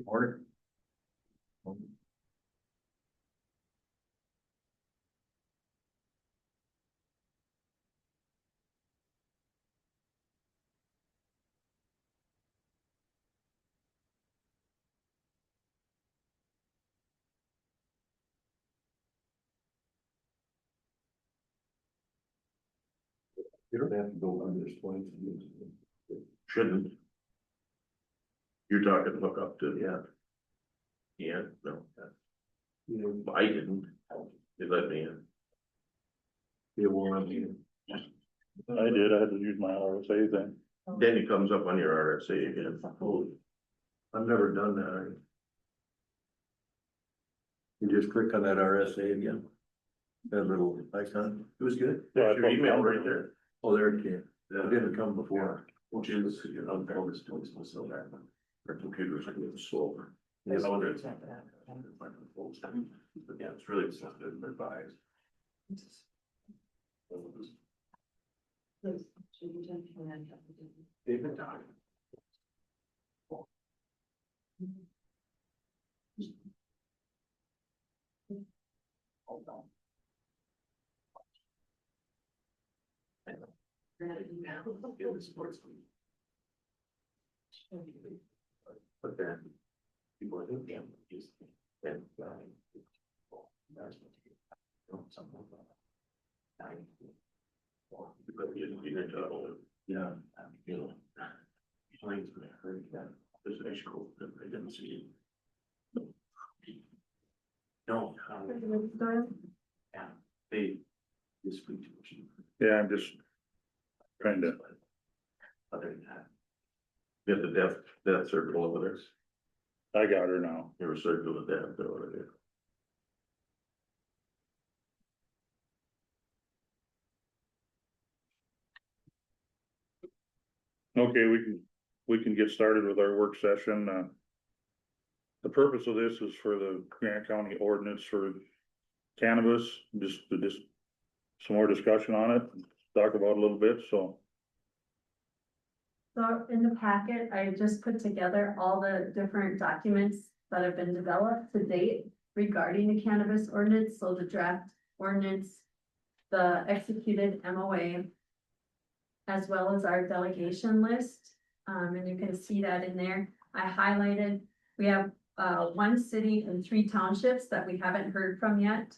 Order. You don't have to go under this point. Shouldn't. You're talking hook up to, yeah. Yeah, no, I didn't, they let me in. You want to. I did, I had to use my RSA thing. Then it comes up on your RSA again. I've never done that. You just click on that RSA again. That little icon. It was good. There's your email right there. Oh, there it came. That didn't come before. Which is, you know, all this place was so bad. Our computers are getting slower. Yeah. You know, it's not bad. But yeah, it's really just good in advice. David died. Hold on. Get the sports league. But then people are doing them, just then. Because you know, Yeah. you know, planes were hurt, there's an issue that I didn't see. No, yeah, they just speak to machine. Yeah, I'm just trying to, Other than that. You have the death circle over there. I got her now. You're a circle of death over there. Okay, we can get started with our work session. The purpose of this is for the Grant County ordinance for cannabis, just some more discussion on it, talk about it a little bit, so. So in the packet, I just put together all the different documents that have been developed to date regarding the cannabis ordinance, so the draft ordinance, the executed MOA, as well as our delegation list. And you can see that in there. I highlighted, we have one city and 3 townships that we haven't heard from yet.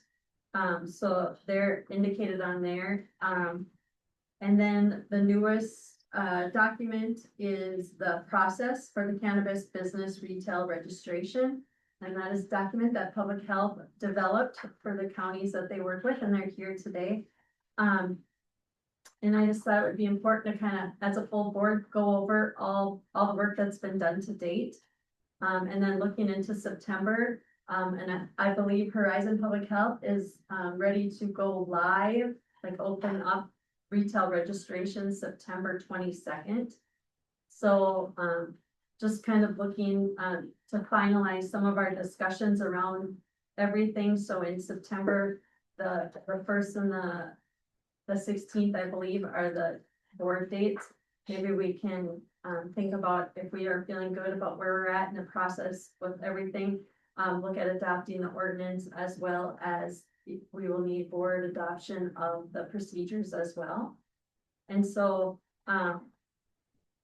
So they're indicated on there. And then the newest document is the process for the cannabis business retail registration. And that is a document that public health developed for the counties that they work with, and they're here today. And I just thought it would be important to kind of, as a full board, go over all the work that's been done to date. And then looking into September, and I believe Horizon Public Health is ready to go live, like open up retail registration September 22nd. So just kind of looking to finalize some of our discussions around everything. So in September, the 1st and the 16th, I believe, are the board dates. Maybe we can think about, if we are feeling good about where we're at in the process with everything, look at adopting the ordinance, as well as we will need board adoption of the procedures as well. And so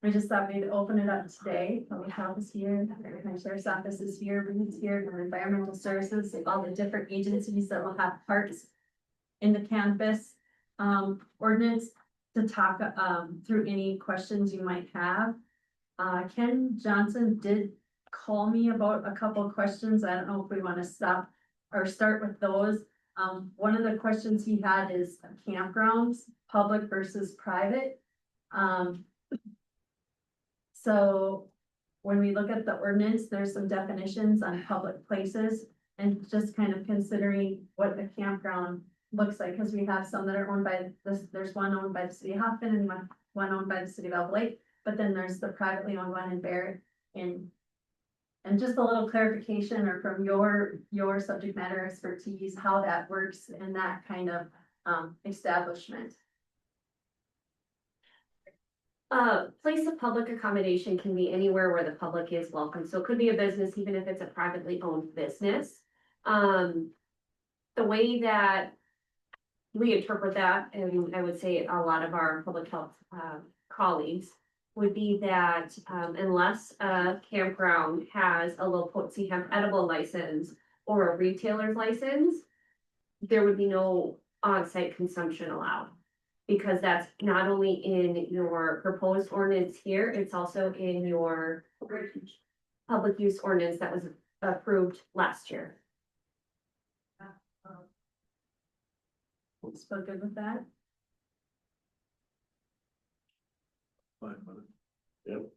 we just thought we'd open it up today. Public health is here, the sheriff's office is here, Breed's here, and environmental services, all the different agencies that will have parts in the cannabis ordinance to talk through any questions you might have. Ken Johnson did call me about a couple of questions. I don't know if we want to stop or start with those. One of the questions he had is campgrounds, public versus private. So when we look at the ordinance, there's some definitions on public places, and just kind of considering what a campground looks like, because we have some that are owned by this, there's one owned by the city of Hoffman and one owned by the city of Elk Lake, but then there's the privately owned one in Barrett. And just a little clarification, or from your subject matter expertise, how that works in that kind of establishment. Place of public accommodation can be anywhere where the public is welcome, so it could be a business, even if it's a privately owned business. The way that we interpret that, and I would say a lot of our public health, colleagues, would be that, unless a campground has a low potency hemp edible license or a retailer's license, there would be no on-site consumption allowed. Because that's not only in your proposed ordinance here, it's also in your public use ordinance that was approved last year. Still good with that? Fine with it.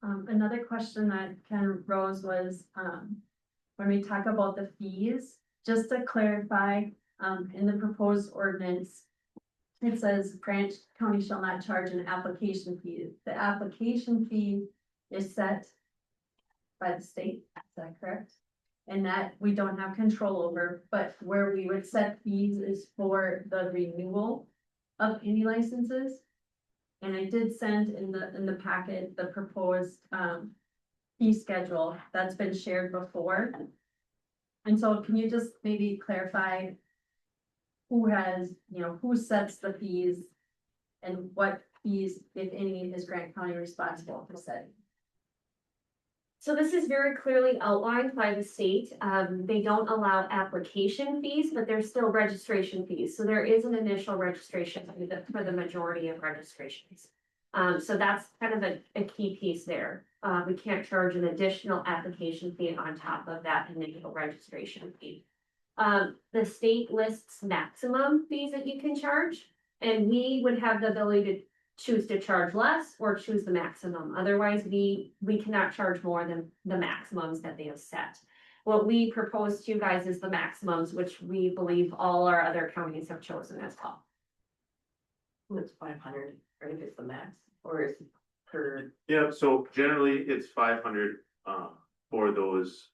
Another question that kind of rose was, when we talk about the fees, just to clarify, in the proposed ordinance, it says Grant County shall not charge an application fee. The application fee is set by the state, is that correct? And that we don't have control over, but where we would set fees is for the renewal of any licenses. And I did send in the packet, the proposed, fee schedule that's been shared before. And so can you just maybe clarify who has, who sets the fees and what fees, if any, is Grant County responsible for setting? So this is very clearly outlined by the state. They don't allow application fees, but there's still registration fees. So there is an initial registration fee for the majority of registrations. So that's kind of a key piece there. We can't charge an additional application fee on top of that initial registration fee. The state lists maximum fees that you can charge, and we would have the ability to choose to charge less or choose the maximum. Otherwise, we cannot charge more than the maximums that they have set. What we propose to you guys is the maximums, which we believe all our other counties have chosen as well. It's 500, right, if it's the max, or is it per? Yeah, so generally it's 500, for those,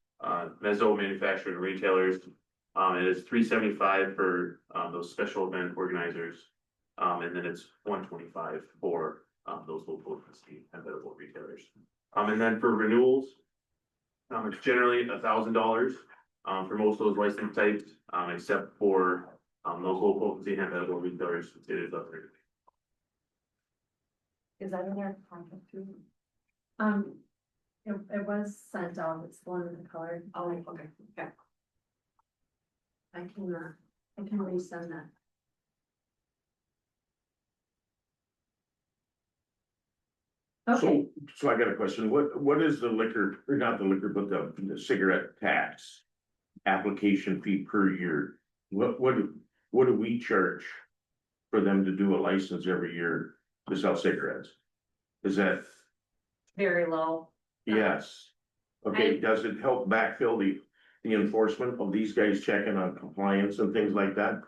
mezzo manufacturing retailers. It is 375 for, those special event organizers. And then it's 125 for, those low potency and edible retailers. And then for renewals, it's generally $1,000, for most of those license types, except for, those low potency and edible retailers, it is $100. Is that in their contract too? It was sent out, it's the one in the color. Oh, okay, okay. I can resend that. Okay, So I got a question, what is the liquor, or not the liquor, but the cigarette tax? Application fee per year, what do we charge? For them to do a license every year to sell cigarettes? Is that, Very low. yes, okay, does it help backfill the enforcement of these guys checking on compliance and things like that?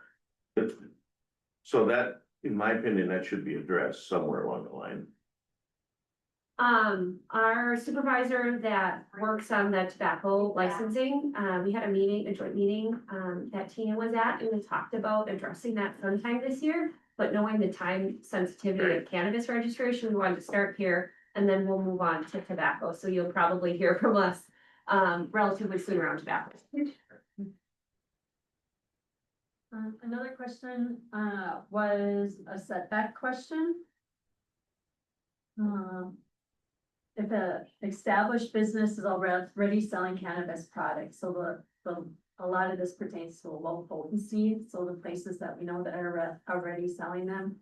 So that, in my opinion, that should be addressed somewhere along the line. Our supervisor that works on the tobacco licensing, we had a joint meeting, that Tina was at, and we talked about addressing that sometime this year. But knowing the time sensitivity of cannabis registration, we wanted to start here, and then we'll move on to tobacco. So you'll probably hear from us, relatively soon around tobacco. another question, was a setback question. If a established business is already selling cannabis products, so a lot of this pertains to low potency, so the places that we know that are already selling them.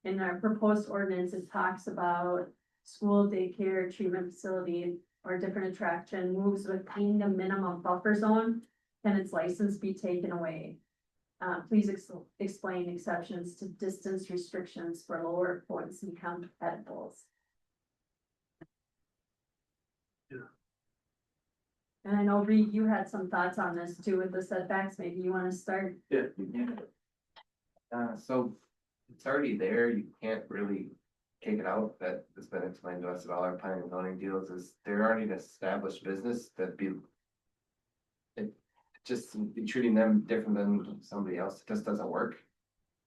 In our proposed ordinance, it talks about school, daycare, treatment facility, or different attraction moves within the minimum buffer zone, can its license be taken away? Please explain exceptions to distance restrictions for lower potency hemp edibles. And I know Reed, you had some thoughts on this too with the setbacks, maybe you wanna start? Yeah. So it's already there, you can't really take it out, that has been explained to us at all our planning and zoning deals, is they're already an established business that be. It just be treating them different than somebody else, it just doesn't work.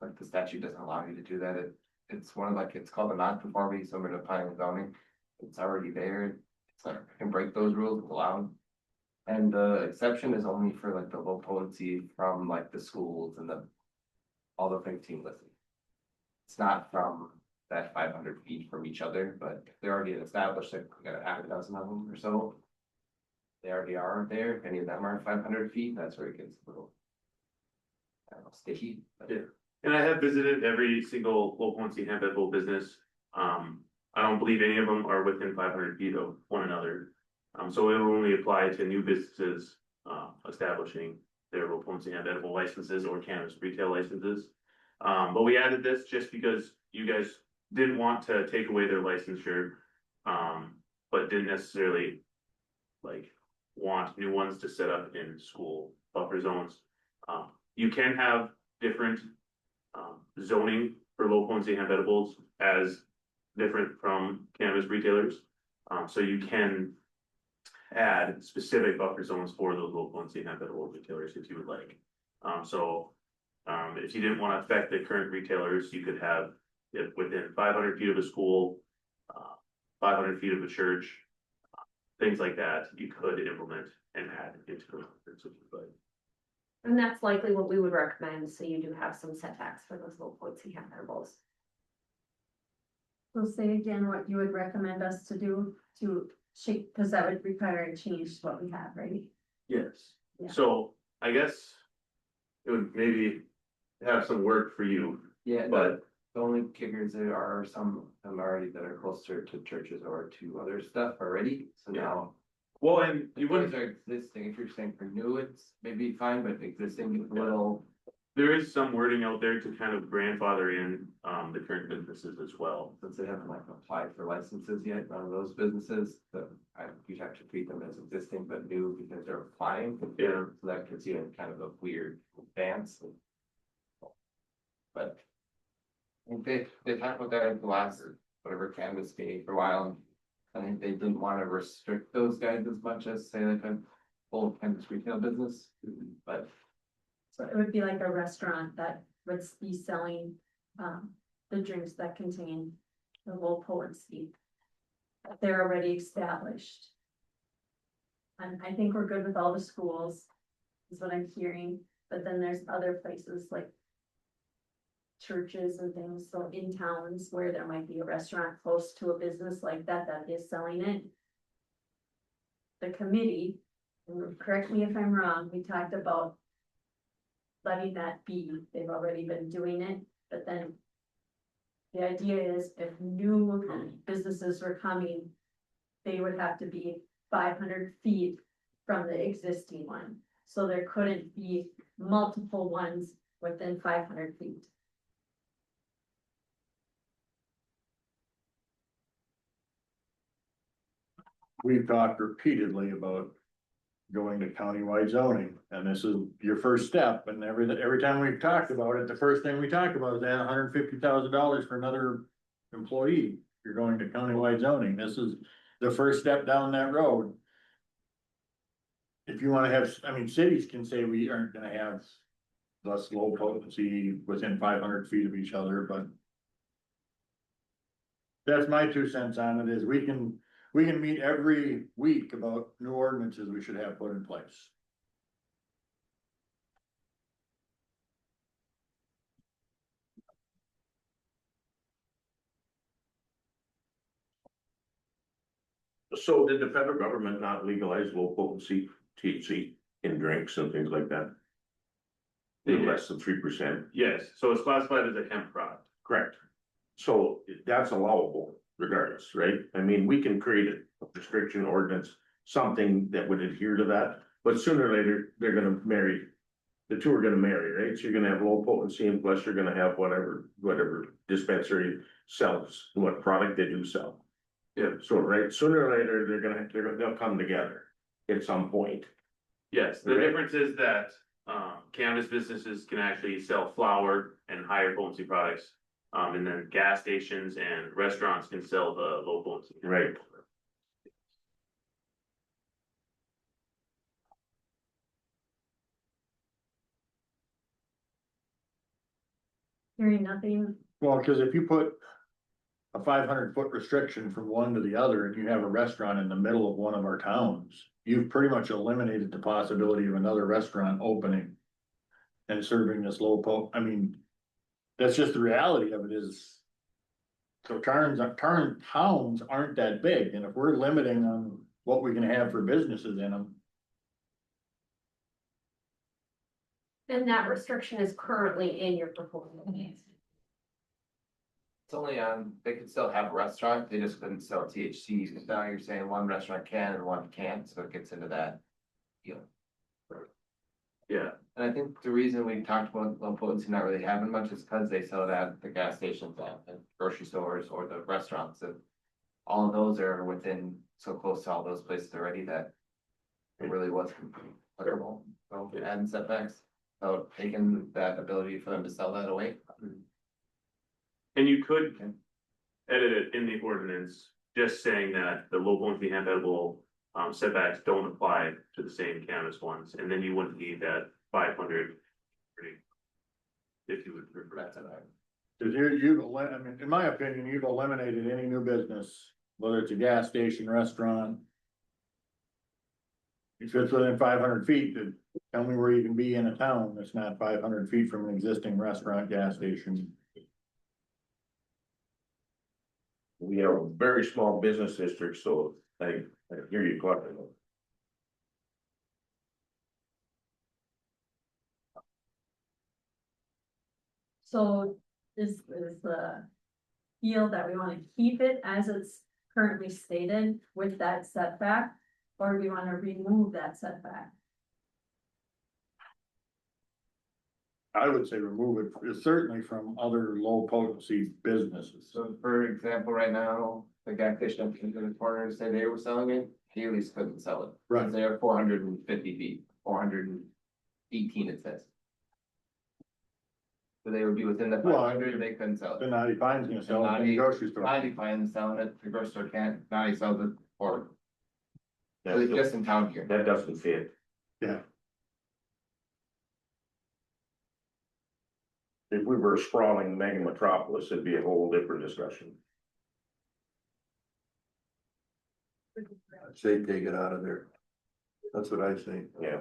Like the statute doesn't allow you to do that, it's one of like, it's called a non-conformity, similar to planning and zoning. It's already there, it's like, can break those rules, it's allowed. And the exception is only for like the low potency from like the schools and all the 15 listed. It's not from that 500 feet from each other, but they're already established, like, we got a half a dozen of them or so. They already are there, if any of them are 500 feet, that's where it gets a little, I don't know, sticky. But Yeah. And I have visited every single low potency habitable business. I don't believe any of them are within 500 feet of one another. So it will only apply to new businesses, establishing their low potency habitable licenses or cannabis retail licenses. But we added this just because you guys didn't want to take away their licensure. But didn't necessarily like want new ones to set up in school buffer zones. You can have different zoning for low potency habitables as different from cannabis retailers. So you can add specific buffer zones for those low potency habitable retailers if you would like. If you didn't want to affect the current retailers, you could have it within 500 feet of a school, 500 feet of a church, things like that. You could implement and add into the ordinance if you'd like. And that's likely what we would recommend, so you do have some setbacks for those low potency habitables. So say again what you would recommend us to do to shape, because that would require a change to what we have, right? Yes. Yeah. So I guess it would maybe have some work for you, yeah, but the only kickers there are some of them already that are closer to churches or to other stuff already, so Yeah. now. well, and you You wouldn't. are existing, if you're saying for new, it's maybe fine, but existing is a little, There is some wording out there to kind of grandfather in the current businesses as well. since they haven't like applied for licenses yet, none of those businesses, you'd have to treat them as existing but new because they're applying. Yeah. So that puts you in kind of a weird dance. But I think they talked about that at the last, whatever canvas meeting for a while. And I think they didn't want to restrict those guys as much as say like a full cannabis retail business, but So it would be like a restaurant that would be selling, the drinks that contain the low potency. They're already established. And I think we're good with all the schools, is what I'm hearing, but then there's other places like churches and things, so in towns where there might be a restaurant close to a business like that that is selling it. The committee, and correct me if I'm wrong, we talked about letting that be, they've already been doing it, but then the idea is if new businesses were coming, they would have to be 500 feet from the existing one. So there couldn't be multiple ones within 500 feet. We've talked repeatedly about going to countywide zoning, and this is your first step, and every time we've talked about it, the first thing we talk about is that $150,000 for another employee. You're going to countywide zoning, this is the first step down that road. If you wanna have, I mean, cities can say we aren't gonna have less low potency within 500 feet of each other, but that's my 2 cents on it, is we can meet every week about new ordinances we should have put in place. So did the federal government not legalize low potency THC in drinks and things like that? They did. Less than 3%, Yes, so it's classified as a hemp product. correct? So that's allowable regardless, right? I mean, we can create a restriction ordinance, something that would adhere to that, but sooner or later, they're gonna marry. The two are gonna marry, right? So you're gonna have low potency and plus you're gonna have whatever dispensary sells, what product they do sell. Yeah. So, right, sooner or later, they'll come together at some point. Yes, the Right. difference is that cannabis businesses can actually sell flower and higher potency products. And then gas stations and restaurants can sell the low potency. Right. Hearing nothing Well, cause if you put a 500-foot restriction from one to the other, and you have a restaurant in the middle of one of our towns, you've pretty much eliminated the possibility of another restaurant opening and serving this I mean, that's just the reality of it is. So current towns aren't that big, and if we're limiting on what we can have for businesses in them, And that restriction is currently in your proposal. It's only on, they could still have a restaurant, they just couldn't sell THC, because now you're saying one restaurant can and one can't, so it gets into that. deal. Yeah, And I think the reason we talked about low potency not really having much is because they sell it at the gas stations and grocery stores or the restaurants, and all of those are within so close to all those places already that it really was applicable, so adding setbacks, so taking that ability for them to sell that away. and you could edit it in the ordinance, just saying that the low potency hemp edible setbacks don't apply to the same cannabis ones, and then you wouldn't need that 500. If you would prefer That's that. it. cause I mean, in my opinion, you've eliminated any new business, whether it's a gas station, restaurant. If it's within 500 feet, then tell me where you can be in a town that's not 500 feet from an existing restaurant, gas station. We have a very small business district, so I hear you talking. So is the feel that we wanna keep it as it's currently stated with that setback? Or do we wanna remove that setback? I would say remove it, certainly from other low potency businesses. So for example, right now, the gas station up in the corner said they were selling it, Haley's couldn't sell it. Right. Because they're 450 feet, 418 it says. So they would be within the Well, 500, they couldn't sell The it. Naughty Pine's gonna sell it in the grocery store. Naughty Fine's selling it, the grocery store can't, Naughty sells it, or That it's just in town here. doesn't fit. Yeah, If we were a sprawling mega metropolis, it'd be a whole different discussion. I'd say take it out of there. That's what I say. Yeah.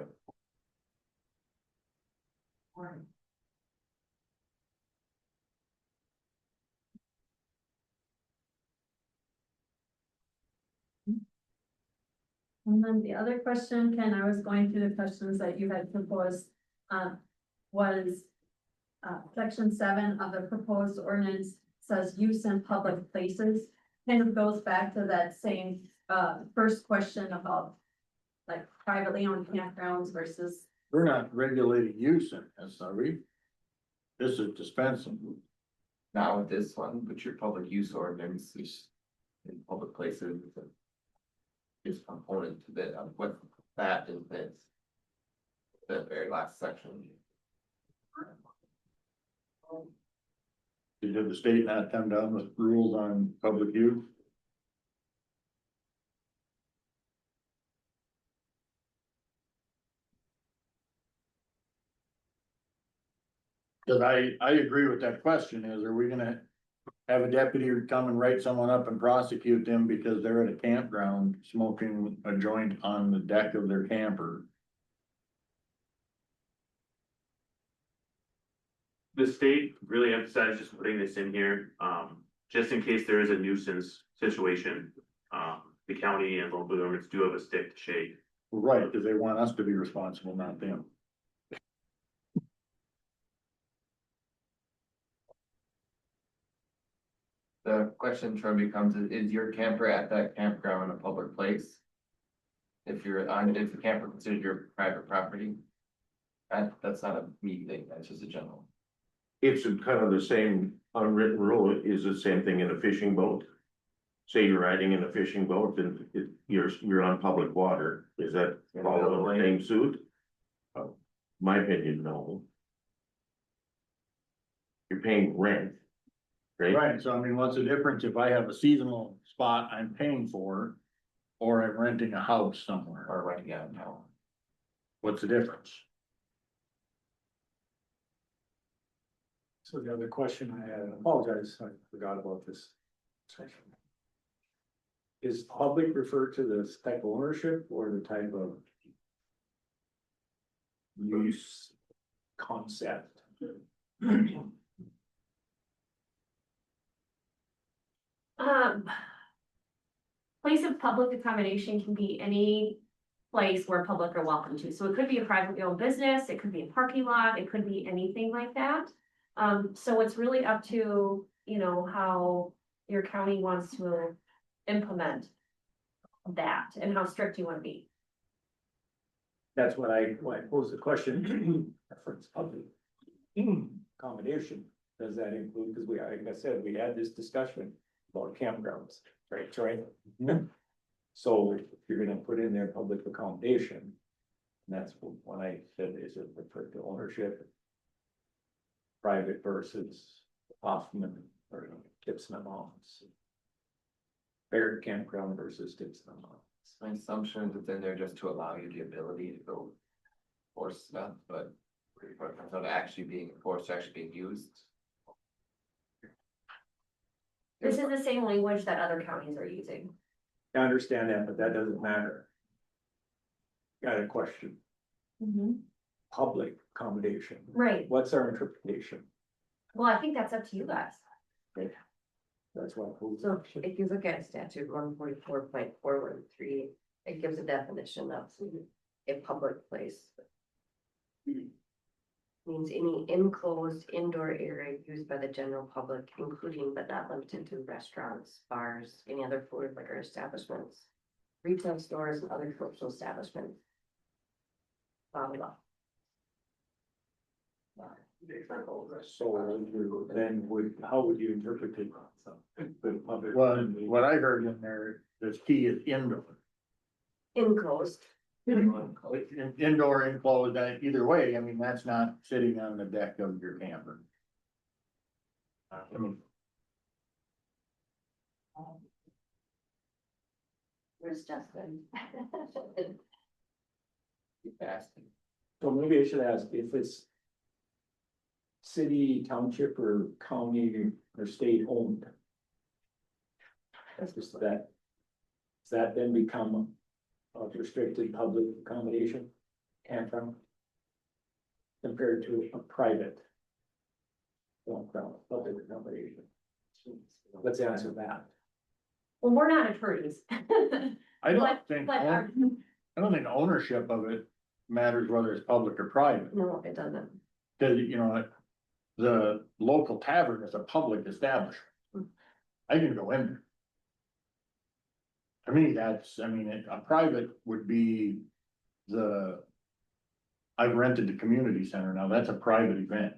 And then the other question, Ken, I was going through the questions that you had proposed, was. Section 7 of the proposed ordinance says use in public places, kind of goes back to that same, first question about. Like privately owned campgrounds versus, we're not regulating use in this, are we? This is dispensing. Not with this one, but your public use ordinance is in public places. Is component to that, what that is this. The very last section. Did the state not come down with rules on public use? Cause I agree with that question is, are we gonna have a deputy come and write someone up and prosecute them because they're at a campground smoking a joint on the deck of their camper? The state really emphasized just putting this in here, just in case there is a nuisance situation. The county and local governments do have a stick to shake. Right, cause they want us to be responsible, not them. The question Troy becomes, is your camper at that campground a public place? If the camper considered your private property? That's not a me thing, that's just a general. It's kind of the same unwritten rule, is the same thing in a fishing boat. Say you're riding in a fishing boat and you're on public water, is that following the same suit? My opinion, no. You're paying rent. Right? Right, so I mean, what's the difference if I have a seasonal spot I'm paying for? Or I'm renting a house somewhere, Or renting out of town. what's the difference? So the other question I had, and I apologize, I forgot about this section. Is public referred to this type of ownership or the type of use concept? Place of public accommodation can be any place where public are welcome to. So it could be a privately owned business, it could be a parking lot, it could be anything like that. So it's really up to, you know, how your county wants to implement that and how strict you want to be. That's why I posed the question, reference public accommodation, does that include, because we, like I said, we had this discussion about campgrounds, right, Troy? So if you're gonna put in there public accommodation, and that's when I said, is it referred to ownership? Private versus Hoffman or Gibson and Moms. Fair campground versus Gibson and Moms. My assumption is it's in there just to allow you the ability to go force stuff, but not actually being enforced, actually being used. This is the same language that other counties are using. I understand that, but that doesn't matter. Got a question, public accommodation, Right. what's our interpretation? Well, I think that's up to you guys. That's what. So if you look at statute 144.413, it gives a definition of a public place. Means any enclosed indoor area used by the general public, including but not limited to restaurants, bars, any other food or liquor establishments, retail stores, and other commercial establishments. Blah, blah, blah. So then how would you interpret it? The public- Well, what I heard in there, the key is indoor. Enclosed. Indoor, enclosed, either way, I mean, that's not sitting on the deck of your camper. I mean, Where's Justin? Keep asking. So maybe I should ask if it's city, township, or county, or state owned. That's just that. Does that then become a restricted public accommodation campground? Compared to a private campground, public accommodation? Let's answer that. Well, we're not attorneys. I don't think, But I don't think ownership of it matters whether it's public or private. No, it doesn't. Cause you know, the local tavern is a public establishment. I can go in there. To me, a private would be I've rented the community center, now that's a private event.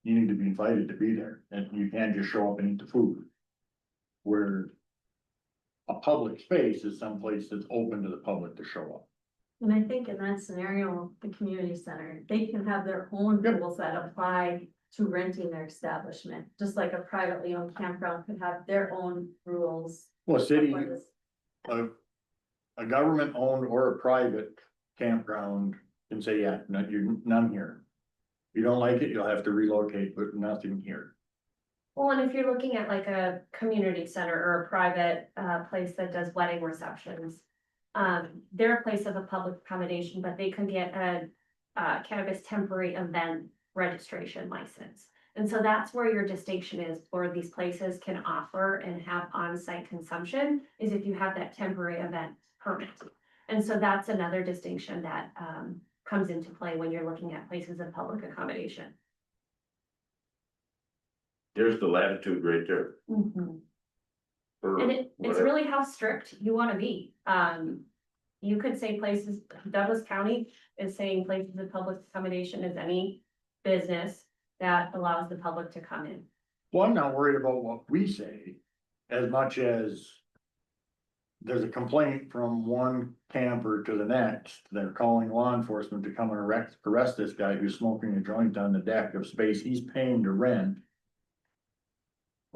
You need to be invited to be there, and you can't just show up and eat the food. Where a public space is someplace that's open to the public to show up. And I think in that scenario, the community center, they can have their own Yep. rules that apply to renting their establishment, just like a privately owned campground could have their own rules. Well, city, What is- a government owned or a private campground can say, yeah, you're none here. If you don't like it, you'll have to relocate, but nothing here. Well, and if you're looking at like a community center or a private place that does wedding receptions. They're a place of a public accommodation, but they could get a cannabis temporary event registration license. And so that's where your distinction is, where these places can offer and have on-site consumption, is if you have that temporary event permit. And so that's another distinction that comes into play when you're looking at places of public accommodation. There's the latitude right there. For And it's whatever. really how strict you wanna be. You could say places, Douglas County is saying places of public accommodation is any business that allows the public to come in. Well, I'm not worried about what we say as much as. There's a complaint from one camper to the next, they're calling law enforcement to come and arrest this guy who's smoking a joint on the deck of space he's paying to rent.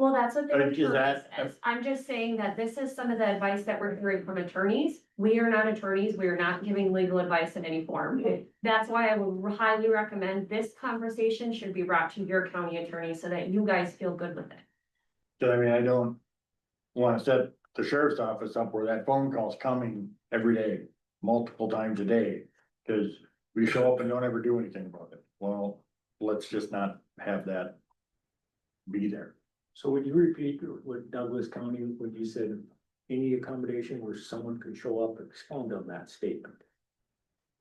Well, that's what the Is that- attorney says. I'm just saying that this is some of the advice that we're hearing from attorneys. We are not attorneys. We are not giving legal advice in any form. That's why I would highly recommend this conversation should be brought to your county attorney so that you guys feel good with it. So I mean, I don't wanna set the sheriff's office up where that phone call's coming every day, multiple times a day. Cause we show up and don't ever do anything about it. Well, let's just not have that be there. So would you repeat what Douglas County, when you said any accommodation where someone could show up, expound on that statement?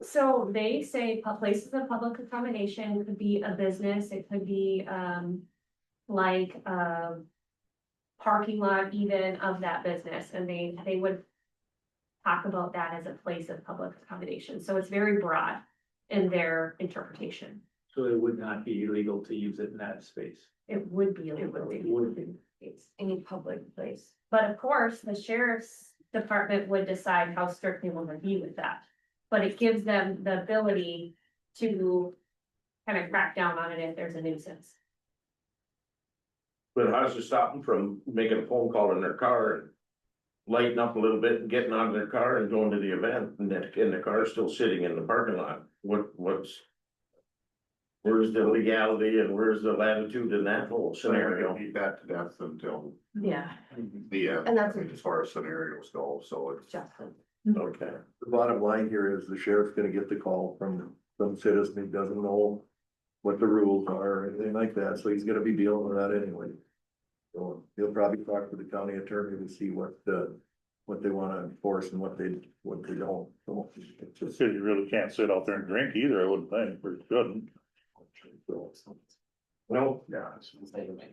So they say places of public accommodation could be a business, it could be, like, parking lot even of that business, and they would talk about that as a place of public accommodation. So it's very broad in their interpretation. So it would not be illegal to use it in that space. It would be illegal. It would be. It's any public place. But of course, the sheriff's department would decide how strict they want to be with that. But it gives them the ability to kind of crack down on it if there's a nuisance. But how's it stop them from making a phone call in their car and lighting up a little bit and getting out of their car and going to the event and the car is still sitting in the parking lot? Where's the legality and where's the latitude in that whole scenario? Beat that to death until Yeah. the And that's- as far as scenarios go, so it's. Justin. Okay. The bottom line here is the sheriff's gonna get the call from some citizen who doesn't know what the rules are or anything like that, so he's gonna be dealing with that anyway. So he'll probably talk to the county attorney to see what they wanna enforce and what they don't. So it's just- City really can't sit out there and drink either, I wouldn't think, or shouldn't. Well, yeah.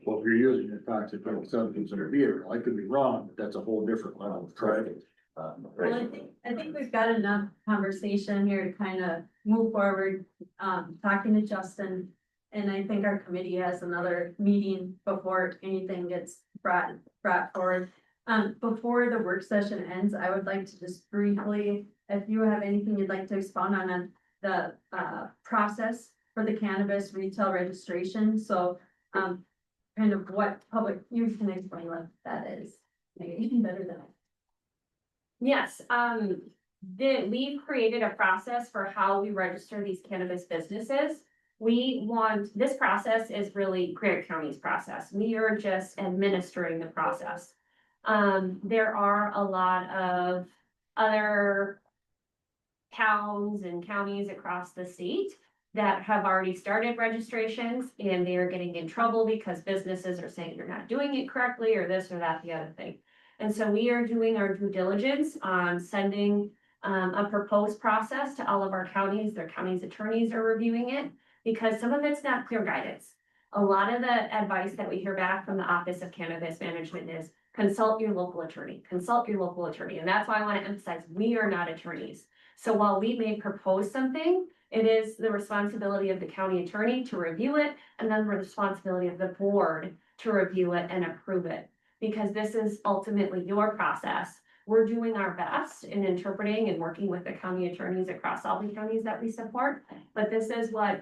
Well, if you're using a toxic substance in a vehicle, I could be wrong, but that's a whole different level of traffic. Well, I think we've got enough conversation here to kind of move forward, talking to Justin. And I think our committee has another meeting before anything gets brought forward. Before the work session ends, I would like to just briefly, if you have anything you'd like to expound on the process for the cannabis retail registration, so, kind of what you can explain what that is, maybe even better than I. Yes, we've created a process for how we register these cannabis businesses. This process is really Grant County's process. We are just administering the process. There are a lot of other towns and counties across the state that have already started registrations and they are getting in trouble because businesses are saying you're not doing it correctly or this or that, the other thing. And so we are doing our due diligence on sending a proposed process to all of our counties. Their county's attorneys are reviewing it because some of it's not clear guidance. A lot of the advice that we hear back from the Office of Cannabis Management is consult your local attorney, consult your local attorney. And that's why I want to emphasize, we are not attorneys. So while we may propose something, it is the responsibility of the county attorney to review it and then the responsibility of the board to review it and approve it. Because this is ultimately your process. We're doing our best in interpreting and working with the county attorneys across all the counties that we support. But this is what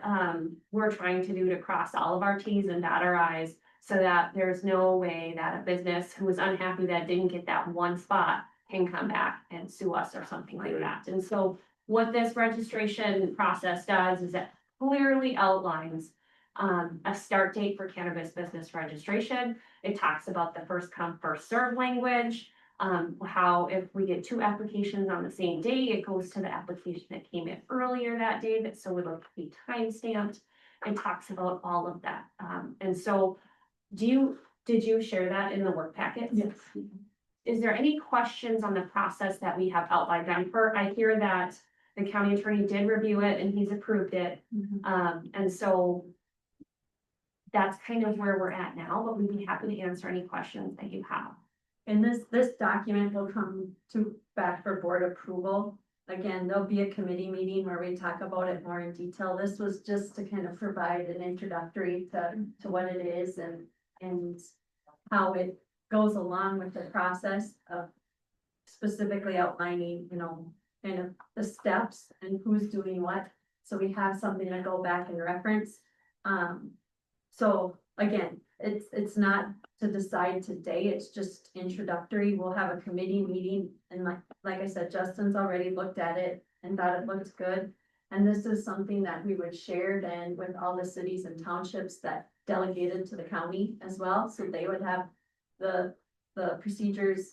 we're trying to do to cross all of our T's and dot our I's so that there's no way that a business who is unhappy that didn't get that one spot can come back and sue us or something like that. And so what this registration process does is it clearly outlines a start date for cannabis business registration. It talks about the first come, first serve language. How if we get 2 applications on the same day, it goes to the application that came in earlier that day, so it'll be time stamped. It talks about all of that. And so did you share that in the work packet? Yes. Is there any questions on the process that we have outlined? I hear that the county attorney did review it and he's approved it. And so that's kind of where we're at now, but we'd be happy to answer any questions that you have. And this document will come back for board approval. Again, there'll be a committee meeting where we talk about it more in detail. This was just to kind of provide an introductory to what it is and how it goes along with the process of specifically outlining, kind of the steps and who's doing what. So we have something to go back and reference. So again, It's not to decide today, it's just introductory. We'll have a committee meeting and like I said, Justin's already looked at it and thought it looks good. And this is something that we would share then with all the cities and townships that delegated to the county as well, so they would have the procedures,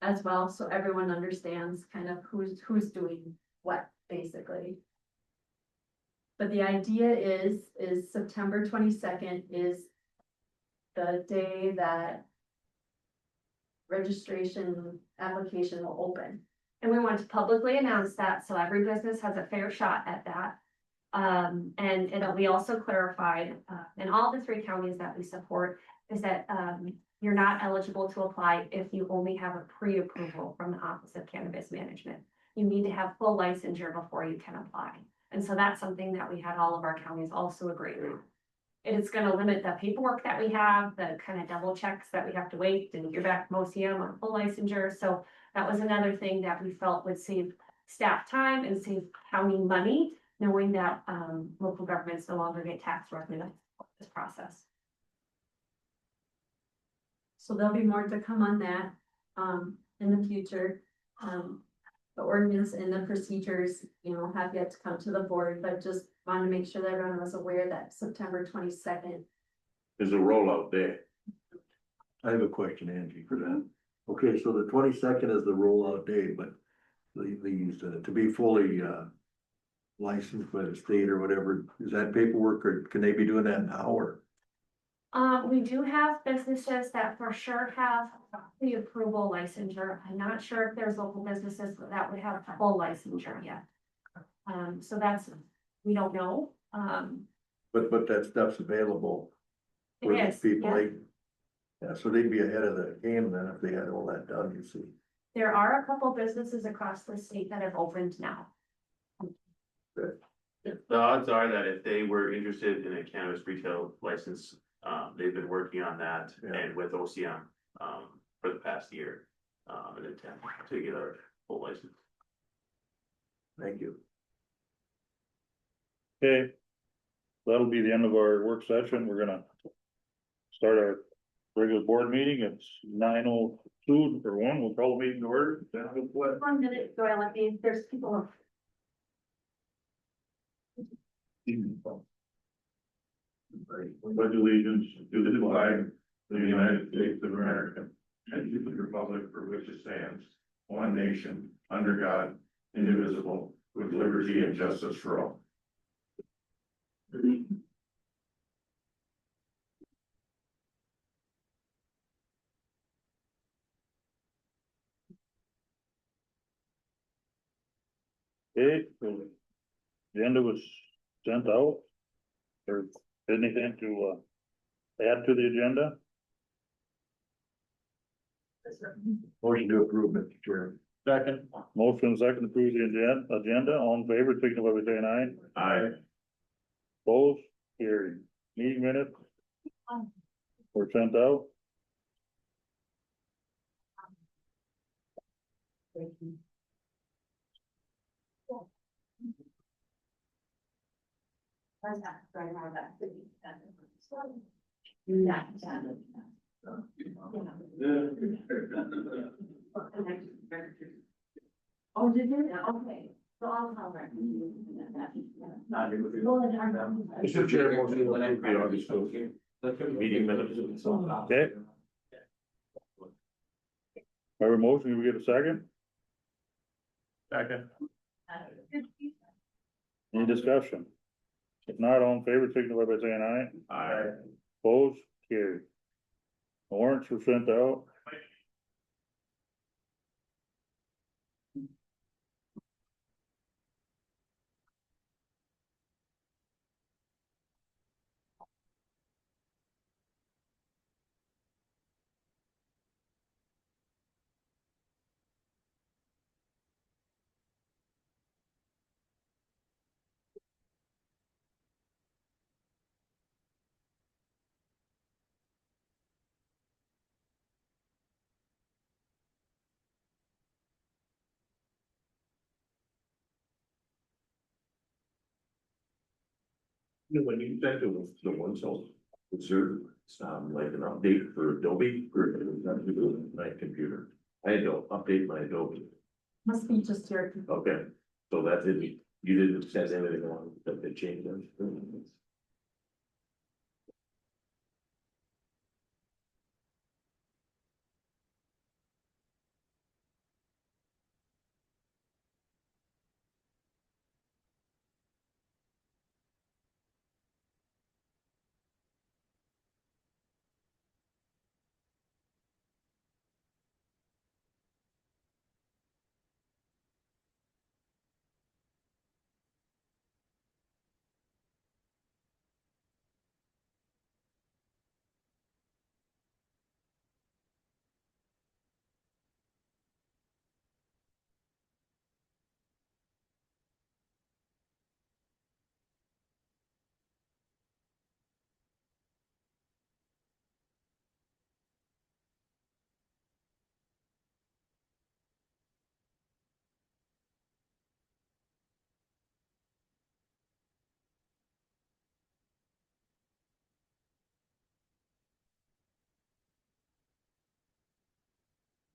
as well, so everyone understands kind of who's doing what, basically. But the idea is September 22nd is the day that registration application will open. And we want to publicly announce that, so every business has a fair shot at that. And it'll be also clarified, in all the 3 counties that we support, is that, you're not eligible to apply if you only have a pre-approval from the Office of Cannabis Management. You need to have full licensure before you can apply. And so that's something that we had all of our counties also agree with. It's gonna limit the paperwork that we have, the kind of double checks that we have to wait and hear back from OCM on full licensure. So that was another thing that we felt would save staff time and save county money, knowing that, local governments no longer get tax revenue for this process. So there'll be more to come on that, in the future. The ordinance and the procedures, have yet to come to the board, but just wanted to make sure that everyone was aware that September 22nd. Is a rollout day. I have a question, Angie, for that. Okay, so the 22nd is the rollout day, but these, to be fully, licensed by the state or whatever, is that paperwork, or can they be doing that now, or? We do have businesses that for sure have the approval licensure. I'm not sure if there's local businesses that would have full licensure yet. So we don't know. But that stuff's available for It these is, people, yeah. yeah, so they'd be ahead of the game then if they had all that done, you see. There are a couple businesses across the state that have opened now. The odds are that if they were interested in a cannabis retail license, they've been working on that Yeah. and with OCM, for the past year. An attempt to get our full license. Thank you. Okay. That'll be the end of our work session. We're gonna start our regular board meeting. It's 9:02 or 1. We'll call the meeting to order. 1 minute, Doyle, there's people. Pledge allegiance to the flag of the United States of America and to the republic for which it stands, one nation, under God, indivisible, with liberty and justice for all. Okay, so the agenda was sent out. Or anything to add to the agenda? Motion to approve, Mr. Chair. Second. Motion second to approve the agenda, all in favor, signify by saying aye. Aye. Opposed, carried. Meeting minutes. Were sent out. Oh, did you? Okay. So I'll tell her. Mr. Chair, motion to approve the August 12th meeting minutes. Okay. I have a motion, we get a second? Second. Any discussion? If not, all in favor, signify by saying aye. Aye. Opposed, carried. Warrants were sent out. When you sent the one, so Is there, like an update for Adobe or my computer? I had to update my Adobe. Must be just your, Okay, so that didn't, you didn't send anything on that they changed them?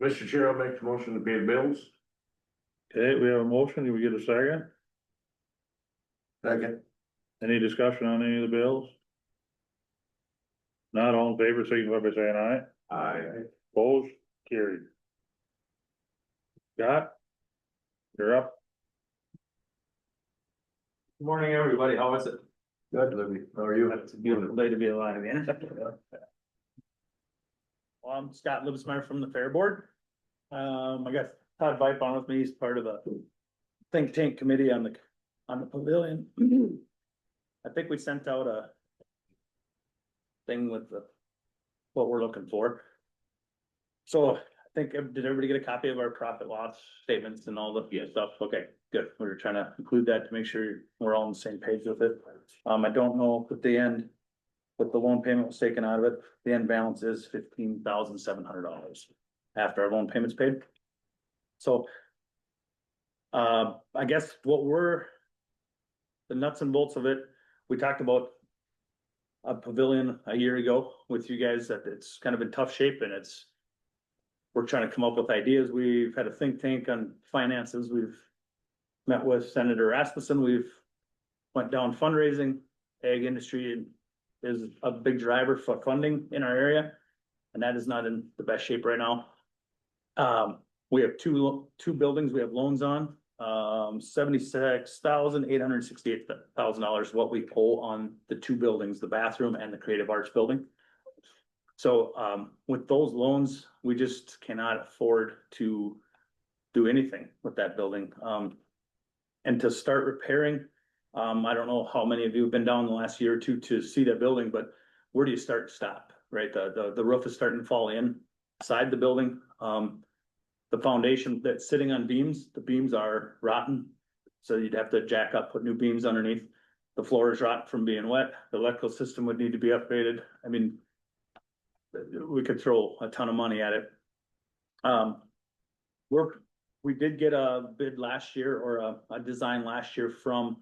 Mr. Chair, I'll make the motion to pay the bills. Okay, we have a motion, do we get a second? Second. Any discussion on any of the bills? Not all in favor, signify by saying aye. Aye. Opposed, carried. Scott? You're up. Good morning, everybody. How is it? Good, Libby. How are you? It's a beautiful day to be alive again. Well, I'm Scott Libsmeyer from the Fair Board. I got Todd Vipe on with me. He's part of the think tank committee on the pavilion. I think we sent out a thing with what we're looking for. So I think, did everybody get a copy of our profit loss statements and all the stuff? Okay, good. We were trying to include that to make sure we're all on the same page with it. I don't know at the end, but the loan payment was taken out of it. The end balance is $15,700 after our loan payment's paid. So I guess the nuts and bolts of it, we talked about a pavilion a year ago with you guys, that it's kind of in tough shape, and we're trying to come up with ideas. We've had a think tank on finances. We've met with Senator Rasmussen. We've went down fundraising. Ag industry is a big driver for funding in our area, and that is not in the best shape right now. We have two buildings we have loans on, $76,868 what we owe on the two buildings, the bathroom and the Creative Arts building. So with those loans, we just cannot afford to do anything with that building. And to start repairing, I don't know how many of you have been down the last year or two to see that building, but where do you start and stop, right? The roof is starting to fall inside the building. The foundation that's sitting on beams, the beams are rotten. So you'd have to jack up, put new beams underneath. The floor is rotten from being wet. The electrical system would need to be upgraded. I mean, we could throw a ton of money at it. We did get a bid last year, or a design last year from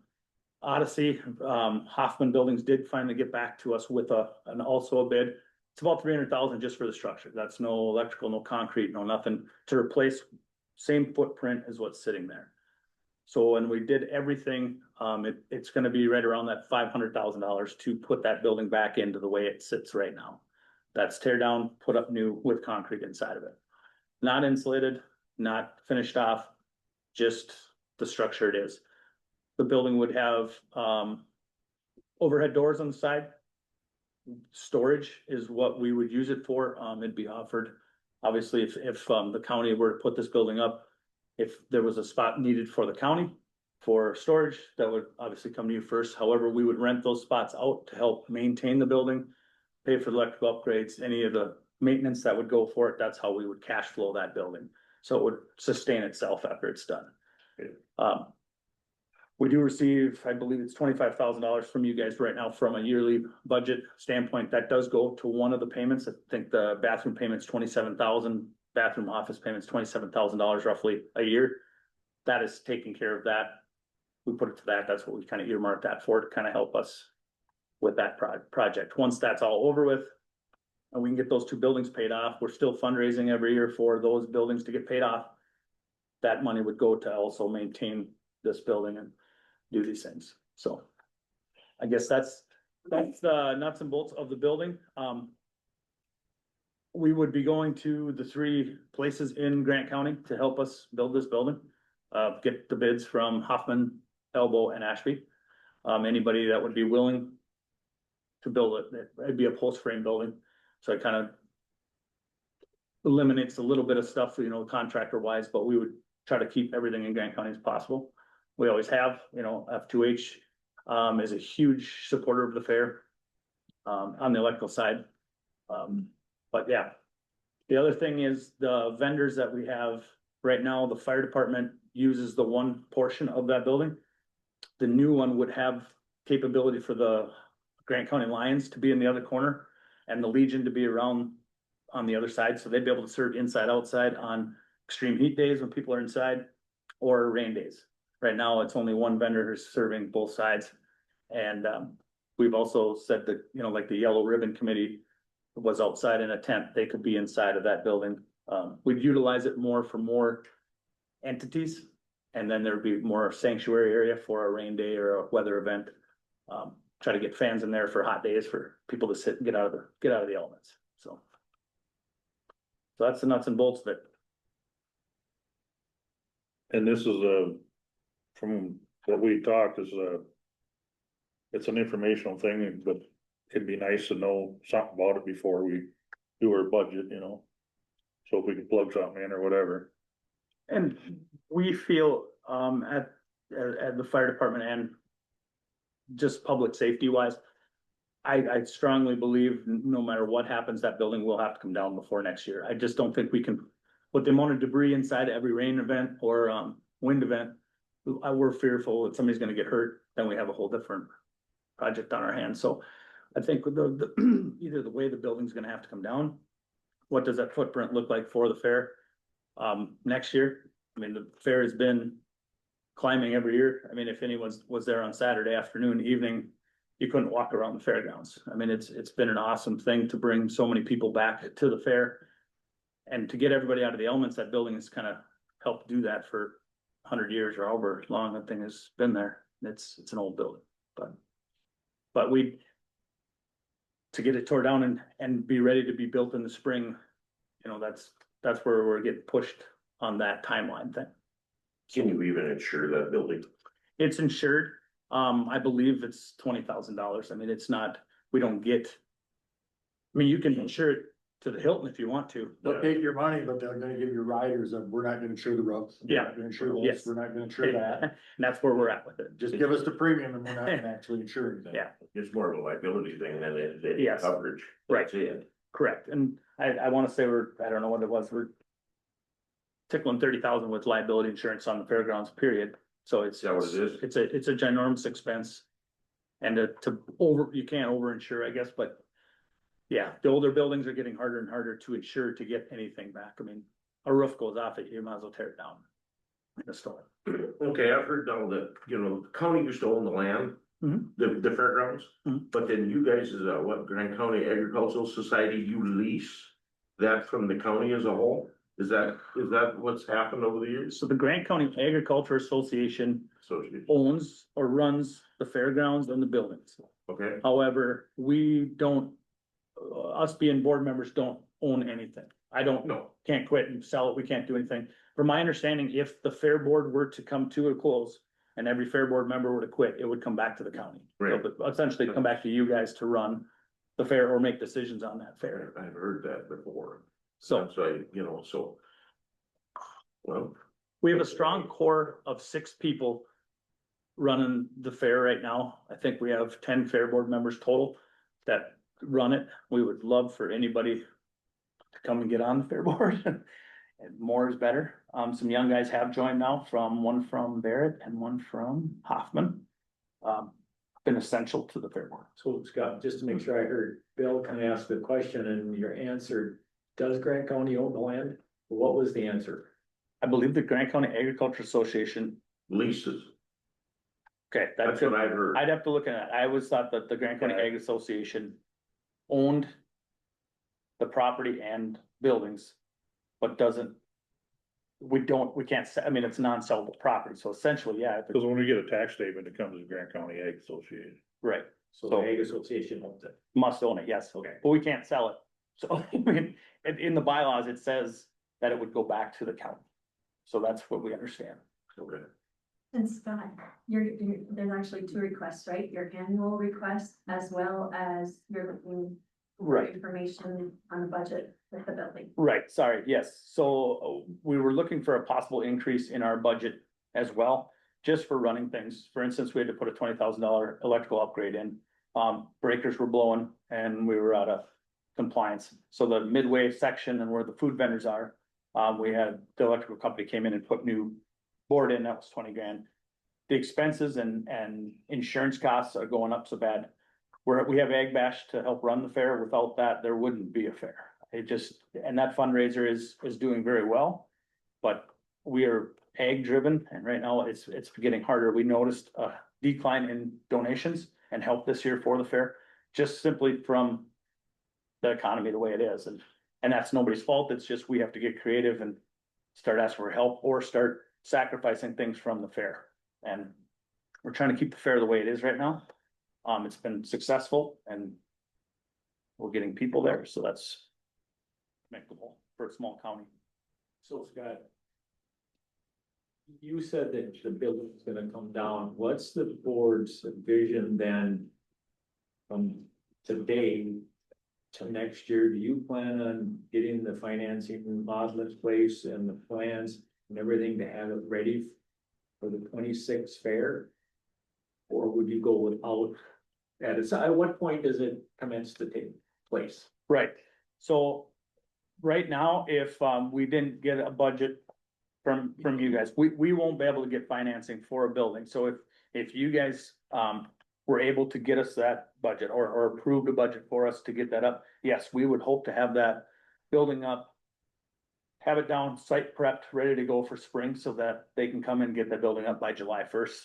Odyssey. Hoffman Buildings did finally get back to us with also a bid. It's about $300,000 just for the structure. That's no electrical, no concrete, no nothing to replace. Same footprint as what's sitting there. So when we did everything, it's going to be right around that $500,000 to put that building back into the way it sits right now. That's tear down, put up new with concrete inside of it. Not insulated, not finished off, just the structure it is. The building would have overhead doors on the side. Storage is what we would use it for. It'd be offered, obviously, if the county were to put this building up, if there was a spot needed for the county for storage, that would obviously come to you first. However, we would rent those spots out to help maintain the building, pay for the electrical upgrades, any of the maintenance that would go for it. That's how we would cash flow that building. So it would sustain itself after it's done. We do receive, I believe it's $25,000 from you guys right now from a yearly budget standpoint. That does go to one of the payments. I think the bathroom payment's $27,000, bathroom office payment's $27,000 roughly a year. That is taking care of that. We put it to that. That's what we kind of earmarked that for, to kind of help us with that project. Once that's all over with, and we can get those two buildings paid off, we're still fundraising every year for those buildings to get paid off. That money would go to also maintain this building and do these things, so. I guess that's the nuts and bolts of the building, we would be going to the three places in Grant County to help us build this building. Get the bids from Hoffman, Elbow, and Ashby. Anybody that would be willing to build it, it'd be a post frame building, so it kind of eliminates a little bit of stuff, contractor wise, but we would try to keep everything in Grant County as possible. We always have, F2H is a huge supporter of the fair on the electrical side. But yeah, the other thing is the vendors that we have right now, the fire department uses the one portion of that building. The new one would have capability for the Grant County Lions to be in the other corner and the Legion to be around on the other side. So they'd be able to serve inside, outside on extreme heat days when people are inside or rain days. Right now, it's only one vendor who's serving both sides. And we've also said that, like the Yellow Ribbon Committee was outside in a tent, they could be inside of that building. We'd utilize it more for more entities. And then there'd be more sanctuary area for a rain day or a weather event. Try to get fans in there for hot days for people to sit and get out of the elements. So that's the nuts and bolts of it. And this is from what we talked, it's an informational thing, but it'd be nice to know something about it before we do our budget, so if we could plug something in or whatever. And we feel, at the fire department and just public safety wise, I strongly believe no matter what happens, that building will have to come down before next year. I just don't think we can, with the amount of debris inside every rain event or, wind event, we're fearful that somebody's gonna get hurt, then we have a whole different project on our hands. So I think with either the way the building's gonna have to come down, what does that footprint look like for the fair? Next year, I mean, the fair has been climbing every year. I mean, if anyone was there on Saturday afternoon, evening, you couldn't walk around the fairgrounds. I mean, it's been an awesome thing to bring so many people back to the fair. And to get everybody out of the elements, that building has kind of helped do that for 100 years or however long that thing has been there. It's an old building, but to get it tore down and be ready to be built in the spring, that's where we're getting pushed on that timeline thing. Can you even insure that building? It's insured. I believe it's $20,000. I mean, it's not, we don't get. I mean, you can insure it to the Hilton if you want to. They'll take your money, but they're gonna give you riders of, we're not gonna insure the roads. We're not gonna insure this, Yes. we're not gonna insure that. And that's where we're at with it. Just give us the premium and we're not gonna actually insure anything. Yeah. It's more of a liability thing than it Yes. coverage. Right. That's it. Correct. And I wanna say I don't know what it was, we're tickling 30,000 with liability insurance on the fairgrounds, period. So Is that what it is? It's a ginormous expense. And you can't over insure, I guess, but yeah, the older buildings are getting harder and harder to insure to get anything back. I mean, a roof goes off it, you might as well tear it down in a storm. Okay, I've heard now that, the county used to own the land, Mhm. the fairgrounds. Mhm. But then you guys, Grant County Agricultural Society, you lease that from the county as a whole? Is that what's happened over the years? So the Grant County Agriculture Association So, owns or runs the fairgrounds and the buildings. okay, However, we don't, us being board members don't own anything. I don't, no, can't quit and sell it. We can't do anything. From my understanding, if the fair board were to come to a close and every fair board member were to quit, it would come back to the county. Right. So, but essentially come back to you guys to run the fair or make decisions on that fair. I've heard that before. So That's why, so. Well, we have a strong core of 6 people running the fair right now. I think we have 10 fair board members total that run it. We would love for anybody to come and get on the fair board. And more is better. Some young guys have joined now, one from Barrett and one from Hoffman. Been essential to the fair board. So Scott, just to make sure I heard, Bill kind of asked the question and your answer, does Grant County own the land? What was the answer? I believe the Grant County Agriculture Association leases. Okay, That's what I've heard. I'd have to look at it. I always thought that the Grant County Ag Association owned the property and buildings, but doesn't. We can't, I mean, it's non-sellable property, so essentially, yeah, if it- Cause when we get a tax statement, it comes to Grant County Ag Association. right, So the Ag Association owns it. must own it, yes, Okay. but we can't sell it. So, I mean, in the bylaws, it says that it would go back to the county. So that's what we understand. Okay. And Scott, there's actually two requests, right? Your annual request as well as your looking for information on the budget with the building. Right, sorry, yes, so we were looking for a possible increase in our budget as well, just for running things. For instance, we had to put a $20,000 electrical upgrade in. Breakers were blowing and we were out of compliance. So the midway section and where the food vendors are, we had the electrical company came in and put new board in, that was 20 grand. The expenses and insurance costs are going up so bad. We have Ag Bash to help run the fair. Without that, there wouldn't be a fair. It just, and that fundraiser is doing very well. But we are ag driven and right now it's getting harder. We noticed a decline in donations and help this year for the fair, just simply from the economy the way it is. And that's nobody's fault. It's just, we have to get creative and start asking for help or start sacrificing things from the fair. And we're trying to keep the fair the way it is right now. It's been successful and we're getting people there, so that's commendable for a small county. So Scott, you said that the building's gonna come down. What's the board's vision then from today to next year? Do you plan on getting the financing model in place and the plans and everything to have it ready for the 26th fair? Or would you go without that? At what point does it commence to take place? Right, so right now, if we didn't get a budget from you guys, we won't be able to get financing for a building. So if you guys were able to get us that budget or approved a budget for us to get that up, yes, we would hope to have that building up, have it down, site prepped, ready to go for spring so that they can come and get that building up by July 1st,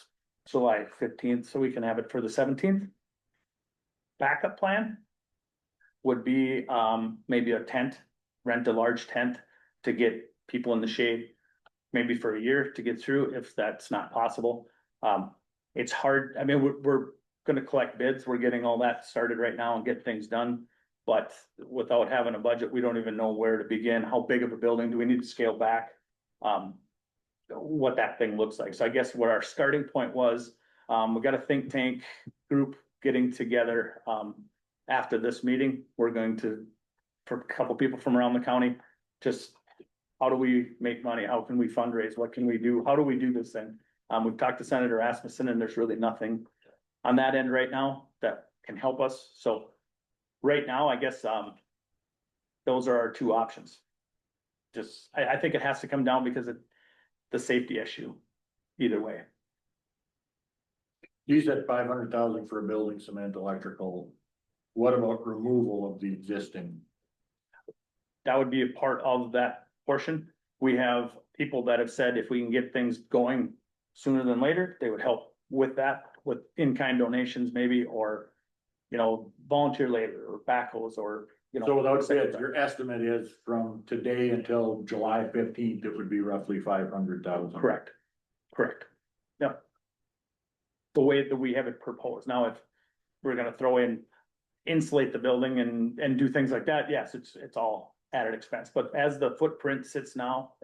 July 15th, so we can have it for the 17th. Backup plan would be maybe a tent, rent a large tent to get people in the shade, maybe for a year to get through, if that's not possible. It's hard, I mean, we're gonna collect bids, we're getting all that started right now and get things done. But without having a budget, we don't even know where to begin, how big of a building, do we need to scale back? What that thing looks like, so I guess what our starting point was, we got a think tank group getting together, after this meeting, we're going to, for a couple people from around the county, just how do we make money? How can we fundraise? What can we do? How do we do this thing? We've talked to Senator Rasmussen and there's really nothing on that end right now that can help us. So right now, I guess, those are our two options. Just, I think it has to come down because of the safety issue, either way. You said 500,000 for a building, cement, electrical. What about removal of the existing? That would be a part of that portion. We have people that have said if we can get things going sooner than later, they would help with that, with in-kind donations maybe, or, volunteer labor or backhoes or, So without bids, your estimate is from today until July 15th, it would be roughly 500,000. Correct. Yeah. The way that we have it proposed. Now, if we're gonna throw in, insulate the building and do things like that, yes, it's all added expense. But as the footprint sits now,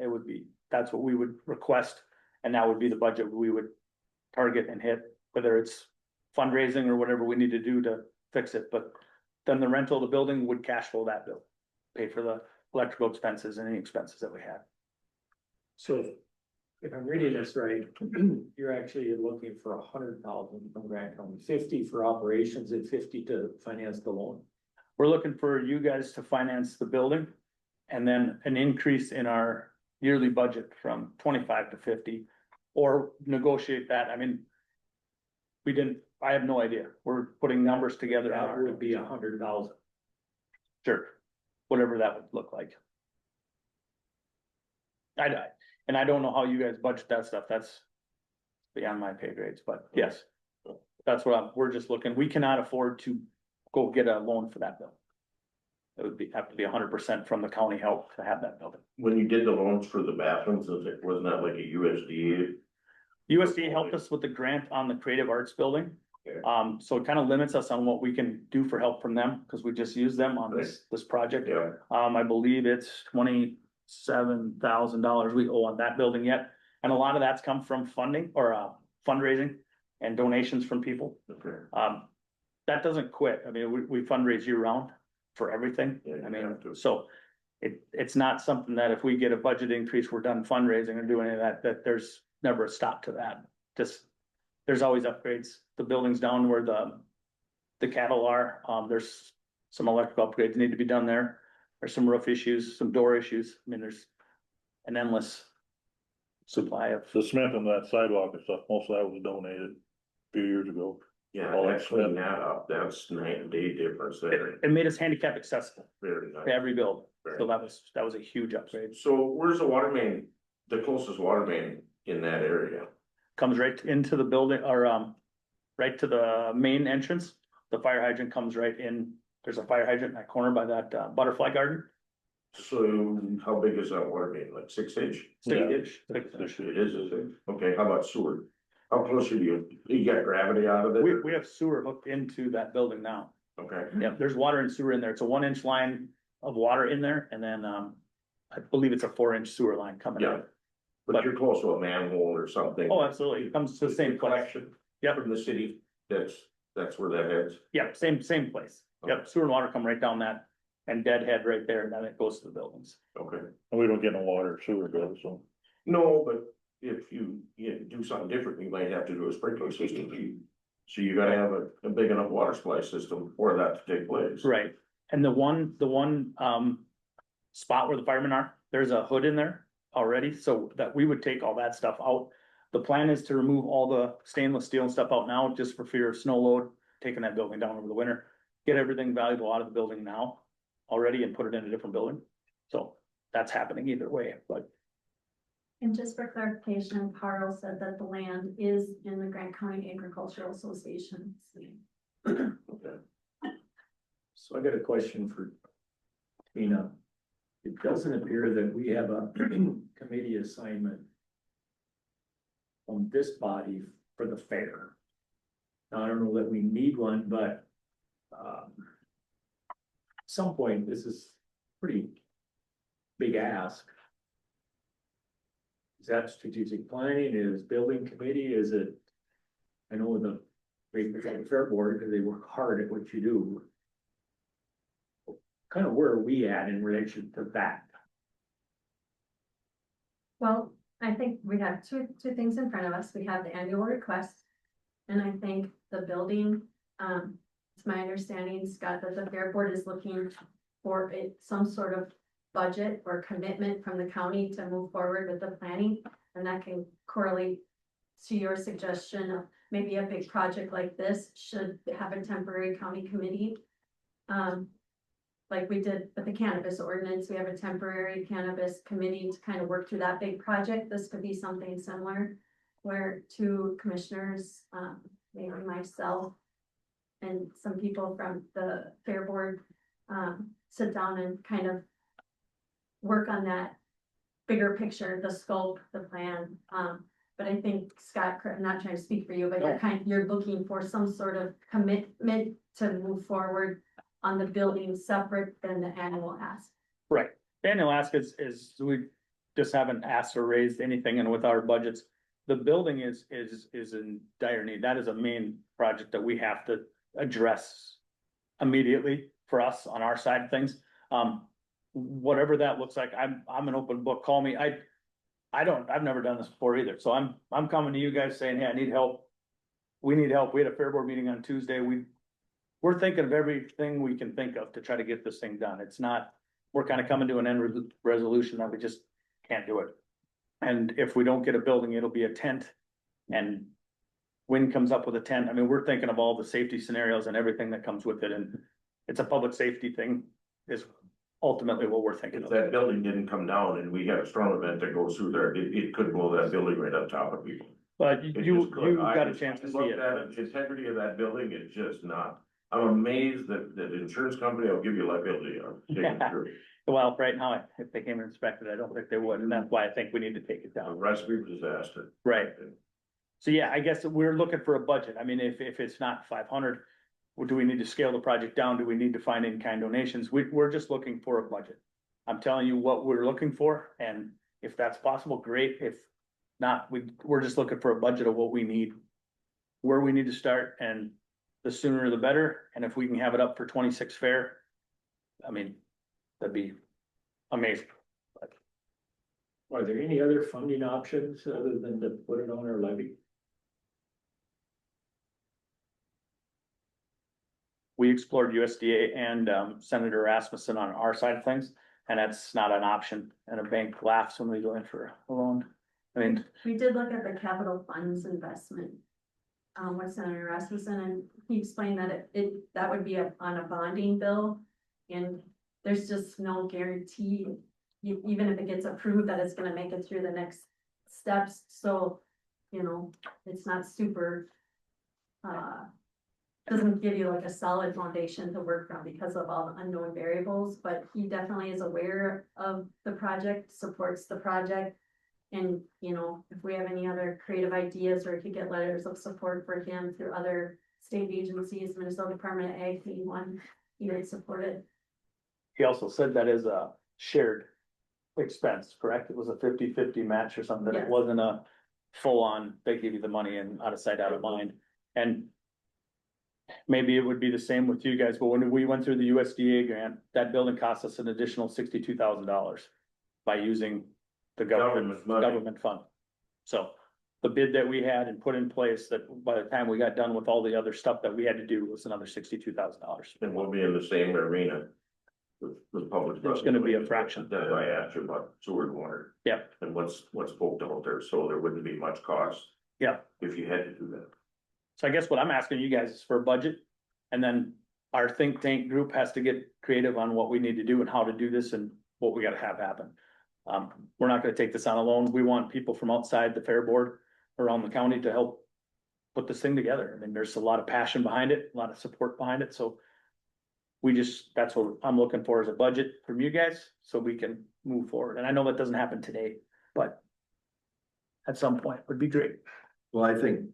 that's what we would request. And that would be the budget we would target and hit, whether it's fundraising or whatever we need to do to fix it. But then the rental of the building would cash flow that bill, pay for the electrical expenses and any expenses that we had. So if I'm reading this right, you're actually looking for 100,000 from Grant County, 50 for operations and 50 to finance the loan. We're looking for you guys to finance the building and then an increase in our yearly budget from 25 to 50 or negotiate that. I mean, I have no idea. We're putting numbers together. That would be 100,000. Sure, whatever that would look like. And I don't know how you guys budget that stuff. That's beyond my pay grades, but yes, That's what we're just looking, we cannot afford to go get a loan for that bill. It would have to be 100% from the county help to have that building. When you did the loans for the bathrooms, wasn't that like a USDA? USD helped us with the grant on the Creative Arts Building. Okay. So it kind of limits us on what we can do for help from them, because we just use them on this project. Yeah, I believe it's $27,000 we owe on that building yet. And a lot of that's come from funding or fundraising and donations from people. okay. That doesn't quit. I mean, we fundraise year round for everything. Yeah, you I mean, have to. so it's not something that if we get a budget increase, we're done fundraising or doing any of that, that there's never a stop to that. Just, there's always upgrades. The building's down where the cattle are. There's some electrical upgrades need to be done there. There's some roof issues, some door issues. I mean, there's an endless supply of. The cement and that sidewalk and stuff, most of that was donated a few years ago. Yeah, All that's that cleaning that up, that's night and day difference there, It made us handicap accessible very nice. to every building. So Very. that was a huge upgrade. So where's the water main, the closest water main in that area? Comes right into the building or right to the main entrance. The fire hydrant comes right in. There's a fire hydrant in that corner by that butterfly garden. So how big is that water main, like 6 inch? 6 inch. It is it? Okay, how about sewer? How close are you got gravity out of it? We have sewer hooked into that building now. Okay, Yep, there's water and sewer in there. It's a 1 inch line of water in there and then I believe it's a 4 inch sewer line coming yeah, out. but you're close to a manhole or something. Oh, absolutely. It comes to the same place. collection. Yep. From the city, that's where that heads. Yep, same place. Yep, sewer and water come right down that and deadhead right there and then it goes to the buildings. Okay, And we don't get no water or sewer bill, so. no, but if you do something different, you might have to do a sprinkler system. So you gotta have a big enough water supply system for that to take place. Right, and the one spot where the firemen are, there's a hood in there already, so that we would take all that stuff out. The plan is to remove all the stainless steel and stuff out now, just for fear of snow load, taking that building down over the winter. Get everything valuable out of the building now already and put it in a different building. So that's happening either way, but And just for clarification, Carl said that the land is in the Grant County Agricultural Association's name. Okay. So I got a question for Tina. It doesn't appear that we have a committee assignment on this body for the fair. Now, I don't know that we need one, but at some point, this is pretty big ask. Is that strategic planning, is building committee, is it? I know the fair board, because they work hard at what you do. Kind of where are we at in relation to that? Well, I think we have two things in front of us. We have the annual request. And I think the building, it's my understanding, Scott, that the fair board is looking for some sort of budget or commitment from the county to move forward with the planning. And that can correlate to your suggestion of maybe a big project like this should have a temporary county committee. Like we did with the cannabis ordinance, we have a temporary cannabis committee to kind of work through that big project. This could be something similar. Where two commissioners, maybe myself and some people from the fair board, sit down and kind of work on that bigger picture, the scope, the plan. But I think Scott, I'm not trying to speak for you, but you're looking for some sort of commitment to move forward on the building separate than the annual ask. right. The annual ask is we just haven't asked or raised anything and with our budgets. The building is in dire need. That is a main project that we have to address immediately for us on our side of things. Whatever that looks like, I'm an open book. Call me. I've never done this before either. So I'm coming to you guys saying, hey, I need help. We need help. We had a fair board meeting on Tuesday. We're thinking of everything we can think of to try to get this thing done. It's not, we're kind of coming to an end resolution that we just can't do it. And if we don't get a building, it'll be a tent and wind comes up with a tent. I mean, we're thinking of all the safety scenarios and everything that comes with it. And it's a public safety thing is ultimately what we're thinking If of. that building didn't come down and we had a storm event that goes through there, it could blow that building right on top of people. But It you just could. I got a just chance to see looked it. at it, the integrity of that building is just not, I'm amazed that the insurance company will give you liability on. taking it through. Well, right now, if they came and inspected, I don't think they would, and that's why I think we need to take it A down. recipe for disaster. Right. So yeah, I guess we're looking for a budget. I mean, if it's not 500, do we need to scale the project down? Do we need to find in-kind donations? We're just looking for a budget. I'm telling you what we're looking for, and if that's possible, great. If not, we're just looking for a budget of what we need, where we need to start, and the sooner the better. And if we can have it up for 26 fair, I mean, that'd be amazing. Are there any other funding options other than to put it on our levy? We explored USDA and Senator Rasmussen on our side of things, and that's not an option. And a bank laughs when we go in for a loan. I mean, We did look at the capital funds investment. With Senator Rasmussen, and he explained that that would be on a bonding bill. And there's just no guarantee, even if it gets approved, that it's gonna make it through the next steps, so, it's not super. Doesn't give you like a solid foundation to work from because of all the unknown variables, but he definitely is aware of the project, supports the project. And, if we have any other creative ideas, or if you get letters of support for him through other state agencies, Minnesota Department of Ag, one, he would support it. he also said that is a shared expense, correct? It was a 50-50 match or something. It Yes. wasn't a full-on, they give you the money and out of sight, out of mind. And maybe it would be the same with you guys, but when we went through the USDA grant, that building cost us an additional $62,000 by using the Government money. government fund. So the bid that we had and put in place, that by the time we got done with all the other stuff that we had to do, was another $62,000. And we'll be in the same arena with public. There's gonna be a fraction. That's why I asked you about sewer and water. Yep. And what's poked out there, so there wouldn't be much cost. Yeah. If you had to do that. So I guess what I'm asking you guys is for a budget, and then our think tank group has to get creative on what we need to do and how to do this and what we gotta have happen. We're not gonna take this on alone. We want people from outside the fair board around the county to help put this thing together. I mean, there's a lot of passion behind it, a lot of support behind it, so that's what I'm looking for, is a budget from you guys, so we can move forward. And I know that doesn't happen today, but at some point would be great. Well, I think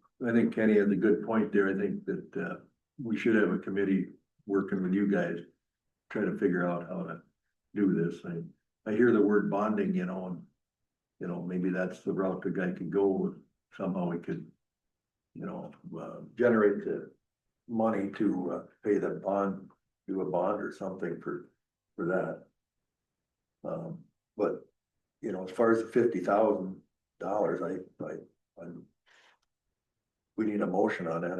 Kenny has a good point there. I think that, we should have a committee working with you guys, try to figure out how to do this. I hear the word bonding, and, maybe that's the route the guy could go with. Somehow we could, generate the money to, pay the bond, do a bond or something for that. But, as far as the $50,000, we need a motion on that.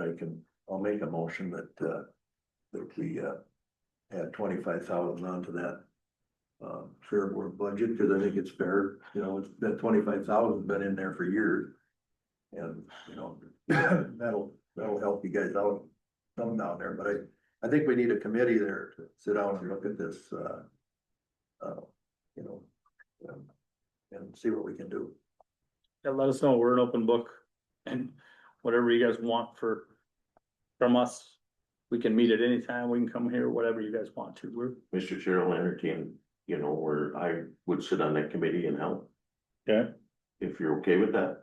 I'll make a motion that we, add 25,000 onto that. Fair board budget, cause I think it's fair, that 25,000 been in there for years. And, that'll help you guys out some down there, but I think we need a committee there to sit down and look at this, and see what we can do. Yeah, let us know. We're an open book, and whatever you guys want from us, we can meet at any time. We can come here, whatever you guys want to. Mr. Chair will entertain, where I would sit on that committee and help. Okay. If you're okay with that.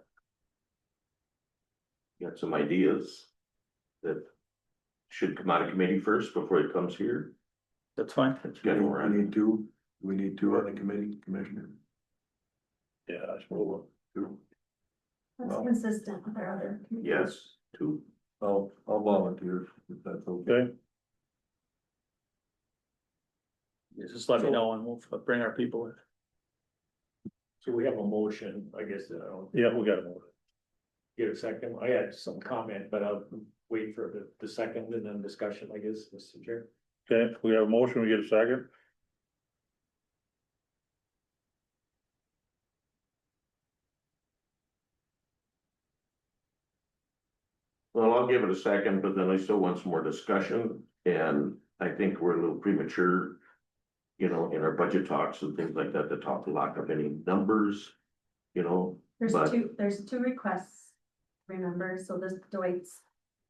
Got some ideas that should come out of committee first before it comes here. That's fine. Let's get them around. We need two on the committee, Commissioner. Yeah, I suppose. Two. That's Well- consistent with our other. committees. Yes, two. I'll volunteer if that's okay. Okay, Just let me know and we'll bring our people in. So we have a motion, I guess, yeah, we got a motion. get a second. I had some comment, but I'll wait for the second and then discussion, I guess, Mr. Chair. Okay, we have a motion, we get a second. Well, I'll give it a second, but then I still want some more discussion, and I think we're a little premature. In our budget talks and things like that, to lock up any numbers, There's but- two requests remember, so this Dwight's.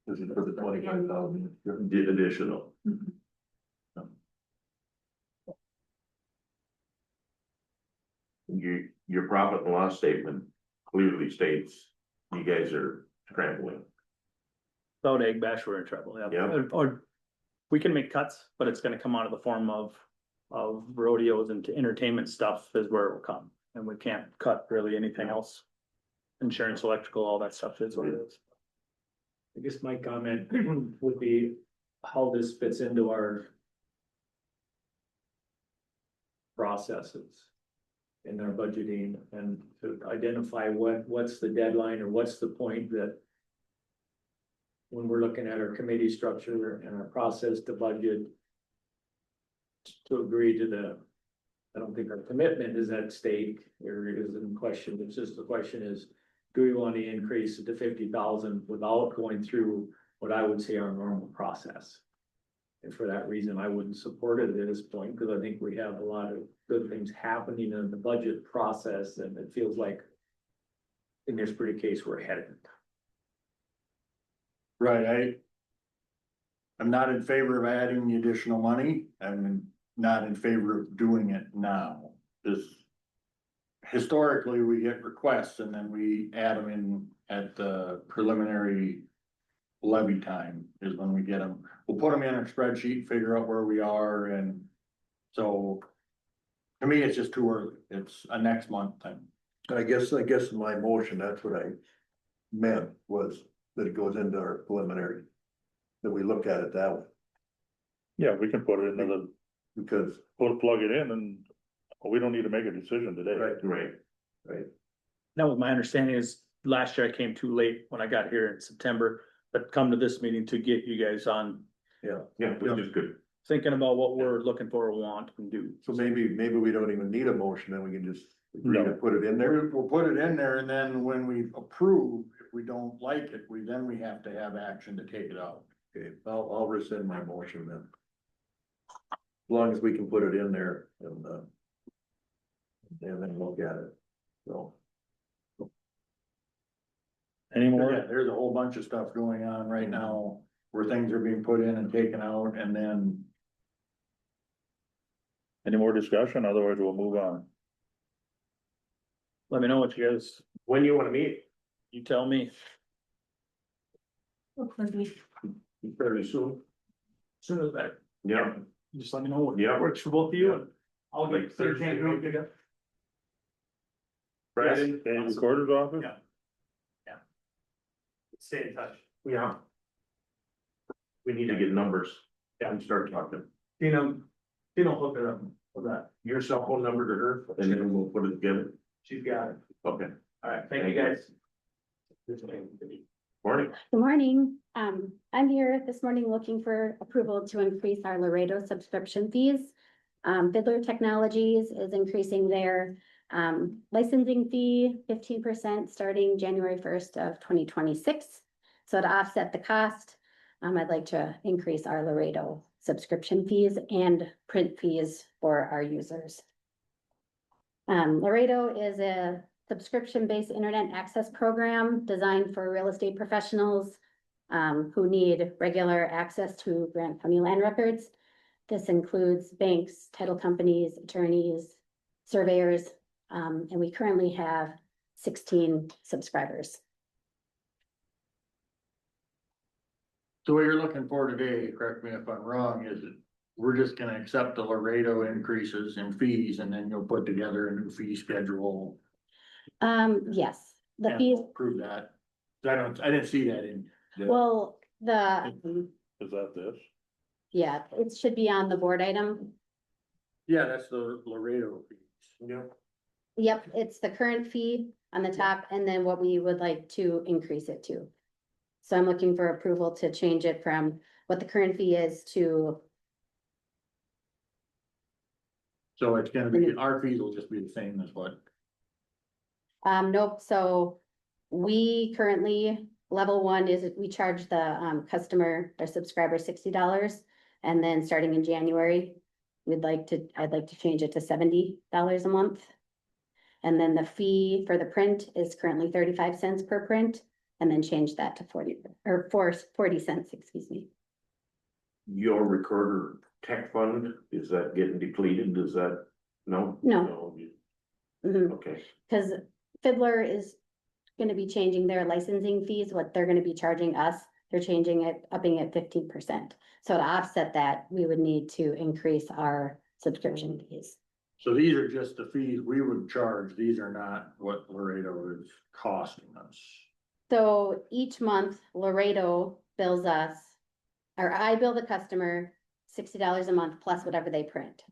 This is for the 25,000 Additional. Your profit and loss statement clearly states you guys are scrambling. Without Egg Bash, we're in trouble, yeah. Yeah. Or we can make cuts, but it's gonna come out of the form of rodeos and entertainment stuff is where it will come. And we can't cut really anything else. Insurance, electrical, all that stuff is what it is. I guess my comment would be how this fits into our processes in our budgeting and to identify what's the deadline or what's the point that when we're looking at our committee structure and our process to budget to agree to the, I don't think our commitment is at stake or is in question. It's just the question is, do we want to increase it to 50,000 without going through what I would say our normal process? And for that reason, I wouldn't support it at this point, because I think we have a lot of good things happening in the budget process, and it feels like in this pretty case, we're headed. Right, I'm not in favor of adding the additional money, I'm not in favor of doing it now. This, historically, we get requests and then we add them in at the preliminary levy time is when we get them. We'll put them in a spreadsheet, figure out where we are, and so to me, it's just too early. It's a next month thing. I guess in my motion, that's what I meant, was that it goes into our preliminary. That we look at it that way, Yeah, we can put it into the, because, plug it in and we don't need to make a decision today. right, Right. That was my understanding is last year I came too late when I got here in September, but come to this meeting to get you guys on yeah. Yeah, which is good. thinking about what we're looking for, want and do. So maybe we don't even need a motion, then we can just agree to No. put it in there. We'll put it in there and then when we approve, if we don't like it, then we have to have action to take it out. Okay, I'll rescind my motion then. As long as we can put it in there and then look at it, so. Any Yeah, more? there's a whole bunch of stuff going on right now where things are being put in and taken out and then. Any more discussion? Otherwise we'll move on. Let me know what you guys, When you wanna meet? you tell me. Fairly soon. Soon as that, Yeah. just let me know what Yeah. works for both of you and I'll Like get Thursday, Thursday group together. Friday? Okay, recorder's office? Yeah. Stay in touch. Yeah. We need to get numbers. Yeah. And start talking. Hook it up with that. Your cell phone number to her, and then we'll put it together. She's got it. Okay, All right, thank you guys. morning. Good morning. I'm here this morning looking for approval to increase our Laredo subscription fees. Fiddler Technologies is increasing their licensing fee 15% starting January 1st of 2026. So to offset the cost, I'd like to increase our Laredo subscription fees and print fees for our users. Laredo is a subscription-based internet access program designed for real estate professionals who need regular access to Grant County land records. This includes banks, title companies, attorneys, surveyors, and we currently have 16 subscribers. So what you're looking for today, correct me if I'm wrong, is that we're just gonna accept the Laredo increases in fees and then you'll put together a new fee schedule. Yes, the and fees, Prove that. I didn't see that in. well, the, Is that this? yeah, it should be on the board item. Yeah, that's the Laredo fees. Yeah. Yep, it's the current fee on the top and then what we would like to increase it to. So I'm looking for approval to change it from what the current fee is to, So it's gonna be, our fees will just be the same as what, nope, so we currently, level one is we charge the customer, their subscriber $60. And then starting in January, I'd like to change it to $70 a month. And then the fee for the print is currently 35 cents per print. and then change that to 40 cents, excuse me. Your recorder tech fund, is that getting depleted? Is that, no? No. Mhm. Okay, Cause Fiddler is gonna be changing their licensing fees, what they're gonna be charging us, they're changing it, upping it 15%. So to offset that, we would need to increase our subscription fees. So these are just the fees we would charge, these are not what Laredo is costing us. So each month Laredo bills us, or I bill the customer $60 a month plus whatever they print.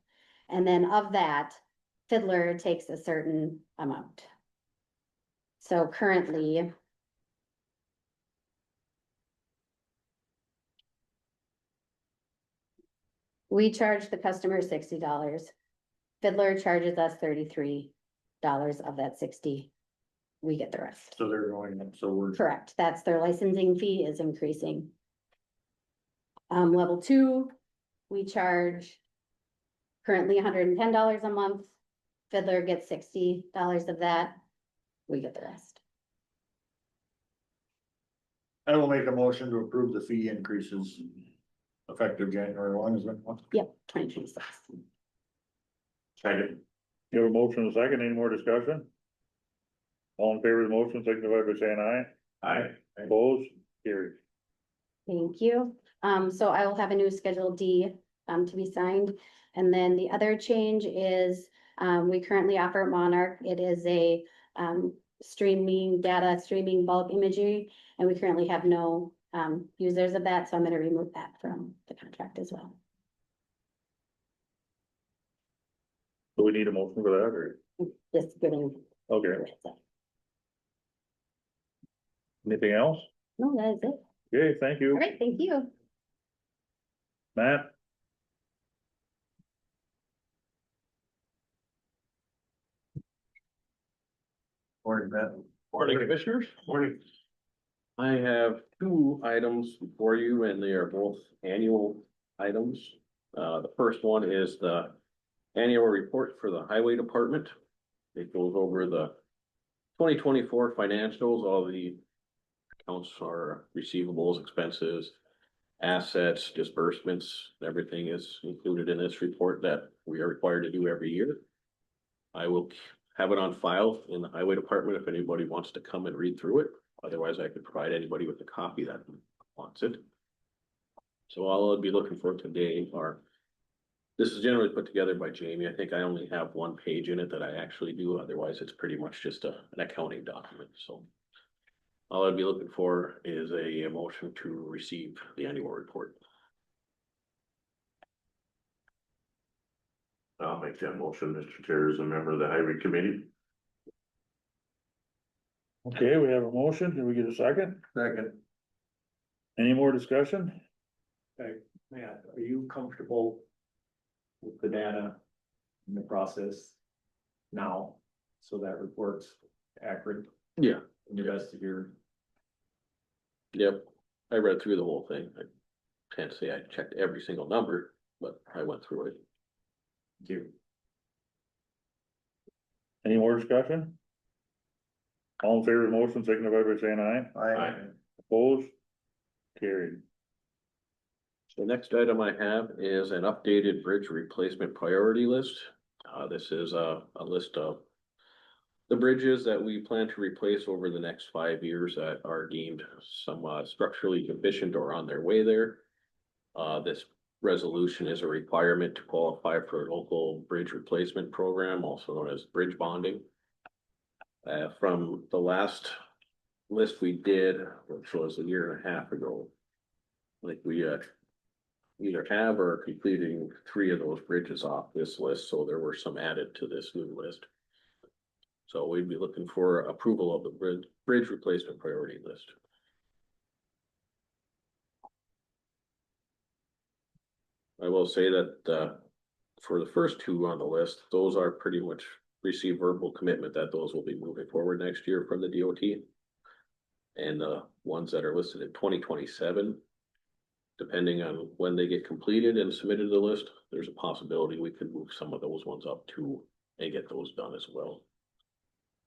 And then of that, Fiddler takes a certain amount. So currently, we charge the customer $60. Fiddler charges us $33 of that 60. We get the rest. So they're going up, so we're. Correct, that's their licensing fee is increasing. Level 2, we charge currently $110 a month. Fiddler gets $60 of that. We get the rest. I will make a motion to approve the fee increases effective January 1, is that one? Yep, 2026. second, You have a motion and a second, any more discussion? All in favor of the motion, signify by saying aye. aye, Opposed, carried. Thank you. So I will have a new Schedule D, to be signed. And then the other change is, we currently offer Monarch. It is a, streaming bulk imagery, and we currently have no, users of that, so I'm gonna remove that from the contract as well. Do we need a motion for that, or, Just giving. okay, anything else? No, that is it. Okay, thank you, All right, thank you. Matt. Morning, Matt. Morning, Commissioners. morning. I have two items before you, and they are both annual items. The first one is the annual report for the Highway Department. It goes over the 2024 financials, all the accounts are receivables, expenses, assets, disbursements, everything is included in this report that we are required to do every year. I will have it on file in the Highway Department if anybody wants to come and read through it. Otherwise, I could provide anybody with a copy that wants it. So all I'll be looking for today are, this is generally put together by Jamie. I think I only have one page in it that I actually do. Otherwise, it's pretty much just an accounting document, so. All I'd be looking for is a motion to receive the annual report. I'll make that motion, Mr. Chair, as a member of the Highway Committee. Okay, we have a motion, can we get a second? Second. Any more discussion? Matt, are you comfortable with the data in the process now? So that report's accurate Yeah. in the best of your. Yep, I read through the whole thing. I can't say I checked every single number, but I went through it. Do. Any more discussion? All in favor of the motion, signify by saying aye. Aye. Opposed? Carried. The next item I have is an updated bridge replacement priority list. This is a list of the bridges that we plan to replace over the next 5 years that are deemed somewhat structurally deficient or on their way there. This resolution is a requirement to qualify for a local bridge replacement program, also known as bridge bonding. From the last list we did, which was a year and a half ago, like we either have or are completing 3 of those bridges off this list, so there were some added to this new list. So we'd be looking for approval of the bridge replacement priority list. I will say that for the first 2 on the list, those are pretty much received verbal commitment that those will be moving forward next year from the DOT. And the ones that are listed in 2027, depending on when they get completed and submitted to the list, there's a possibility we could move some of those ones up too and get those done as well.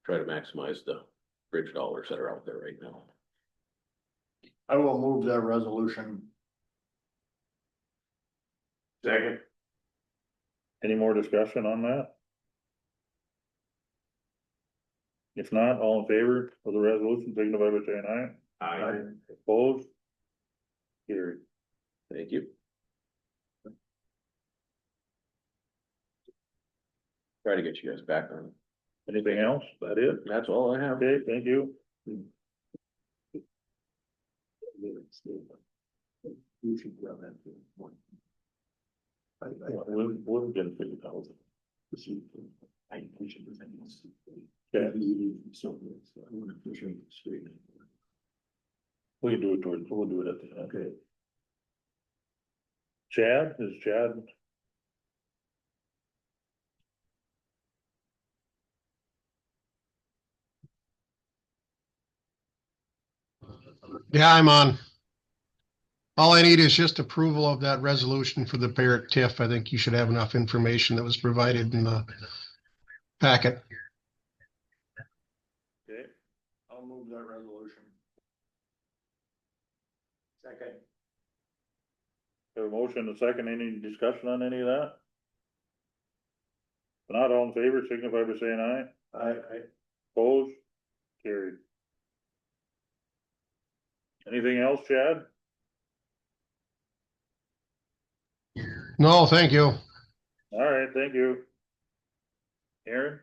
Try to maximize the bridge dollars that are out there right now. I will move that resolution. Second. Any more discussion on that? If not, all in favor of the resolution, signify by saying aye. Aye. Opposed? Carried. Thank you. Try to get you guys back on. Anything else? That it? That's all I have. Okay, thank you. We'll get 50,000. Yeah. We can do it towards, we'll do it at the end. Okay. Chad, is Chad? Yeah, I'm on. All I need is just approval of that resolution for the Barrett TIF. I think you should have enough information that was provided in the packet. Okay, I'll move that resolution. Second. have a motion and a second. Any discussion on any of that? If not, all in favor, signify by saying aye. I Opposed? Carried. Anything else, Chad? No, thank you. All right, thank you. Aaron?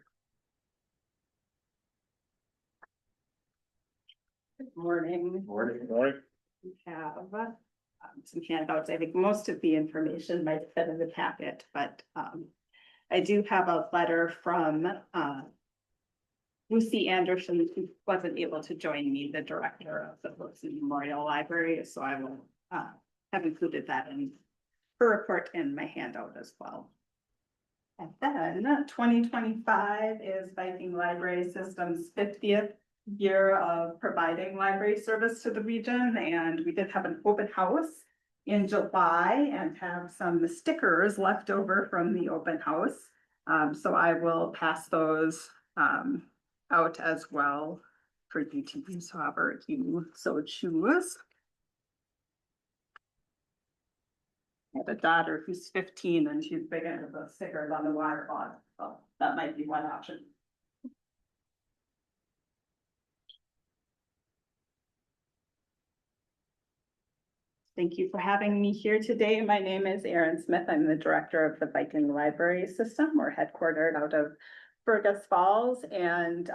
Good morning. Morning. We have some handouts. I think most of the information might fit in the packet, but I do have a letter from Lucy Anderson, who wasn't able to join me, the director of the Wilson Memorial Library, so I will have included that in her report in my handout as well. And then 2025 is Viking Library System's 50th year of providing library service to the region, and we did have an open house in July and have some stickers left over from the open house. So I will pass those out as well for you to use however you so choose. I have a daughter who's 15 and she's big into the stickers on the water bottle, so that might be one option. Thank you for having me here today. My name is Erin Smith. I'm the director of the Viking Library System. We're headquartered out of Fergus Falls, and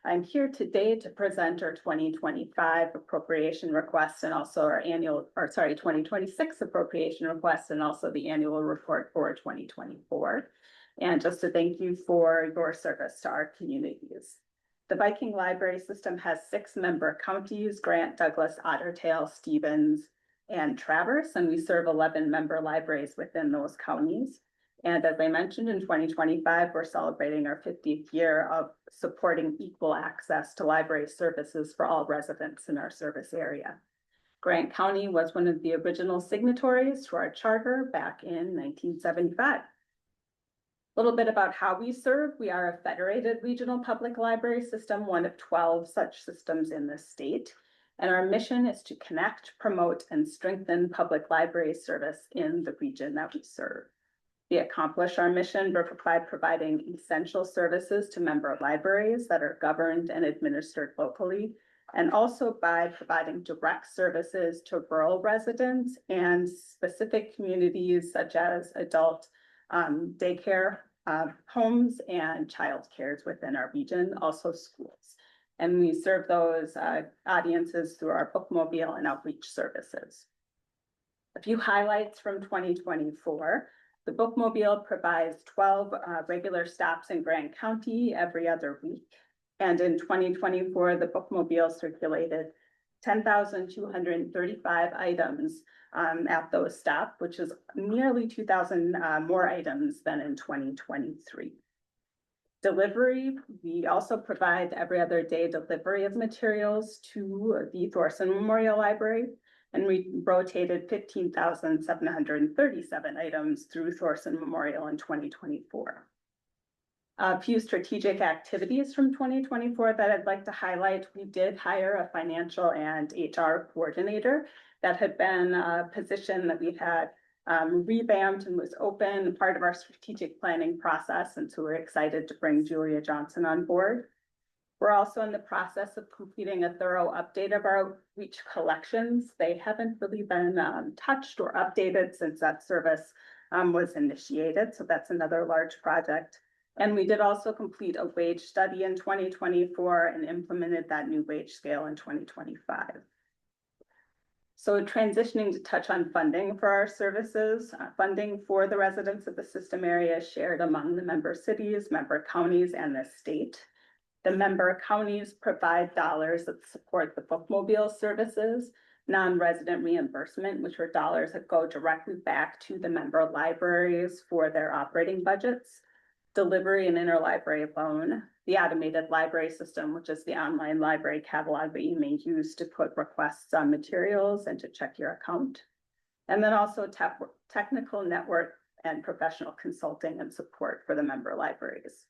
I'm here today to present our 2025 appropriation request and also our 2026 appropriation request and also the annual report for 2024. And just to thank you for your service to our communities. The Viking Library System has 6 member counties: Grant, Douglas, Ottertail, Stevens, and Traverse, and we serve 11 member libraries within those counties. And as I mentioned, in 2025, we're celebrating our 50th year of supporting equal access to library services for all residents in our service area. Grant County was one of the original signatories to our charter back in 1975. A little bit about how we serve. We are a federated regional public library system, one of 12 such systems in the state. And our mission is to connect, promote, and strengthen public library service in the region that we serve. We accomplish our mission by providing essential services to member libraries that are governed and administered locally, and also by providing direct services to rural residents and specific communities such as adult daycare homes and childcare within our region, also schools. And we serve those audiences through our bookmobile and outreach services. A few highlights from 2024. The bookmobile provides 12 regular stops in Grant County every other week. And in 2024, the bookmobile circulated 10,235 items at those stops, which is nearly 2,000 more items than in 2023. Delivery, we also provide every other day delivery of materials to the Thorson Memorial Library, and we rotated 15,737 items through Thorson Memorial in 2024. A few strategic activities from 2024 that I'd like to highlight. We did hire a financial and HR coordinator. That had been a position that we had revamped and was open, part of our strategic planning process. And so we're excited to bring Julia Johnson on board. We're also in the process of completing a thorough update of our outreach collections. They haven't really been touched or updated since that service was initiated. So that's another large project. And we did also complete a wage study in 2024 and implemented that new wage scale in 2025. So transitioning to touch on funding for our services, funding for the residents of the system area is shared among the member cities, member counties, and the state. The member counties provide dollars that support the bookmobile services, non-resident reimbursement, which are dollars that go directly back to the member libraries for their operating budgets, delivery and interlibrary loan, the automated library system, which is the online library catalog that you may use to put requests on materials and to check your account. And then also technical network and professional consulting and support for the member libraries.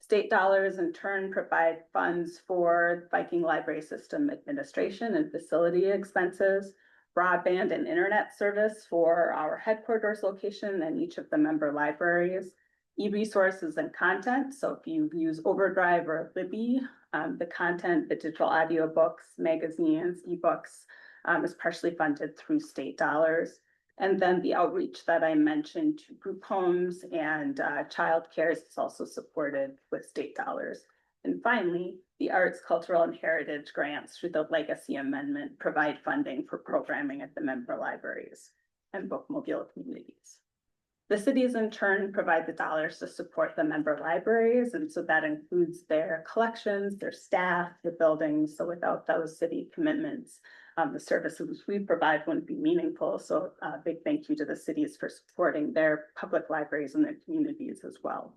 State dollars in turn provide funds for Viking Library System administration and facility expenses, broadband and internet service for our headquarters location and each of the member libraries, e-resources and content. So if you use Overdrive or Libby, the content, the digital audiobooks, magazines, ebooks is partially funded through state dollars. And then the outreach that I mentioned to group homes and childcare is also supported with state dollars. And finally, the arts, cultural, and heritage grants through the Legacy Amendment provide funding for programming at the member libraries and bookmobile communities. The cities in turn provide the dollars to support the member libraries, and so that includes their collections, their staff, the buildings. So without those city commitments, the services we provide wouldn't be meaningful. So a big thank you to the cities for supporting their public libraries and their communities as well.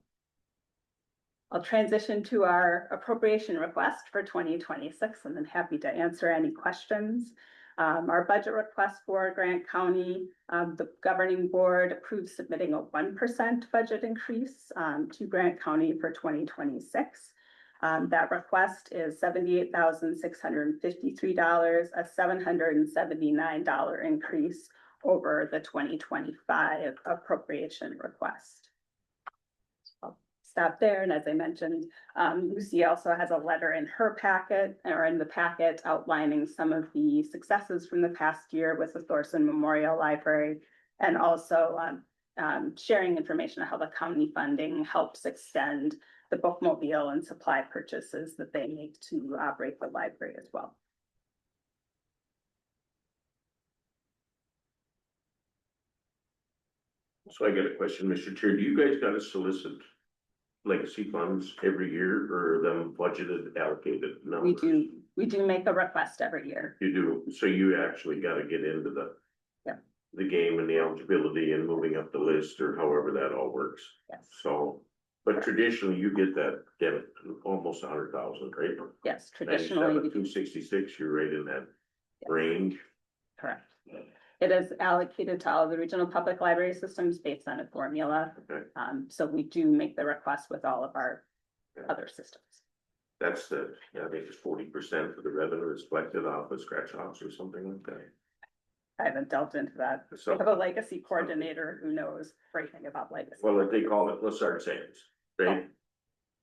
I'll transition to our appropriation request for 2026 and then happy to answer any questions. Our budget request for Grant County, the governing board approved submitting a 1% budget increase to Grant County for 2026. That request is $78,653, a $779 increase over the 2025 appropriation request. I'll stop there. And as I mentioned, Lucy also has a letter in her packet or in the packet outlining some of the successes from the past year with the Thorson Memorial Library, and also sharing information on how the county funding helps extend the bookmobile and supply purchases that they make to operate the library as well. So I got a question, Mr. Chair. Do you guys gotta solicit legacy funds every year, or are them budgeted, allocated numbers? We do make a request every year. You do, so you actually gotta get into the the game and the eligibility and moving up the list, or however that all works. Yes. So, but traditionally you get that debit almost 100,000, right? Yes, traditionally. 266, you're right in that range. Correct. It is allocated to all the regional public library systems based on a formula. Okay. So we do make the request with all of our other systems. That's I think it's 40% of the revenue is collected off of scratch offs or something like that. I haven't delved into that. So- We have a legacy coordinator who knows everything about legacy. Well, they call it Lassard Savings, right?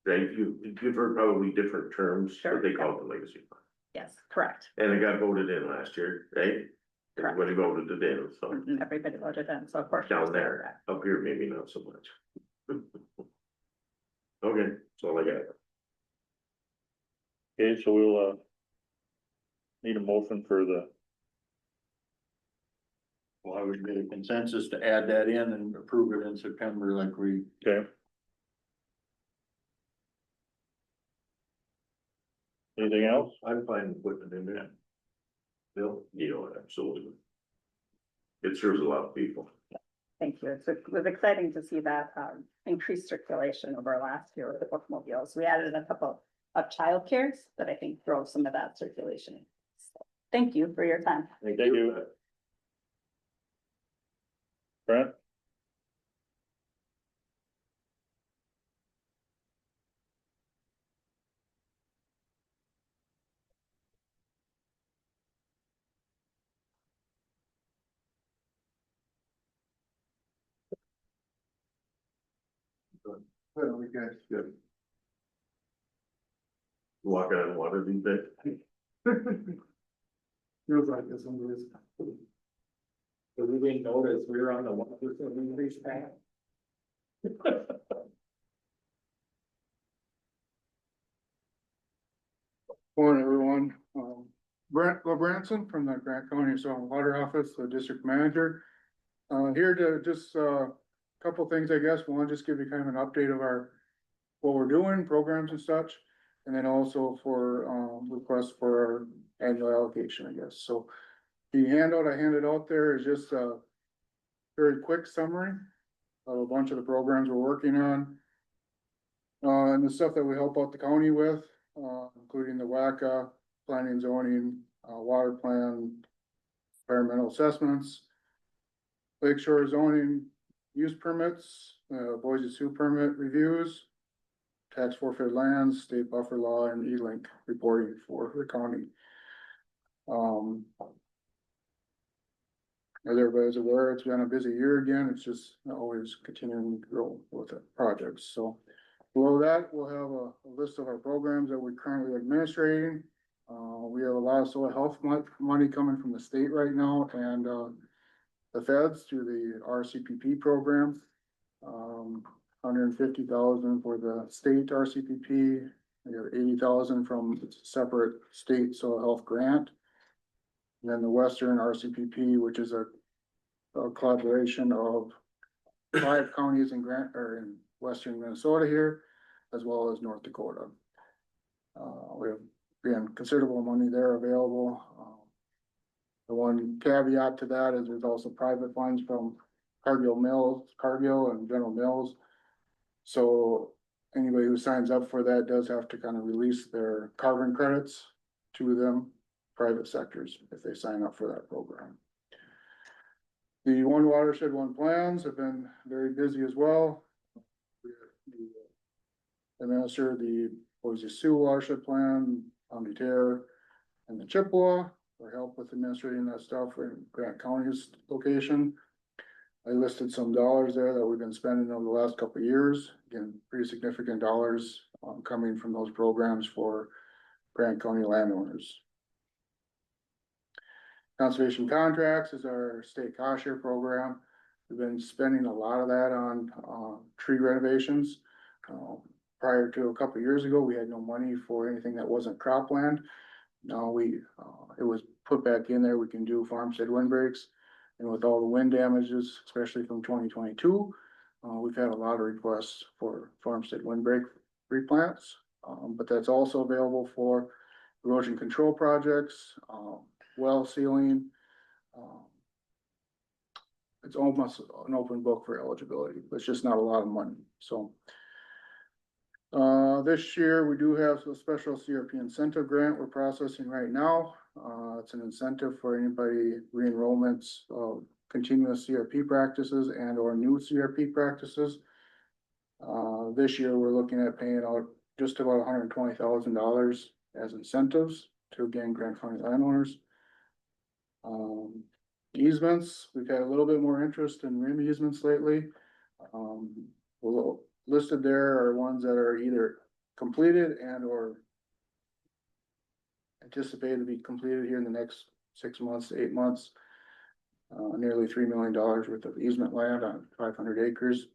Right, you've heard probably different terms, Sure, but they call it the legacy fund. Yes, correct. And it got voted in last year, right? Correct. Everybody voted it in, so And everybody voted in, so of course. down there, up here, maybe not so much. Okay, that's all I got. Okay, so we'll need a motion for the, Well, I would get a consensus to add that in and approve it in September like we. okay. Anything else? I'm fine with putting it in there. Bill? You know, absolutely. It serves a lot of people. Thank you. It was exciting to see that increased circulation over last year with the bookmobiles. We added a couple of childcares that I think drove some of that circulation. So, thank you for your time. Thank you. Brent? Well, we got good. Walk out on water these days. Feels like this one is. But we didn't notice, we were on the 1% increase path. Morning, everyone. Brent LeBranson from the Grant County Soil and Water Office, the district manager. Here to just, couple things, I guess. One, just give you kind of an update of what we're doing, programs and such. And then also for, requests for our annual allocation, I guess. So the handout I handed out there is just a very quick summary of a bunch of the programs we're working on. And the stuff that we help out the county with, including the WACA, planning and zoning, water plan, environmental assessments, lakeshore zoning, use permits, Boise Sioux permit reviews, tax forfeit lands, state buffer law, and E-Link reporting for the county. As everybody's aware, it's been a busy year again. It's just always continuing to grow with the projects. So below that, we'll have a list of our programs that we're currently administrating. We have a lot of soil health money coming from the state right now and the feds through the RCPP program. 150,000 for the state RCPP. We have 80,000 from separate state soil health grant. And then the Western RCPP, which is a collaboration of 5 counties in in western Minnesota here, as well as North Dakota. We have, again, considerable money there available. The one caveat to that is there's also private funds from Cargill and General Mills. So anybody who signs up for that does have to kind of release their carbon credits to them, private sectors, if they sign up for that program. The One Watershed, One plans have been very busy as well. We administer the Boise Sioux watershed plan, Omni Terre, and the Chippewa for help with administrating that stuff in Grant County's location. I listed some dollars there that we've been spending over the last couple of years. Again, pretty significant dollars coming from those programs for Grant County landowners. Conservation contracts is our state cost share program. We've been spending a lot of that on tree renovations. Prior to a couple of years ago, we had no money for anything that wasn't cropland. Now it was put back in there. We can do farmstead windbreaks. And with all the wind damages, especially from 2022, we've had a lot of requests for farmstead windbreak replants. But that's also available for erosion control projects, well sealing. It's almost an open book for eligibility. It's just not a lot of money. So this year we do have a special CRP incentive grant we're processing right now. It's an incentive for anybody re-enrollments of continuous CRP practices and or new CRP practices. This year we're looking at paying out just about $120,000 as incentives to, again, Grant County landowners. Easements, we've had a little bit more interest in rim easements lately. Listed there are ones that are either completed and or anticipated to be completed here in the next 6 months to 8 months. Nearly $3 million worth of easement land on 500 acres.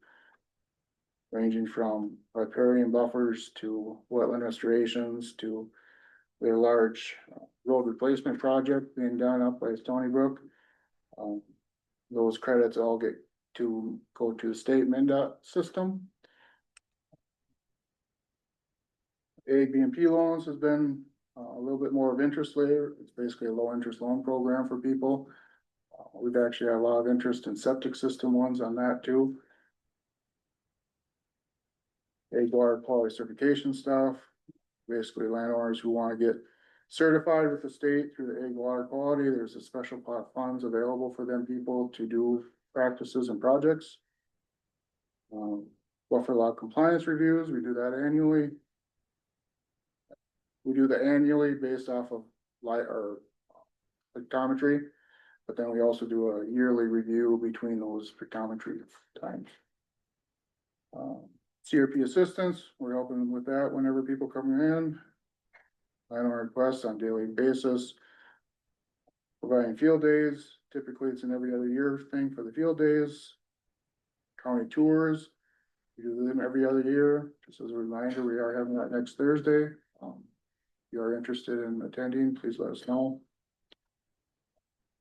Ranging from riparian buffers to wetland restorations to a large road replacement project being done up by Stony Brook. Those credits all go to the state MnDOT system. ABMP loans has been a little bit more of interest later. It's basically a low interest loan program for people. We've actually had a lot of interest in septic system ones on that too. Ag water quality certification stuff. Basically landowners who want to get certified with the state through the ag water quality. There's a special pot of funds available for them people to do practices and projects. Buffer log compliance reviews, we do that annually. We do that annually based off of spectrometry, but then we also do a yearly review between those spectrometry times. CRP assistance, we're helping them with that whenever people come in. Item requests on daily basis. Providing field days, typically it's an every other year thing for the field days. County tours, we do them every other year, just as a reminder, we are having that next Thursday. If you are interested in attending, please let us know.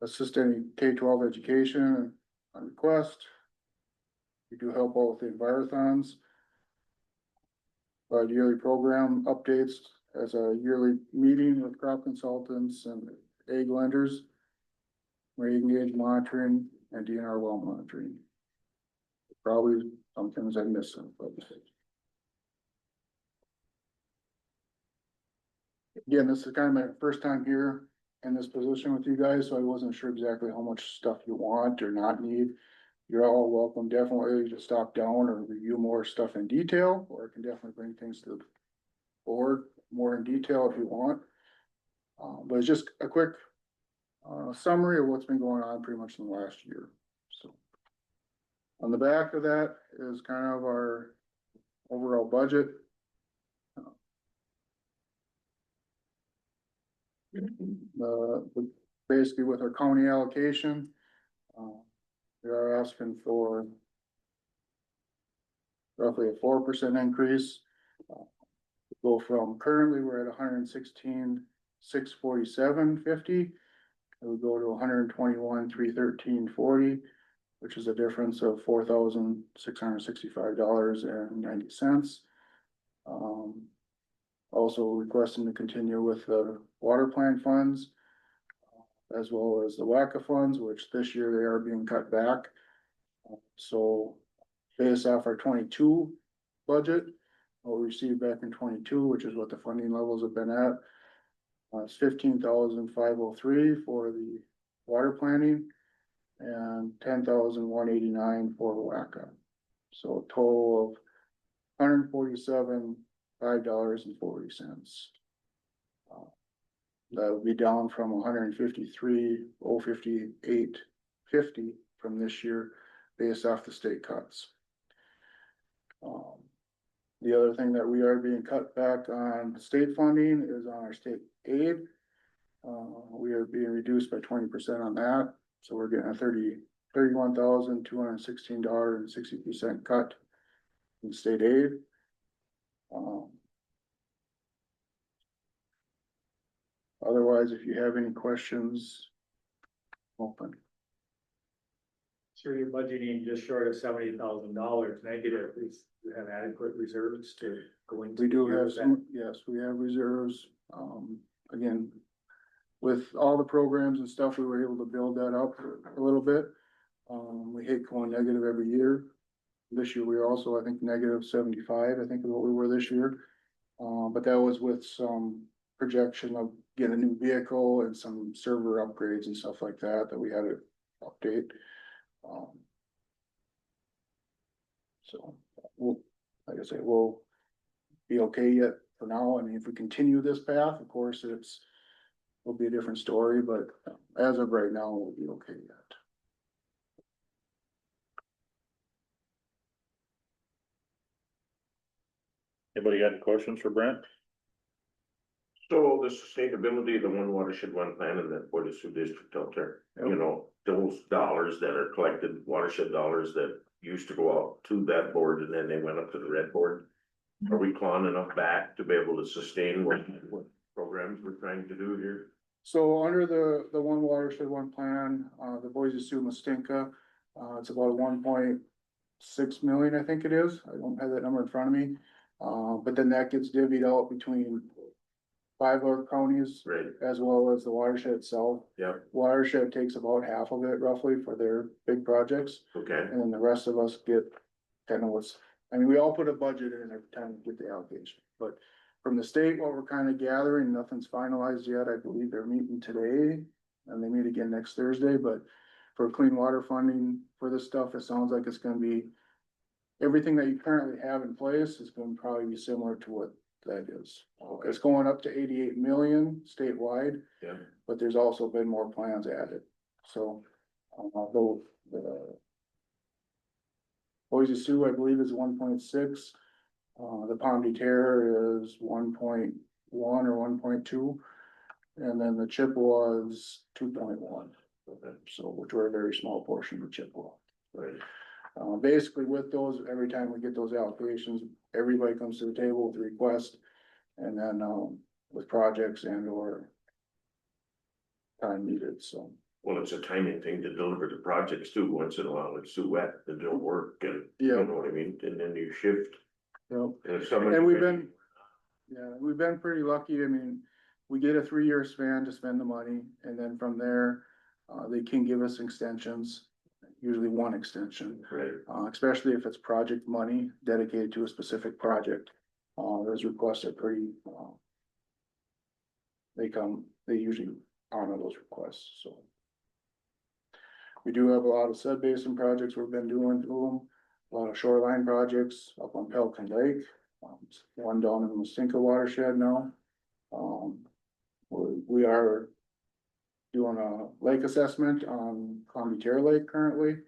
Assist any K-12 education on request. We do help out with the envirothons. Yearly program updates as a yearly meeting with crop consultants and egg lenders. Rate gauge monitoring and DNR well monitoring. Probably some things I'm missing, but. Again, this is kind of my first time here in this position with you guys, so I wasn't sure exactly how much stuff you want or not need. You're all welcome definitely to stop down or review more stuff in detail, or I can definitely bring things to the board more in detail if you want. But it's just a quick summary of what's been going on pretty much in the last year. So on the back of that is kind of our overall budget. Basically with our county allocation, we are asking for roughly a 4% increase. Go from currently we're at 116,647.50. It would go to 121,313.40, which is a difference of $4,665.90. Also requesting to continue with the water plant funds, as well as the WACA funds, which this year they are being cut back. So based off our 22 budget, what we received back in 22, which is what the funding levels have been at. It's 15,503 for the water planning and 10,189 for WACA. So a total of $147,540. That would be down from 153,058.50 from this year based off the state cuts. The other thing that we are being cut back on state funding is on our state aid. We are being reduced by 20% on that. So we're getting a $31,216.62 cut in state aid. Otherwise, if you have any questions, open. So you're budgeting just short of $70,000 negative, is you have adequate reserves to go into? We do have some, yes, we have reserves. Again, with all the programs and stuff, we were able to build that up a little bit. We hate going negative every year. This year we were also, I think, negative 75, I think is what we were this year. But that was with some projection of getting a new vehicle and some server upgrades and stuff like that, that we had to update. So we'll, like I say, we'll be okay yet for now. I mean, if we continue this path, of course, will be a different story, but as of right now, we'll be okay yet. Anybody got any questions for Brent? So the sustainability of the one watershed, one plan and that Board of Sewer District out there, you know, those dollars that are collected, watershed dollars that used to go out to that board and then they went up to the red board. Are we clawing enough back to be able to sustain what programs we're trying to do here? So under the one watershed, one plan, the Boise Sioux Mustinka, it's about 1.6 million, I think it is. I don't have that number in front of me. But then that gets divvied out between 5 other counties. Right. As well as the watershed itself. Yeah. Watershed takes about half of it roughly for their big projects. Okay. And then the rest of us get kind of we all put a budget in every time we get the allocation, but from the state, what we're kind of gathering, nothing's finalized yet. I believe they're meeting today and they meet again next Thursday, but for clean water funding for this stuff, it sounds like it's gonna be everything that you currently have in place is going to probably be similar to what that is. Okay. It's going up to 88 million statewide. Yeah. But there's also been more plans added. So, the Boise Sioux, I believe, is 1.6. The Palm Terre is 1.1 or 1.2. And then the Chippewa is 2.1. So, which were a very small portion of the Chippewa. Right. Basically with those, every time we get those allocations, everybody comes to the table with a request. And then, with projects and or time needed, so. Well, it's a timing thing to deliver the projects too. Once in a while, it's too wet, it don't work, and you Yeah. know what I mean, and then you shift. Yep. And if somebody. And we've been, yeah, we've been pretty lucky. I mean, we get a 3-year span to spend the money, and then from there, they can give us extensions, usually one extension. Right. Especially if it's project money dedicated to a specific project. Those requests are pretty, they usually honor those requests, so. We do have a lot of sub basin projects we've been doing to them, a lot of shoreline projects up on Pelican Lake, one down in the Musinka watershed now. We are doing a lake assessment on Columbia Terre Lake currently.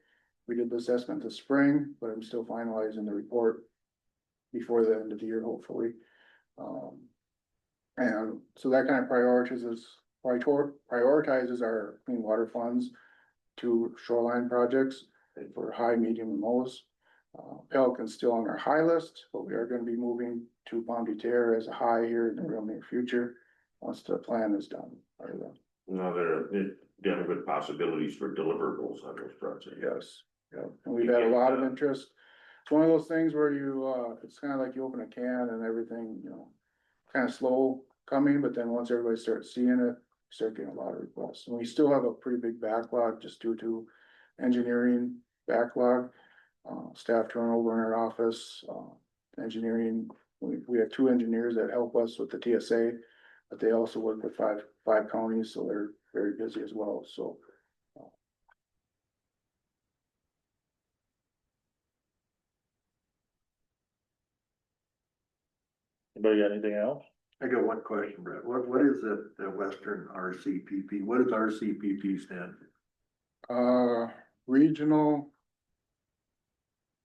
We did the assessment this spring, but I'm still finalizing the report before the end of the year, hopefully. And so that kind of prioritizes our clean water funds to shoreline projects for high, medium, and lows. Pelican's still on our high list, but we are gonna be moving to Palm Terre as a high here in the real near future, once the plan is done. No, there are good possibilities for deliverables on those projects. Yes, yeah, and we've had a lot of interest. It's one of those things where you, it's kind of like you open a can and everything, you know, kind of slow coming, but then once everybody starts seeing it, start getting a lot of requests. And we still have a pretty big backlog just due to engineering backlog, staff turnover in our office, engineering. We have 2 engineers that help us with the TSA, but they also work with five counties, so they're very busy as well, so. Anybody got anything else? I got one question, Brett. What is the Western RCPP? What does RCPP stand for? Regional,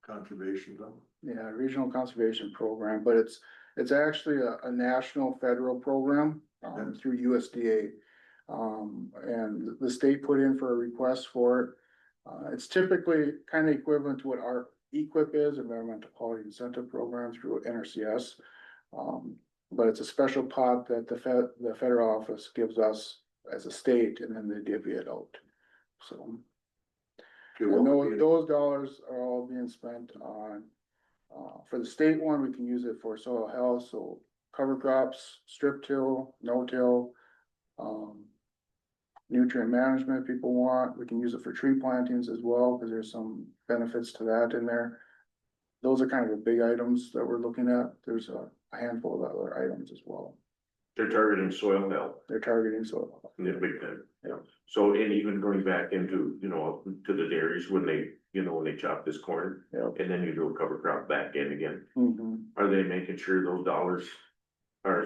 Conservation Zone? yeah, Regional Conservation Program, but it's actually a national federal program, through USDA. And the state put in for a request for it. It's typically kind of equivalent to what our EQIP is, Environmental Quality Incentive Program through NRCS. But it's a special pot that the federal office gives us as a state, and then they divvy it out. So. And those dollars are all being spent on, for the state one, we can use it for soil health, so cover crops, strip till, no till. Nutrient management people want, we can use it for tree plantings as well, because there's some benefits to that in there. Those are kind of the big items that we're looking at. There's a handful of other items as well. They're targeting soil health. They're targeting soil health. Yeah, big time. Yeah. So, and even going back into, you know, to the dairies when they, you know, when they chop this corn. Yeah. And then you do a cover crop back in again. Mm-hmm. Are they making sure those dollars are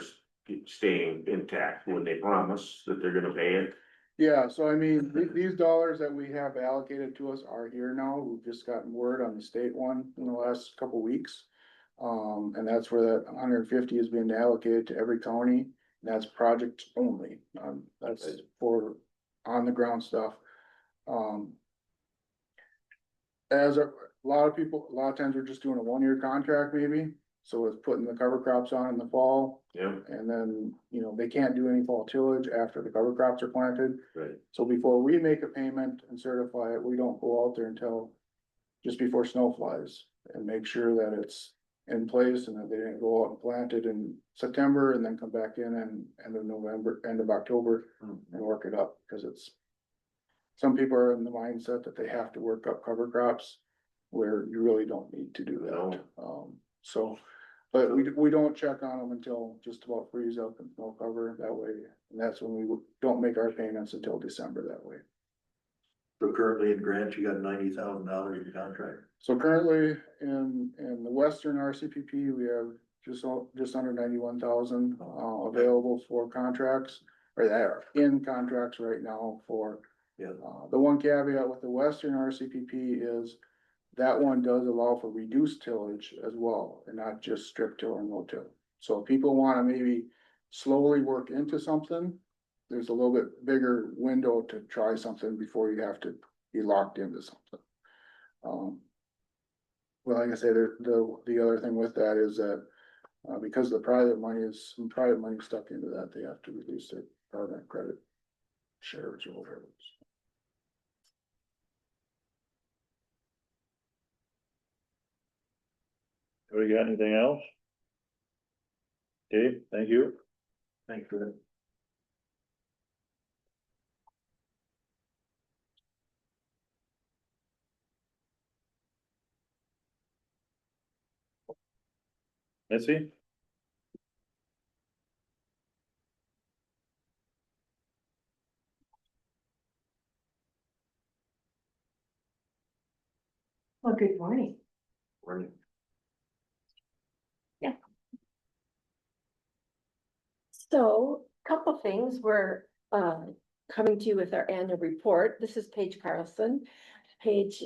staying intact when they promise that they're gonna pay it? Yeah, so I mean, these dollars that we have allocated to us are here now. We've just gotten word on the state one in the last couple weeks. And that's where that 150 is being allocated to every county. And that's project only. That's for on the ground stuff. As a lot of times we're just doing a 1-year contract maybe. So it's putting the cover crops on in the fall. Yeah. And then, you know, they can't do any fall tillage after the cover crops are planted. Right. So before we make a payment and certify it, we don't go out there until just before snow flies and make sure that it's in place and that they didn't go out and plant it in September and then come back in and end of November, end of October and work it up, because some people are in the mindset that they have to work up cover crops where you really don't need to do that. But we don't check on them until just about freeze up and snow cover that way. And that's when we don't make our payments until December that way. So currently in grants, you got $90,000 in contract. So currently in the Western RCPP, we have just under 91,000 available for contracts, or that are in contracts right now for. Yeah. The one caveat with the Western RCPP is that one does allow for reduced tillage as well, and not just strip till or no till. So if people wanna maybe slowly work into something, there's a little bit bigger window to try something before you have to be locked into something. Well, like I say, the other thing with that is that, because the private money is, some private money stuck into that, they have to reduce their government credit shares or whatever. Do we got anything else? Dave, thank you. Thanks for that. Missy? Well, good morning. Morning. So, couple things, we're coming to you with our annual report. This is Paige Carlson. Paige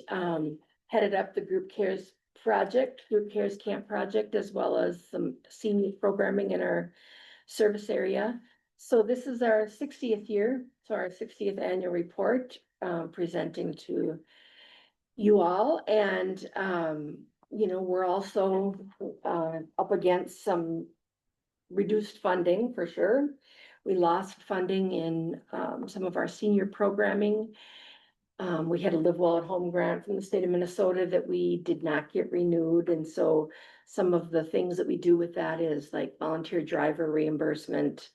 headed up the Group Cares Group Cares Camp Project, as well as some senior programming in our service area. So this is our 60th year, so our 60th annual report, presenting to you all. And you know, we're also up against some reduced funding for sure. We lost funding in some of our senior programming. We had a Live Well at Home grant from the state of Minnesota that we did not get renewed. And so some of the things that we do with that is like volunteer driver reimbursement.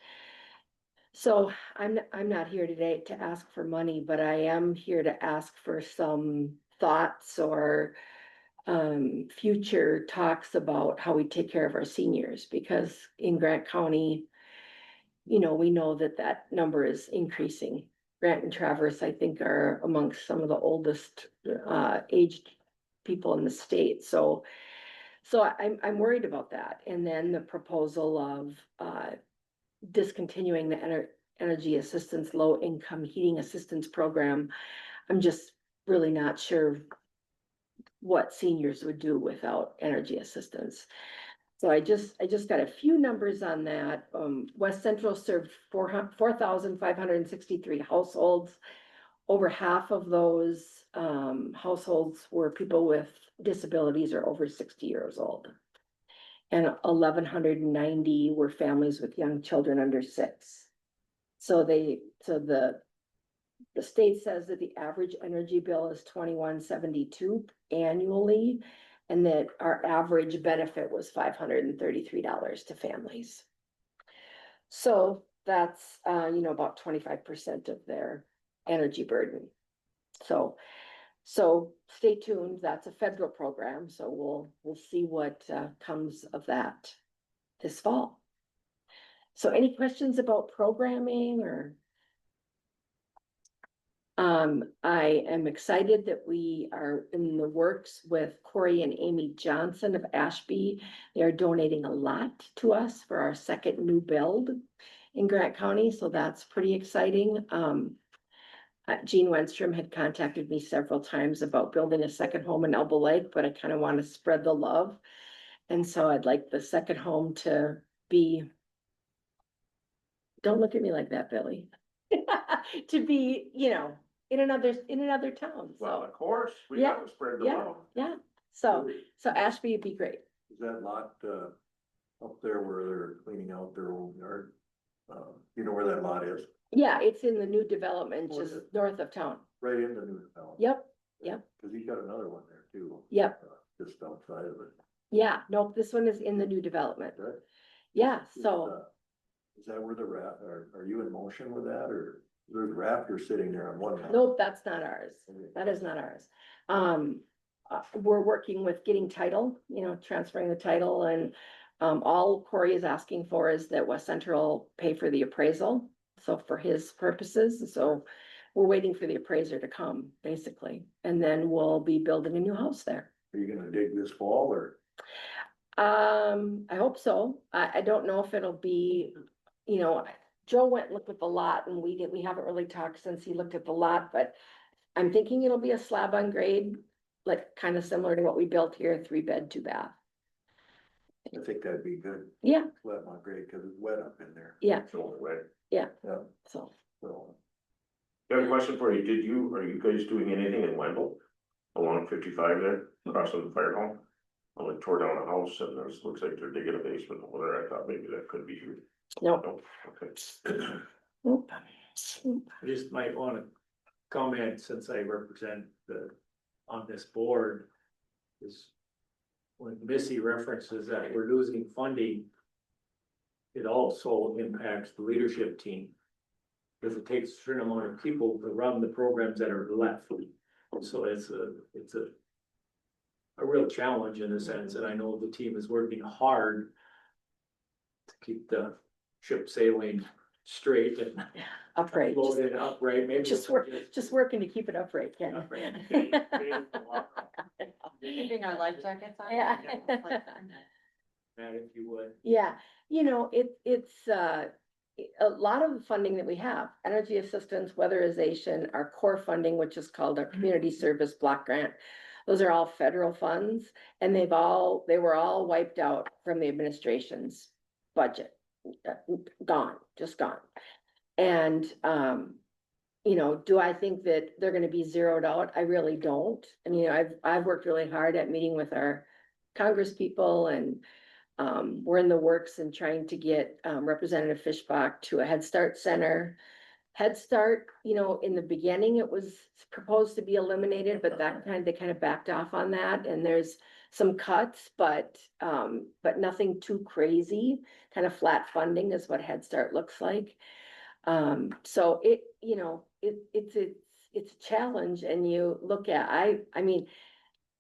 So I'm not here today to ask for money, but I am here to ask for some thoughts or future talks about how we take care of our seniors, because in Grant County, you know, we know that that number is increasing. Grant and Traverse, I think, are amongst some of the oldest aged people in the state. So I'm worried about that. And then the proposal of discontinuing the energy assistance, low income heating assistance program. I'm just really not sure what seniors would do without energy assistance. So I just got a few numbers on that. West Central served 4,563 households. Over half of those households were people with disabilities or over 60 years old. And 1,190 were families with young children under 6. So the state says that the average energy bill is $21.72 annually, and that our average benefit was $533 to families. So that's you know, about 25% of their energy burden. So stay tuned. That's a federal program, so we'll see what comes of that this fall. So any questions about programming or? I am excited that we are in the works with Corey and Amy Johnson of Ashby. They are donating a lot to us for our second new build in Grant County, so that's pretty exciting. Gene Wenstrom had contacted me several times about building a second home in Elbow Lake, but I kind of want to spread the love. And so I'd like the second home to be, don't look at me like that, Billy. To be, you know, in another town. Well, of course, we Yeah, gotta spread the yeah, love. yeah. So Ashby would be great. Is that lot, up there where they're cleaning out their old yard? You know where that lot is? Yeah, it's in the new development Where's just it? north of town. Right in the new town. Yep, Cause he's got another one there too. Yep. Just outside of it. yeah. Nope, this one is in the new development. Right? Yeah, Is, so Is that where the are you in motion with that, or there's Raptor sitting there on one? nope, that's not ours. That is not ours. We're working with getting title, you know, transferring the title, and all Corey is asking for is that West Central pay for the appraisal. So for his purposes, so we're waiting for the appraiser to come, basically, and then we'll be building a new house there. Are you gonna dig this fall or? I hope so. I don't know if it'll be, you know, Joe went and looked at the lot, and we haven't really talked since he looked at the lot, but I'm thinking it'll be a slab on grade like kind of similar to what we built here, 3-bed, 2-bath. I think that'd be good, Yeah, let my grade, cause it's wet up in there. yeah, It's all wet. Yeah, so. so. I have a question for you. Are you guys doing anything in Wendell? Along 55 there, across from the fire hall? Well, they tore down a house and there's, looks like they're digging a basement over there. I thought maybe that could be you. No. No, okay. Nope. I just might wanna comment, since I represent on this board, is when Missy references that we're losing funding, it also impacts the leadership team. Because it takes a certain amount of people to run the programs that are left. So it's a real challenge in a sense, and I know the team is working hard to keep the ship sailing straight and Upright, floated upright, maybe. just working to keep it upright, Ken. Keeping our life jackets on. Matt, if you would. Yeah, you know, it's a lot of the funding that we have, energy assistance, weatherization, our core funding, which is called our community service block grant. Those are all federal funds, and they were all wiped out from the administration's budget. Gone, just gone. And, you know, do I think that they're gonna be zeroed out? I really don't. I mean, I've worked really hard at meeting with our Congress people, and we're in the works and trying to get Representative Fishbach to a Head Start center. Head Start, you know, in the beginning, it was proposed to be eliminated, but they kind of backed off on that, and there's some cuts, but nothing too crazy. Kind of flat funding is what Head Start looks like. So it, you know, it's a challenge, and you look at, I mean,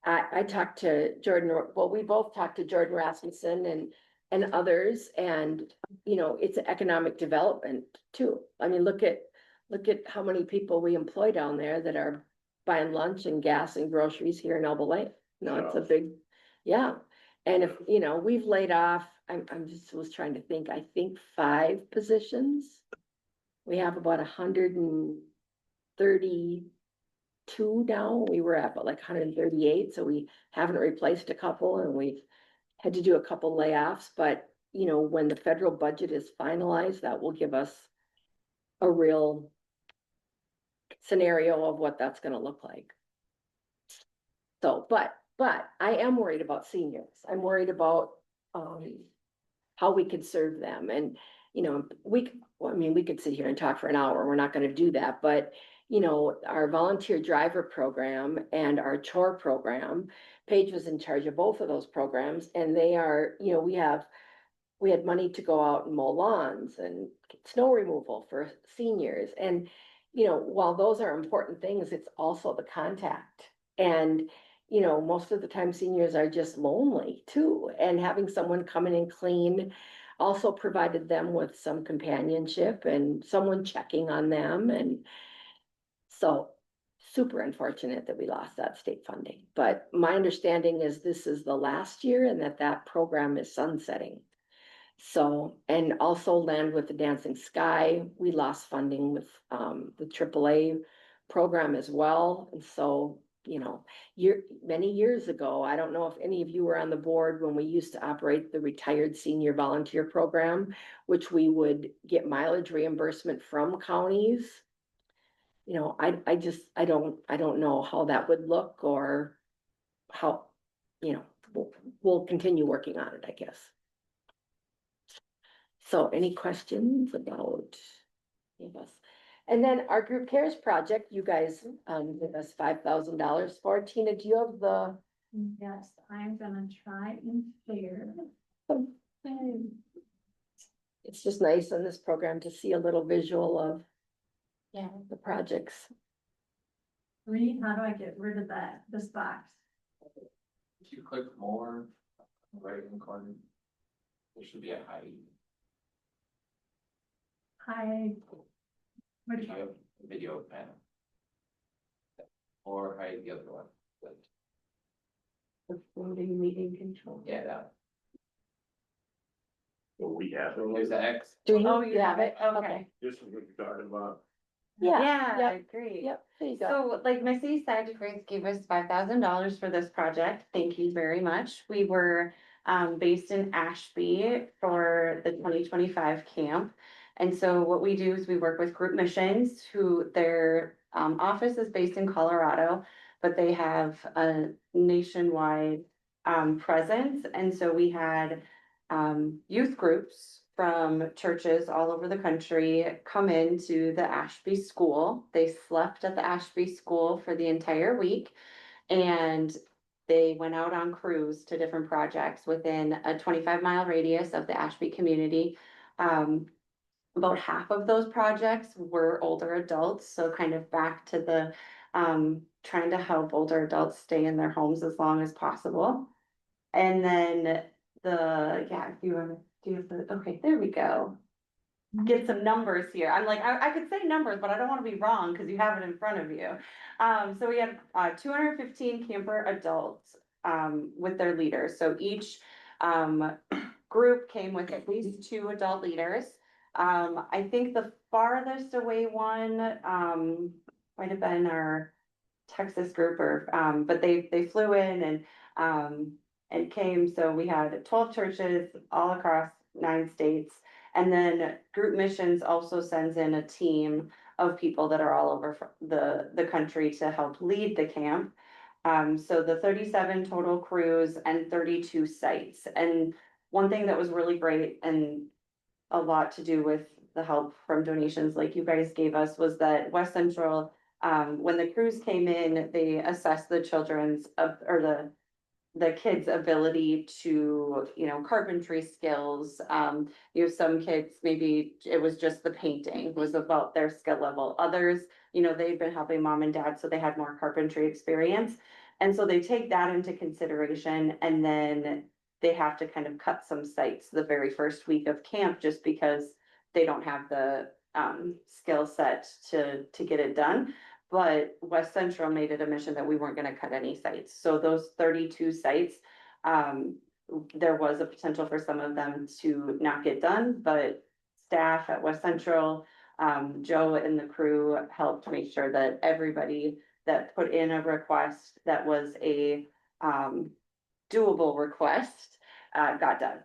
I talked to Jordan, well, we both talked to Jordan Rasmussen and others, and, you know, it's economic development too. I mean, look at how many people we employ down there that are buying lunch and gas and groceries here in Elba Lake. You know, it's a big, yeah. And if, you know, we've laid off, was trying to think, I think 5 positions. We have about 132 now. We were at about like 138, so we haven't replaced a couple, and we've had to do a couple layoffs. But, you know, when the federal budget is finalized, that will give us a real scenario of what that's gonna look like. So, but I am worried about seniors. I'm worried about how we could serve them. And, you know, we could sit here and talk for an hour. We're not gonna do that, but, you know, our volunteer driver program and our chore program, Paige was in charge of both of those programs, and they are, you know, we had money to go out and mow lawns and snow removal for seniors. And, you know, while those are important things, it's also the contact. And, you know, most of the time seniors are just lonely too. And having someone come in and clean also provided them with some companionship and someone checking on them. And so super unfortunate that we lost that state funding. But my understanding is this is the last year, and that program is sunsetting. So, and also Land with the Dancing Sky, we lost funding with the AAA program as well. And so, you know, many years ago, I don't know if any of you were on the board when we used to operate the Retired Senior Volunteer Program, which we would get mileage reimbursement from counties. You know, I don't know how that would look, or how, you know, we'll continue working on it, I guess. So any questions about any of us? And then our group cares project, you guys give us $5,000 for. Tina, do you have the? Yes, I'm gonna try and share. It's just nice in this program to see a little visual of the projects. Reed, how do I get rid of this box? If you click more, right in the corner, there should be a hide. Which You have a video panel. Or hide the other one. The floating meeting control. Yeah, that. What we have. There's the X. Do you Oh, you have have it? it? Okay. This is what you're talking about. Yeah, great. Yep, there you go. So like Missy said, Grace gave us $5,000 for this project. Thank you very much. We were based in Ashby for the 2025 camp. And so what we do is we work with Group Missions, who their office is based in Colorado, but they have a nationwide presence. And so we had youth groups from churches all over the country come into the Ashby school. They slept at the Ashby school for the entire week. And they went out on cruise to different projects within a 25-mile radius of the Ashby community. About half of those projects were older adults, so kind of back to the trying to help older adults stay in their homes as long as possible. And then if you want to do okay, there we go. Get some numbers here. I'm like, I could say numbers, but I don't want to be wrong because you have it in front of you. So we had 215 camper adults with their leaders. So each group came with at least 2 adult leaders. I think the farthest away one might have been our Texas group, but they flew in and came. So we had 12 churches all across 9 states. And then Group Missions also sends in a team of people that are all over the country to help lead the camp. So the 37 total crews and 32 sites. And one thing that was really great and a lot to do with the help from donations like you guys gave us was that West Central, when the crews came in, they assessed the the kids' ability to, carpentry skills. Some kids, maybe it was just the painting was about their skill level. Others, they've been helping mom and dad, so they had more carpentry experience. And so they take that into consideration, and then they have to kind of cut some sites the very first week of camp just because they don't have the skill set to get it done. But West Central made it a mission that we weren't going to cut any sites. So those 32 sites, there was a potential for some of them to not get done, but staff at West Central, Joe and the crew helped make sure that everybody that put in a request that was a doable request got done.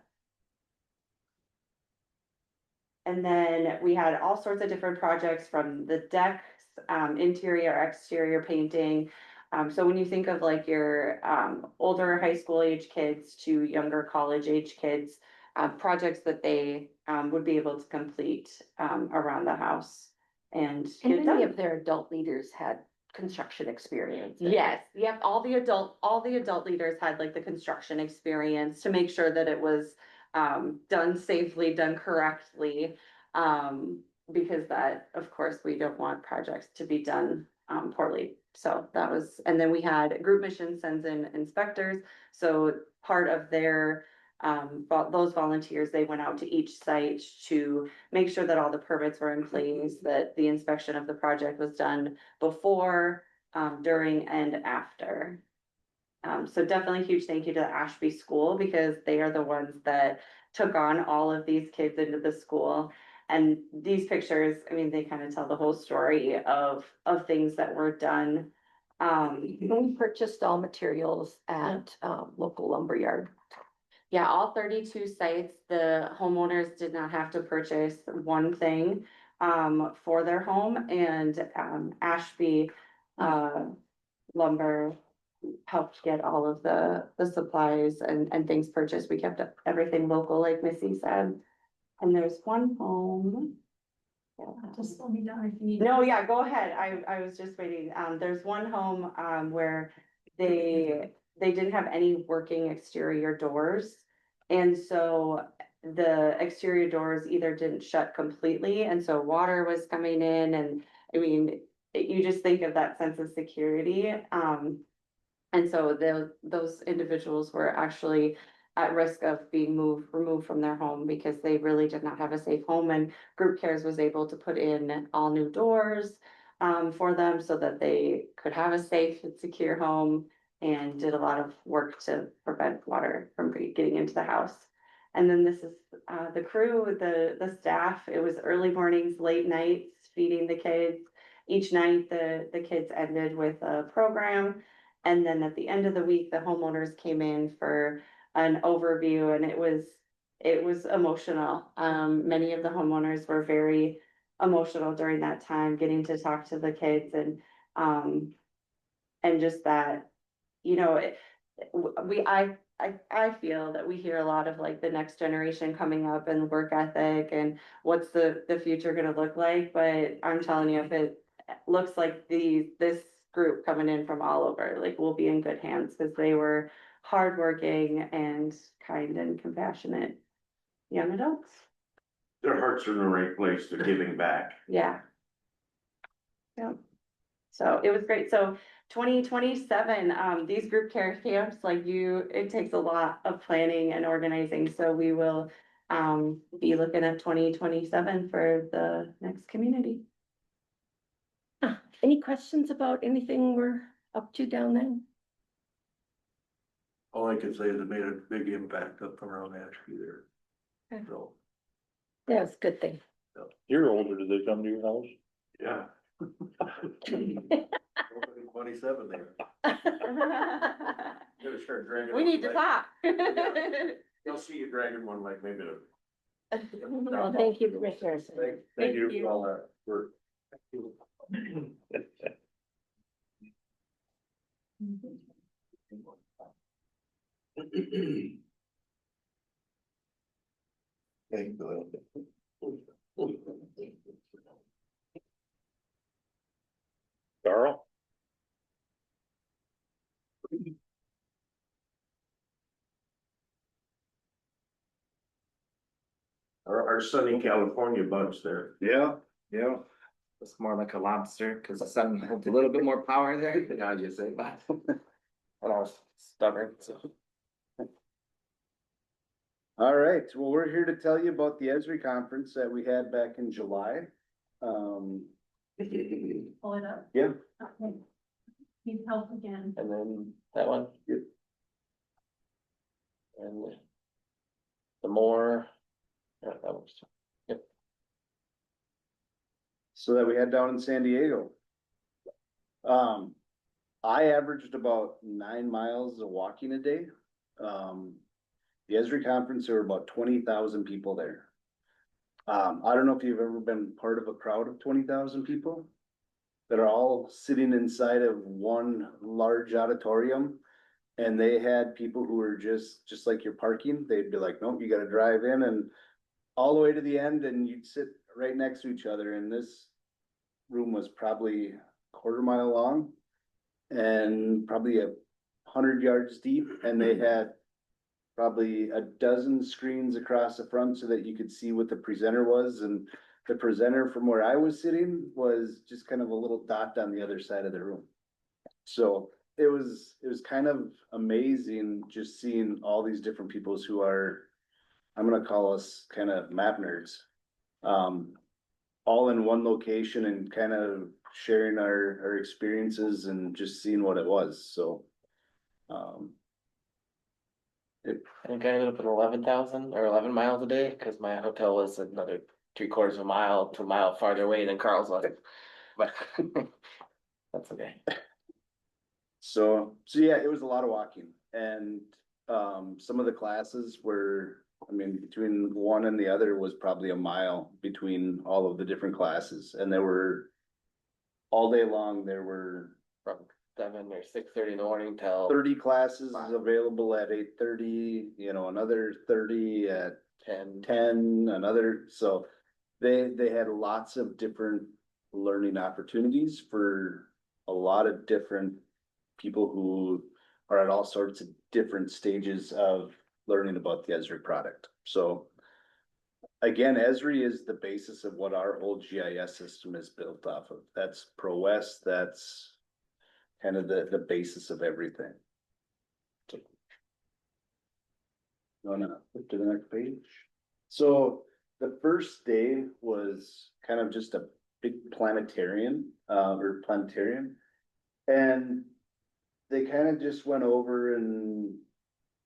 And then we had all sorts of different projects from the decks, interior, exterior painting. So when you think of like your older high school age kids to younger college age kids, projects that they would be able to complete around the house and get many Many of of their adult leaders had construction experience. Yes, yep, all the adult leaders had like the construction experience to make sure that it was done safely, done correctly. Because that, of course, we don't want projects to be done poorly. So that was, and then we had Group Mission sends in inspectors. So part of their those volunteers, they went out to each site to make sure that all the permits were in place, that the inspection of the project was done before, during, and after. So definitely a huge thank you to the Ashby School because they are the ones that took on all of these kids into the school. And these pictures, I mean, they kind of tell the whole story of things that were done. We purchased all materials at local lumberyard. Yeah, all 32 sites, the homeowners did not have to purchase one thing for their home, and Ashby Lumber helped get all of the supplies and things purchased. We kept everything local, like Missy said. And there's one home. Yeah. Just let me know if you need. No, yeah, go ahead. I was just waiting. There's one home where they didn't have any working exterior doors. And so the exterior doors either didn't shut completely, and so water was coming in, and I mean, you just think of that sense of security. And so those individuals were actually at risk of being removed from their home because they really did not have a safe home, and Group Cares was able to put in all new doors for them so that they could have a safe and secure home, and did a lot of work to prevent water from getting into the house. And then this is the crew, the staff. It was early mornings, late nights, feeding the kids. each night, the kids ended with a program. And then at the end of the week, the homeowners came in for an overview and it was emotional. Many of the homeowners were very emotional during that time, getting to talk to the kids and just that, you know, I feel that we hear a lot of like the next generation coming up and work ethic and what's the future gonna look like, but I'm telling you, if it looks like this group coming in from all over, like we'll be in good hands, because they were hardworking and kind and compassionate young adults. Their hearts are in the right place, they're giving back. Yeah. Yeah. So it was great. So 2027, these group care camps, it takes a lot of planning and organizing. So we will be looking at 2027 for the next community. Any questions about anything we're up to down there? All I can say is it made a big impact up around Ashby there. Okay. So, That's a good thing. You're older, did they come to your house? yeah. Nobody 27 there. Gonna start dragging. We need to talk. You'll see you dragging one like maybe. Well, thank you, Commissioners. Thank you for all that work. Thank you. Carl? Our sunny California bugs there. Yeah, yeah. It's more like a lobster, cause the sun has a little bit more power there, now you say, but. And I was stubborn, so. All right, well, we're here to tell you about the Esri conference that we had back in July. Pull it up. Yeah. Okay. Need help again. And then that one. Yep. And the more. Yeah, that works. Yep. So that we had down in San Diego. I averaged about 9 miles of walking a day. The Esri conference, there were about 20,000 people there. I don't know if you've ever been part of a crowd of 20,000 people that are all sitting inside of one large auditorium. And they had people who were just like your parking. They'd be like, nope, you gotta drive in and all the way to the end, and you'd sit right next to each other. And this room was probably a quarter mile long and probably 100 yards deep. And they had probably a dozen screens across the front so that you could see what the presenter was. And the presenter from where I was sitting was just kind of a little dot on the other side of the room. So it was kind of amazing just seeing all these different peoples who are, I'm gonna call us kind of map nerds, all in one location and kind of sharing our experiences and just seeing what it was. So, I think I ended up at 11,000 or 11 miles a day, cause my hotel was another 3/4 of a mile to a mile farther away than Carl's was. But that's okay. So yeah, it was a lot of walking, and some of the classes were, I mean, between one and the other was probably a mile between all of the different classes, and there were all day long, there were From 7 or 6:30 in the morning till 30 classes available at 8:30, another 30 at 10, another, so they had lots of different learning opportunities for a lot of different people who are at all sorts of different stages of learning about the Esri product. So again, Esri is the basis of what our whole GIS system is built off of. That's ProWest, that's kind of the basis of everything. You wanna flip to the next page? So the first day was kind of just a big planetarium. And they kind of just went over and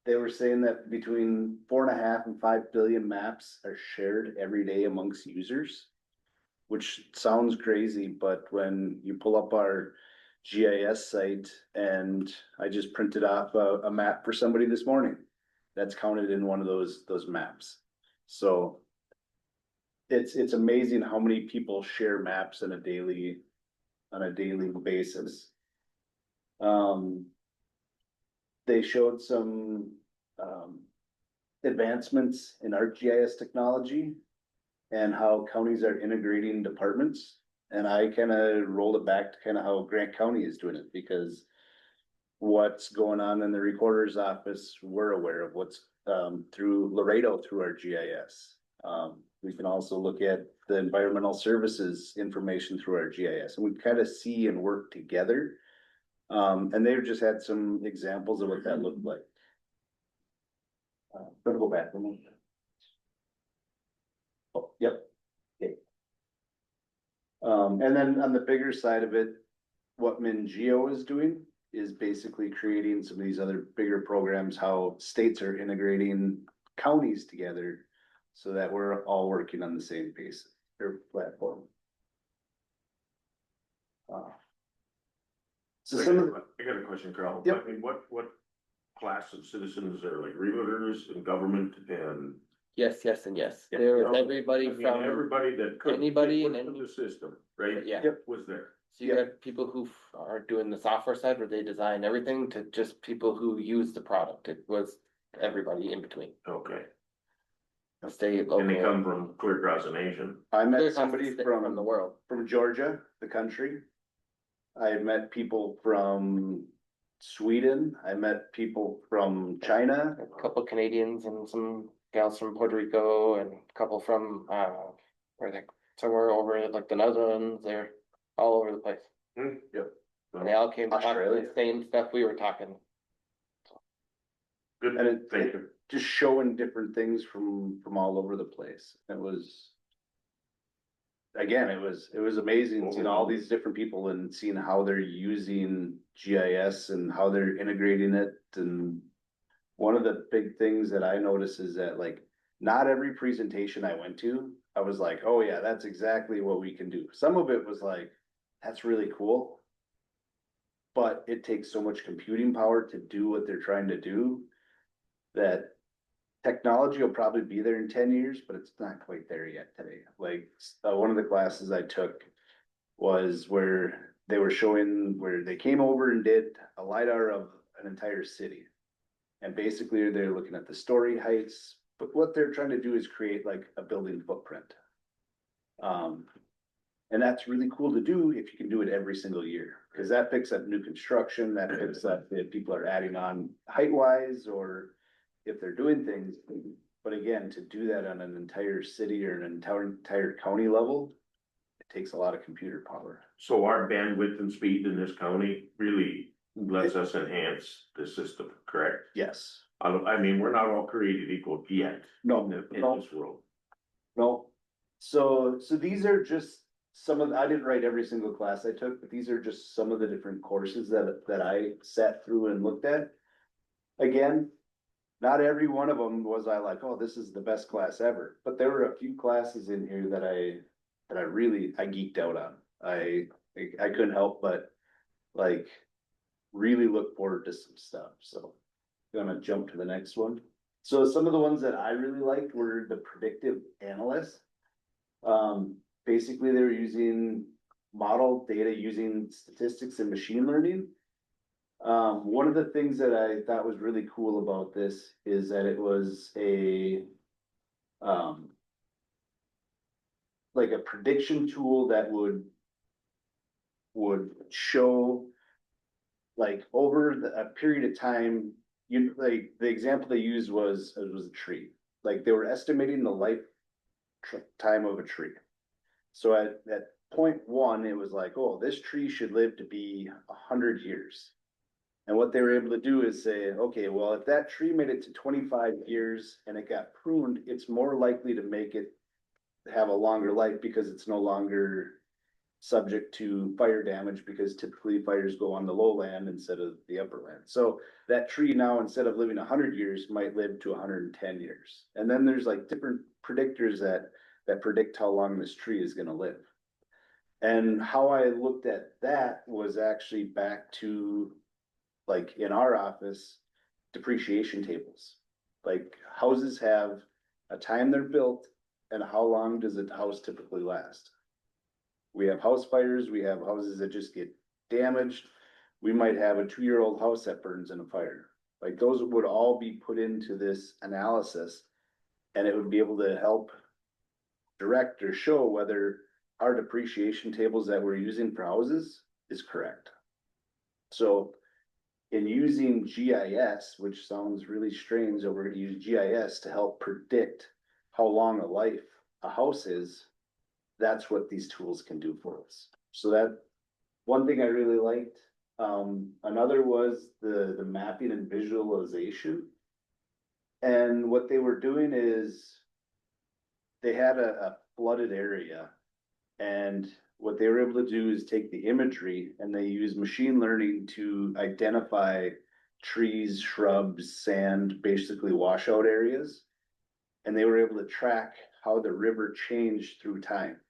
they were saying that between 4.5 and 5 billion maps are shared every day amongst users. which sounds crazy, but when you pull up our GIS site, and I just printed off a map for somebody this morning, that's counted in one of those maps. So it's amazing how many people share maps on a daily basis. They showed some advancements in ArcGIS technology and how counties are integrating departments. And I kind of rolled it back to kind of how Grant County is doing it, because what's going on in the recorder's office, we're aware of what's through Laredo through our GIS. We can also look at the environmental services information through our GIS, and we kind of see and work together. And they've just had some examples of what that looked like. Gonna go back for a minute. Oh, yep. Okay. And then on the bigger side of it, what MinGeo is doing is basically creating some of these other bigger programs, how states are integrating counties together so that we're all working on the same piece or platform. So some of I got a question, Carl. Yep. I mean, what class of citizens are like realtors and government and? Yes, yes, and yes. Yeah. There's I everybody mean, from, everybody that could. anybody put and into the system, right? yeah. Yep. Was there. So you got people who are doing the software side where they design everything to just people who use the product. It was everybody in between. Okay. State, And they local. come from clear across the nation. I met Clear somebody concept from the world. from Georgia, the country. I met people from Sweden. I met people from China. A couple Canadians and some gals from Puerto Rico and a couple from, where they, somewhere over like the Netherlands, they're all over the place. Yep. And they all came to talk to Australia. the same stuff we were talking. Good, And it, thank you. just showing different things from all over the place. It was. Again, it was amazing seeing all these different people and seeing how they're using GIS and how they're integrating it. And one of the big things that I noticed is that like, not every presentation I went to, I was like, oh yeah, that's exactly what we can do. Some of it was like, that's really cool. But it takes so much computing power to do what they're trying to do that technology will probably be there in 10 years, but it's not quite there yet today. Like one of the classes I took was where they were showing where they came over and did a LiDAR of an entire city. And basically they're looking at the story heights, but what they're trying to do is create like a building footprint. And that's really cool to do if you can do it every single year, because that picks up new construction, that picks up if people are adding on height wise or if they're doing things. But again, to do that on an entire city or an entire county level, it takes a lot of computer power. So our bandwidth and speed in this county really lets us enhance the system, correct? Yes. I mean, we're not all created equal yet. No, In no, this world. no. So these are just some of, I didn't write every single class I took, but these are just some of the different courses that I sat through and looked at. Again, not every one of them was I like, oh, this is the best class ever. But there were a few classes in here that I really geeked out on. I couldn't help but like really look forward to some stuff. So gonna jump to the next one. So some of the ones that I really liked were the predictive analysts. Basically they were using model data using statistics and machine learning. One of the things that I thought was really cool about this is that it was like a prediction tool that would show like over a period of time, like the example they used was a tree. Like they were estimating the lifetime of a tree. So at point one, it was like, oh, this tree should live to be 100 years. And what they were able to do is say, okay, well, if that tree made it to 25 years and it got pruned, it's more likely to make it have a longer life because it's no longer subject to fire damage, because typically fires go on the lowland instead of the upper land. So that tree now, instead of living 100 years, might live to 110 years. And then there's like different predictors that predict how long this tree is going to live. And how I looked at that was actually back to, like, in our office, depreciation tables. Like, houses have a time they're built and how long does a house typically last? We have house fires, we have houses that just get damaged. We might have a 2-year-old house that burns in a fire. Like, those would all be put into this analysis. And it would be able to help direct or show whether our depreciation tables that we're using for houses is correct. So in using GIS, which sounds really strange that we're gonna use GIS to help predict how long a life a house is, that's what these tools can do for us. So that, one thing I really liked. Another was the mapping and visualization. And what they were doing is they had a flooded area. And what they were able to do is take the imagery and they use machine learning to identify trees, shrubs, sand, basically washout areas. And they were able to track how the river changed through time.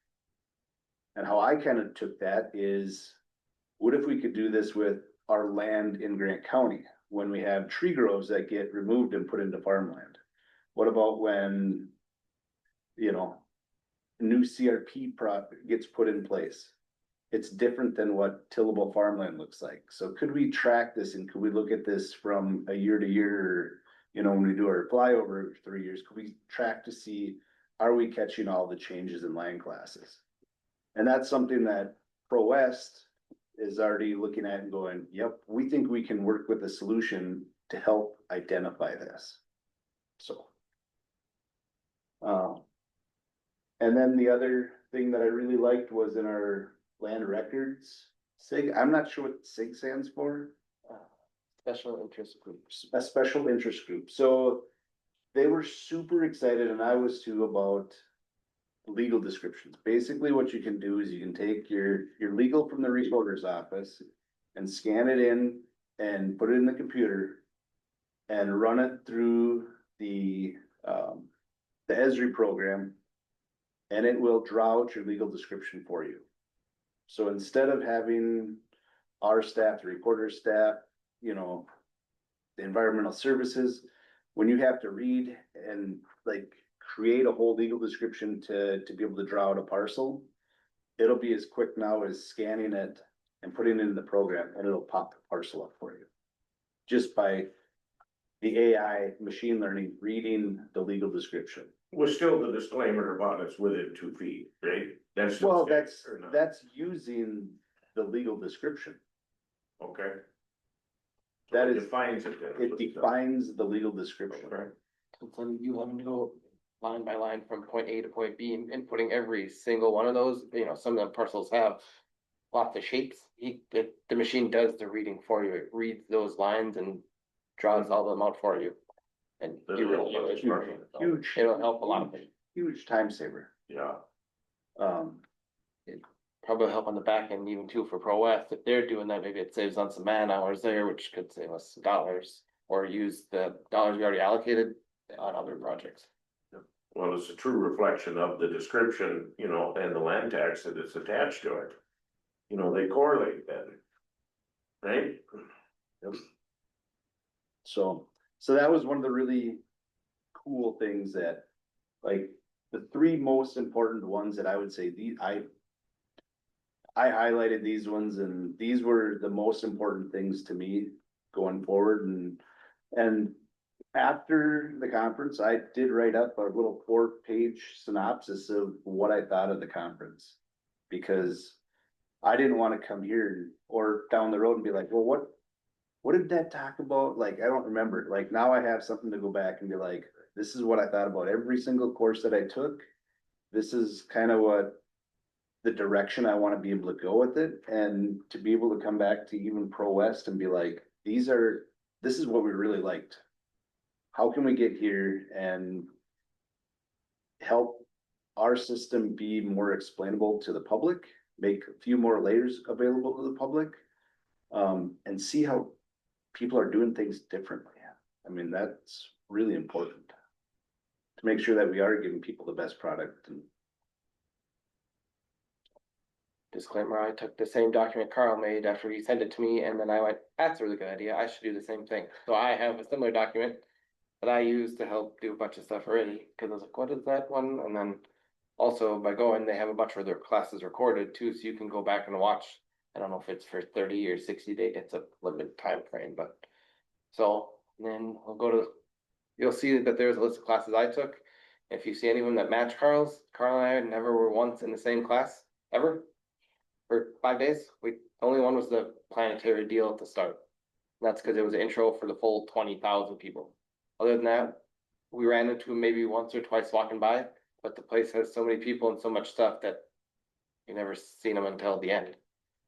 And how I kind of took that is, what if we could do this with our land in Grant County when we have tree groves that get removed and put into farmland? What about when, you know, new CRP gets put in place? It's different than what tillable farmland looks like. So could we track this and could we look at this from a year to year? You know, when we do our flyover 3 years, could we track to see, are we catching all the changes in land classes? And that's something that Pro West is already looking at and going, yep, we think we can work with a solution to help identify this. So. And then the other thing that I really liked was in our land records, SIG, I'm not sure what SIG stands for. Special interest groups. A special interest group. So they were super excited, and I was too, about legal descriptions. Basically what you can do is you can take your legal from the recorder's office and scan it in and put it in the computer and run it through the Esri program, and it will draw out your legal description for you. So instead of having our staff, the recorder staff, you know, the environmental services, when you have to read and like create a whole legal description to be able to draw out a parcel, it'll be as quick now as scanning it and putting it in the program, and it'll pop the parcel up for you. Just by the AI machine learning reading the legal description. Was still the disclaimer about it's within 2 feet, right? That's. Well, that's using the legal description. Okay. That It is, defines it then. it defines the legal description. Okay. So you want to go line by line from point A to point B and putting every single one of those, you know, some of the parcels have lots of shapes. The machine does the reading for you. It reads those lines and draws all of them out for you. And Huge. it'll help a lot of things. Huge time saver. Yeah. Probably help on the back end even too for Pro West. If they're doing that, maybe it saves on some man hours there, which could save us some dollars. Or use the dollars we already allocated on other projects. Well, it's a true reflection of the description, you know, and the land tax that is attached to it. You know, they correlate then. Right? Yep. So that was one of the really cool things that, like, the 3 most important ones that I would say, I highlighted these ones, and these were the most important things to me going forward. And after the conference, I did write up a little 4-page synopsis of what I thought of the conference. Because I didn't want to come here or down the road and be like, well, what did that talk about? Like, I don't remember. Like, now I have something to go back and be like, this is what I thought about every single course that I took. This is kind of what the direction I want to be able to go with it, and to be able to come back to even Pro West and be like, this is what we really liked. How can we get here and help our system be more explainable to the public, make a few more layers available to the public, and see how people are doing things differently. I mean, that's really important to make sure that we are giving people the best product. And disclaimer, I took the same document Carl made after he sent it to me, and then I went, that's a really good idea, I should do the same thing. So I have a similar document that I use to help do a bunch of stuff already, because I was like, what is that one? And then also by going, they have a bunch of their classes recorded too, so you can go back and watch. I don't know if it's for 30 or 60 days, it's a limited time frame, but. So then we'll go to, you'll see that there's a list of classes I took. If you see any of them that match Carl's, Carl and I never were once in the same class, ever. For 5 days, the only one was the planetary deal at the start. That's because it was an intro for the full 20,000 people. Other than that, we ran into him maybe once or twice walking by, but the place has so many people and so much stuff that you never seen him until the end.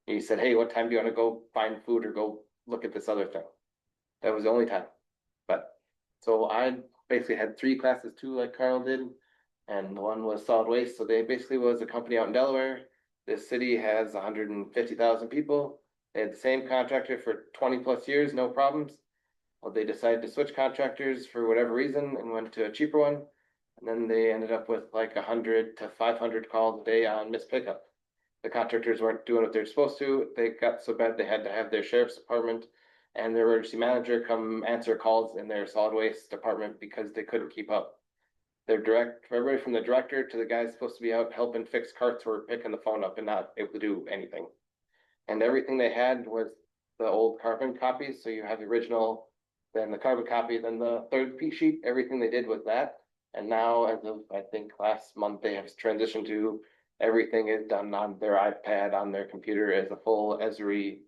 And he said, hey, what time do you want to go find food or go look at this other thing? That was the only time. But, so I basically had 3 classes too, like Carl did. And one was solid waste, so they basically was a company out in Delaware. This city has 150,000 people. They had the same contractor for 20+ years, no problems. Well, they decided to switch contractors for whatever reason and went to a cheaper one. And then they ended up with like 100 to 500 calls a day on missed pickup. The contractors weren't doing what they're supposed to. They got so bad they had to have their sheriff's department and their emergency manager come answer calls in their solid waste department because they couldn't keep up. Everybody from the director to the guys supposed to be out helping fix carts were picking the phone up and not able to do anything. And everything they had was the old carbon copies. So you have the original, then the carbon copy, then the third piece sheet, everything they did was that. And now as of, I think last month, they have transitioned to everything is done on their iPad, on their computer as a full Esri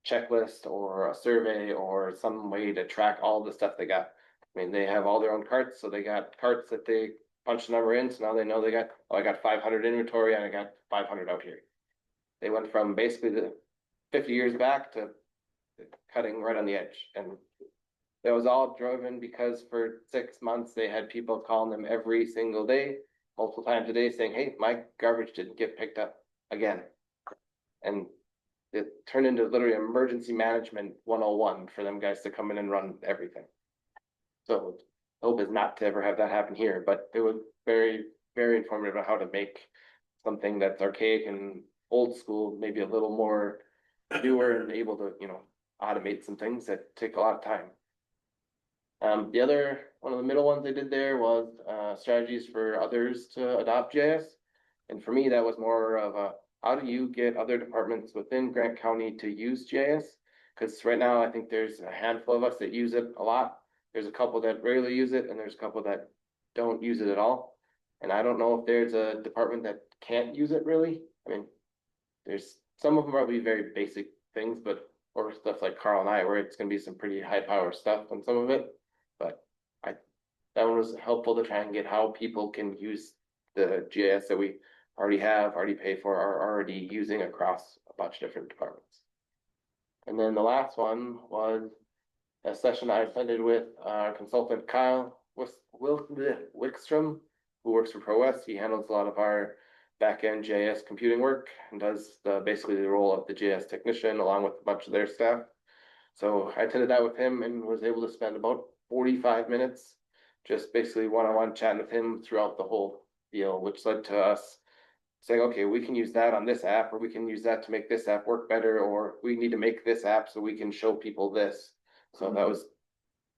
checklist or a survey or some way to track all the stuff they got. I mean, they have all their own carts, so they got carts that they punch the number in, so now they know they got, oh, I got 500 inventory and I got 500 out here. They went from basically the 50 years back to cutting right on the edge. And that was all driven because for 6 months, they had people calling them every single day, multiple times a day saying, hey, my garbage didn't get picked up again. And it turned into literally emergency management 101 for them guys to come in and run everything. So hope is not to ever have that happen here, but it was very, very informative on how to make something that's archaic and old school, maybe a little more newer and able to, automate some things that take a lot of time. The other, one of the middle ones they did there was strategies for others to adopt GIS. And for me, that was more of a, how do you get other departments within Grant County to use GIS? Because right now, I think there's a handful of us that use it a lot. There's a couple that rarely use it, and there's a couple that don't use it at all. And I don't know if there's a department that can't use it really. I mean, there's some of them probably very basic things, but or stuff like Carl and I, where it's gonna be some pretty high power stuff on some of it. But that one was helpful to try and get how people can use the GIS that we already have, already pay for, are already using across a bunch of different departments. And then the last one was a session I attended with our consultant Kyle Wickstrom, who works for ProWest. He handles a lot of our back-end GIS computing work and does basically the role of the GIS technician along with a bunch of their staff. So I attended that with him and was able to spend about 45 minutes just basically one-on-one chatting with him throughout the whole deal, which led to us saying, okay, we can use that on this app, or we can use that to make this app work better, or we need to make this app so we can show people this. So that was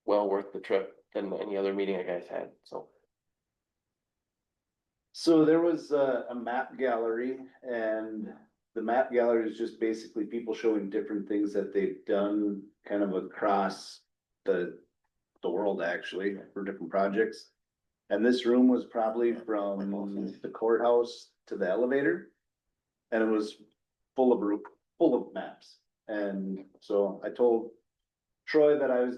well worth the trip than any other meeting I guys had, so. So there was a map gallery, and the map gallery is just basically people showing different things that they've done kind of across the world actually for different projects. And this room was probably from the courthouse to the elevator. And it was full of maps. And so I told Troy that I'd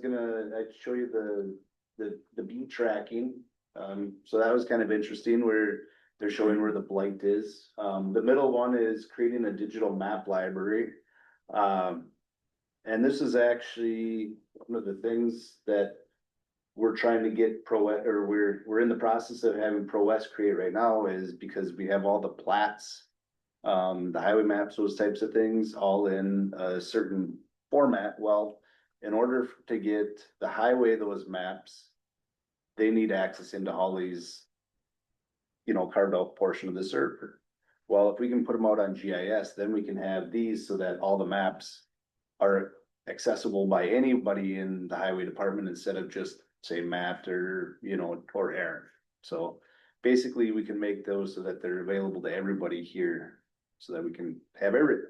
show you the beat tracking. So that was kind of interesting where they're showing where the blight is. The middle one is creating a digital map library. And this is actually one of the things that we're trying to get we're in the process of having ProWest create right now, is because we have all the plats, the highway maps, those types of things, all in a certain format. Well, in order to get the highway, those maps, they need access into all these, carved out portion of the server. Well, if we can put them out on GIS, then we can have these so that all the maps are accessible by anybody in the highway department instead of just say Matt or, you know, or Aaron. So basically we can make those so that they're available to everybody here so that we can have everything.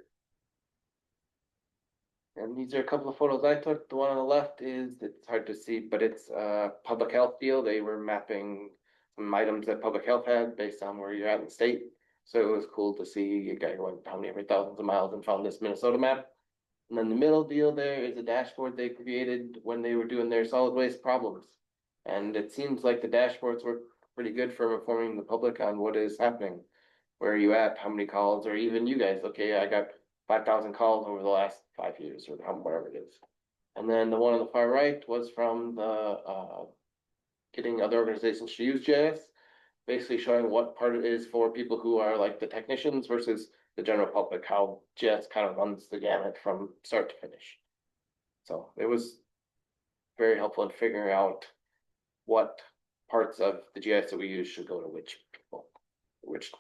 And these are a couple of photos I took. The one on the left is, it's hard to see, but it's a public health deal. They were mapping some items that public health had based on where you're at in the state. So it was cool to see a guy who went how many thousands of miles and found this Minnesota map. And then the middle deal there is a dashboard they created when they were doing their solid waste problems. And it seems like the dashboards were pretty good for informing the public on what is happening. Where are you at? How many calls? Or even you guys, okay, I got 5,000 calls over the last 5 years or whatever it is. And then the one on the far right was from the getting other organizations to use GIS, basically showing what part it is for people who are like the technicians versus the general public, how GIS kind of runs the gamut from start to finish. So it was very helpful in figuring out what parts of the GIS that we use should go to which people, which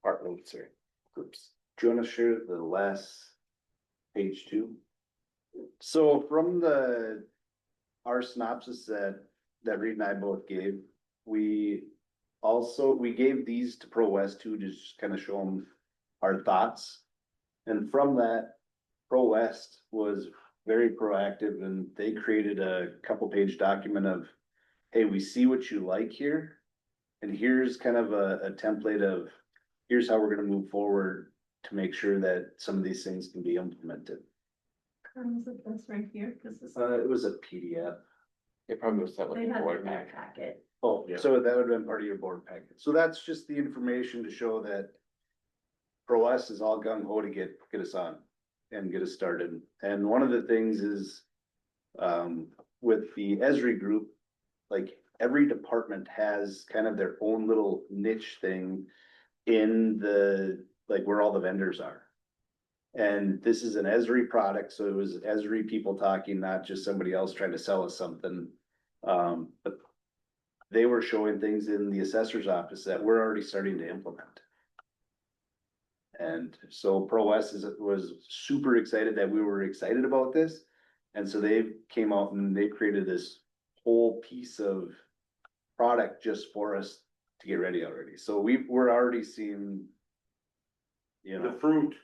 departments or groups. Do you wanna share the last page 2? So from our synopsis that Reed and I both gave, we gave these to Pro West too, to just kind of show them our thoughts. And from that, Pro West was very proactive and they created a couple page document of, hey, we see what you like here. And here's kind of a template of, here's how we're gonna move forward to make sure that some of these things can be implemented. Was it this right here? Cause this. It was a PDF. It probably was sent with They the had it board in their pack. packet. Oh, Yeah. so that would have been part of your board packet. So that's just the information to show that Pro West is all gung ho to get us on and get us started. And one of the things is, with the Esri group, like every department has kind of their own little niche thing in like where all the vendors are. And this is an Esri product, so it was Esri people talking, not just somebody else trying to sell us something. But they were showing things in the assessor's office that we're already starting to implement. And so Pro West was super excited that we were excited about this. And so they came out and they created this whole piece of product just for us to get ready already. So we're already seeing, you know, The fruit.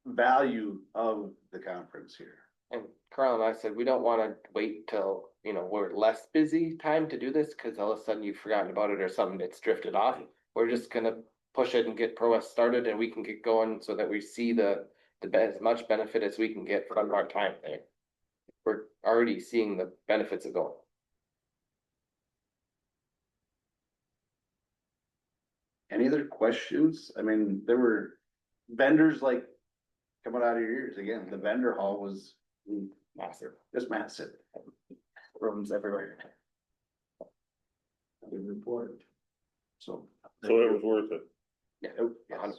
value of the conference here. And Carl and I said, we don't wanna wait till, you know, we're less busy time to do this, cause all of a sudden you've forgotten about it or something that's drifted off. We're just gonna push it and get Pro West started and we can get going so that we see as much benefit as we can get from our time there. We're already seeing the benefits of going. Any other questions? I mean, there were vendors like coming out of your ears. Again, the vendor hall was Massive. just massive. Rooms everywhere. Good report. So. So it was worth it. Yeah, 100%.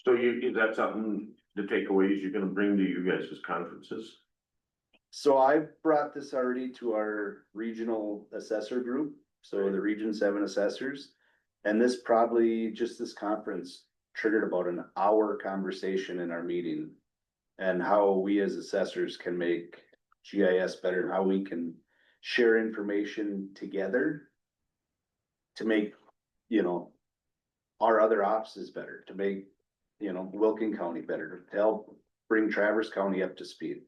So is that something, the takeaways you're gonna bring to you guys' conferences? So I brought this already to our regional assessor group, so the Region 7 assessors. And this probably, just this conference triggered about an hour conversation in our meeting. And how we as assessors can make GIS better and how we can share information together. To make, you know, our other offices better, to make, you know, Wilkin County better, to help bring Traverse County up to speed.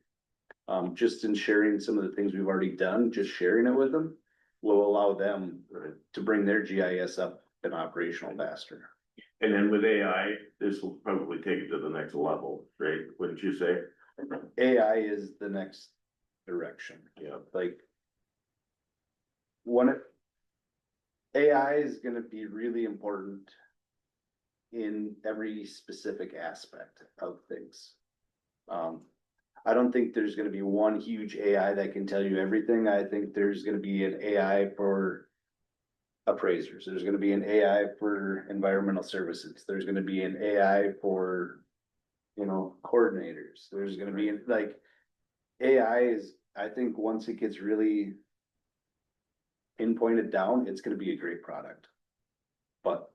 Just in sharing some of the things we've already done, just sharing it with them will allow them to bring their GIS up and operational faster. And then with AI, this will probably take it to the next level, right? Wouldn't you say? AI is the next direction. Yeah. Like. AI is gonna be really important in every specific aspect of things. I don't think there's gonna be one huge AI that can tell you everything. I think there's gonna be an AI for appraisers. There's gonna be an AI for environmental services. There's gonna be an AI for, you know, coordinators. There's gonna be like, AI is, I think once it gets really pinpointed down, it's gonna be a great product. But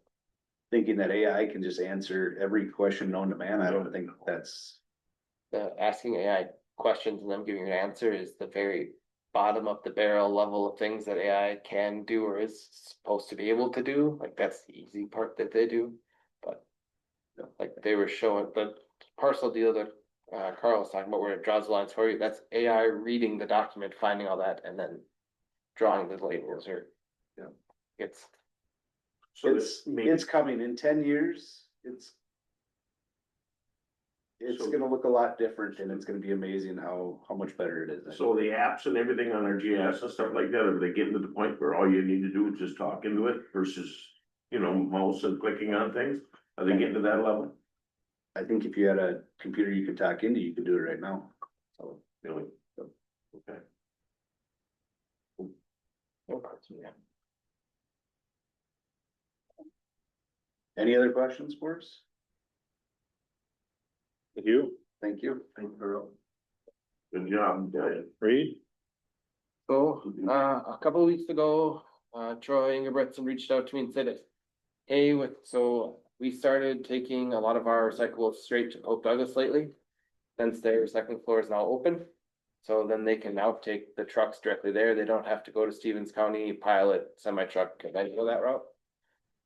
thinking that AI can just answer every question known to man, I don't think that's. The asking AI questions and them giving you an answer is the very bottom of the barrel level of things that AI can do or is supposed to be able to do. Like that's the easy part that they do. But like they were showing the parcel deal that Carl was talking about where it draws the lines for you. That's AI reading the document, finding all that, and then drawing the labels or it's So It's coming in 10 years, it's gonna look a lot different and it's gonna be amazing how much better it is. So the apps and everything on our GIS and stuff like that, are they getting to the point where all you need to do is just talk into it versus, you know, mouse and clicking on things? Are they getting to that level? I think if you had a computer you could talk into, you could do it right now. So, Really? Okay. any other questions for us? With you, Thank you. Thank you, Earl. Good job, Diane. Reed? So, a couple of weeks ago, Troy Ingebretson reached out to me and said, hey, so we started taking a lot of our recyclables straight to Pope Douglas lately. Since their recycling floor is now open. So then they can now take the trucks directly there. They don't have to go to Stevens County, pilot, semi-truck, and then go that route.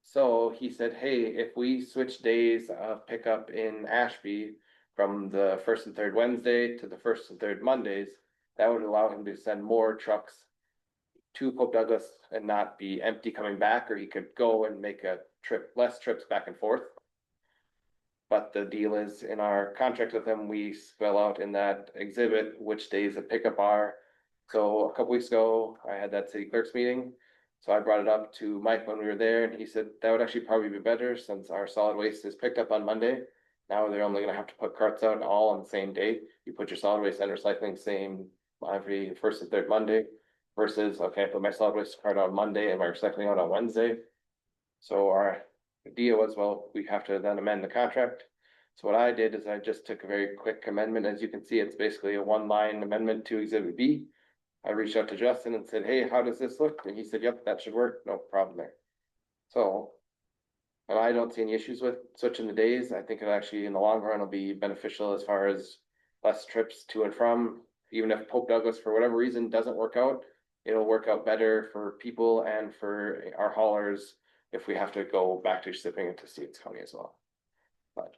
So he said, hey, if we switch days of pickup in Ashby from the first and third Wednesday to the first and third Mondays, that would allow him to send more trucks to Pope Douglas and not be empty coming back, or he could go and make a trip, less trips back and forth. But the deal is in our contract with them, we spell out in that exhibit which days of pickup are. So a couple weeks ago, I had that city clerks meeting. So I brought it up to Mike when we were there and he said that would actually probably be better since our solid waste is picked up on Monday. Now they're only gonna have to put carts out all on the same day. You put your solid waste and recycling same every first and third Monday versus, okay, I put my solid waste cart on Monday and my recycling out on Wednesday. So our idea was, well, we have to then amend the contract. So what I did is I just took a very quick amendment. As you can see, it's basically a one-line amendment to Exhibit B. I reached out to Justin and said, hey, how does this look? And he said, yep, that should work. No problem there. So, and I don't see any issues with switching the days. I think it actually, in the long run, will be beneficial as far as less trips to and from. Even if Pope Douglas, for whatever reason, doesn't work out, it'll work out better for people and for our haulers if we have to go back to shipping into Stevens County as well. But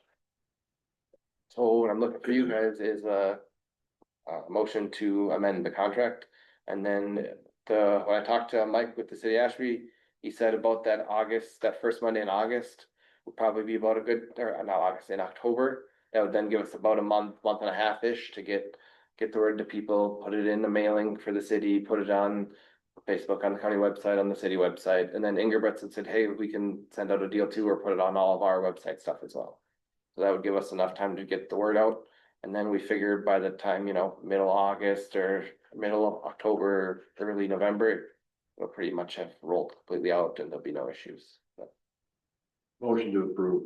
so what I'm looking for you guys is a motion to amend the contract. And then when I talked to Mike with the city of Ashby, he said about that August, that first Monday in August would probably be about a good, or not August, in October. That would then give us about a month and a half-ish to get the word to people, put it in the mailing for the city, put it on Facebook, on the county website, on the city website. And then Ingerbretson said, hey, we can send out a deal too, or put it on all of our website stuff as well. So that would give us enough time to get the word out. And then we figured by the time, middle August or middle of October, early November, we'll pretty much have rolled completely out and there'll be no issues. But Motion to approve.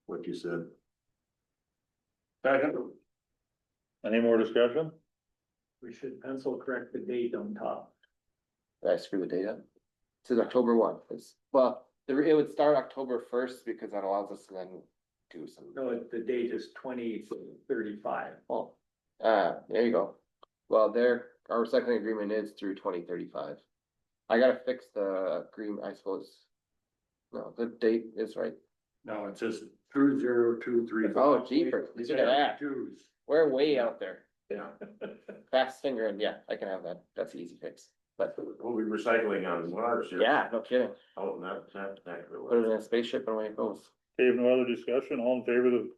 What you said. Second. Any more discussion? We should pencil correct the date on top. did I screw the date up? It says October 1. It would start October 1st because that allows us to then do some. No, the date is 2035. Well, there you go. Well, our recycling agreement is through 2035. I gotta fix the agreement, I suppose. No, the date is right. No, it says 2023. Oh, jeepers, look at that. Twos. We're way out there. Yeah. Fast finger, and yeah, I can have that. That's an easy fix. But We'll be recycling on Mars. yeah, no kidding. Oh, not. Put it in a spaceship and away it goes. Okay, if no other discussion, all in favor of the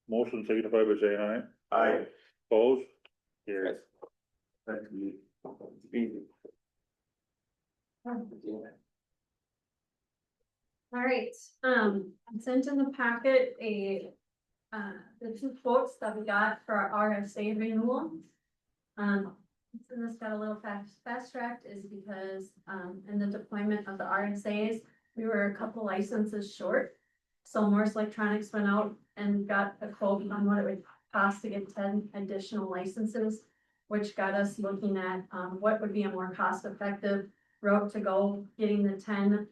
motion signify by saying aye. Aye. Opposed? Carried. All right, I sent in the packet the two quotes that we got for our RSA renewal. So this got a little fast tracked is because, in the deployment of the RSAs, we were a couple licenses short. So Morse Electronics went out and got a quote on what it would cost to get 10 additional licenses, which got us looking at, what would be a more cost-effective route to go, getting the 10,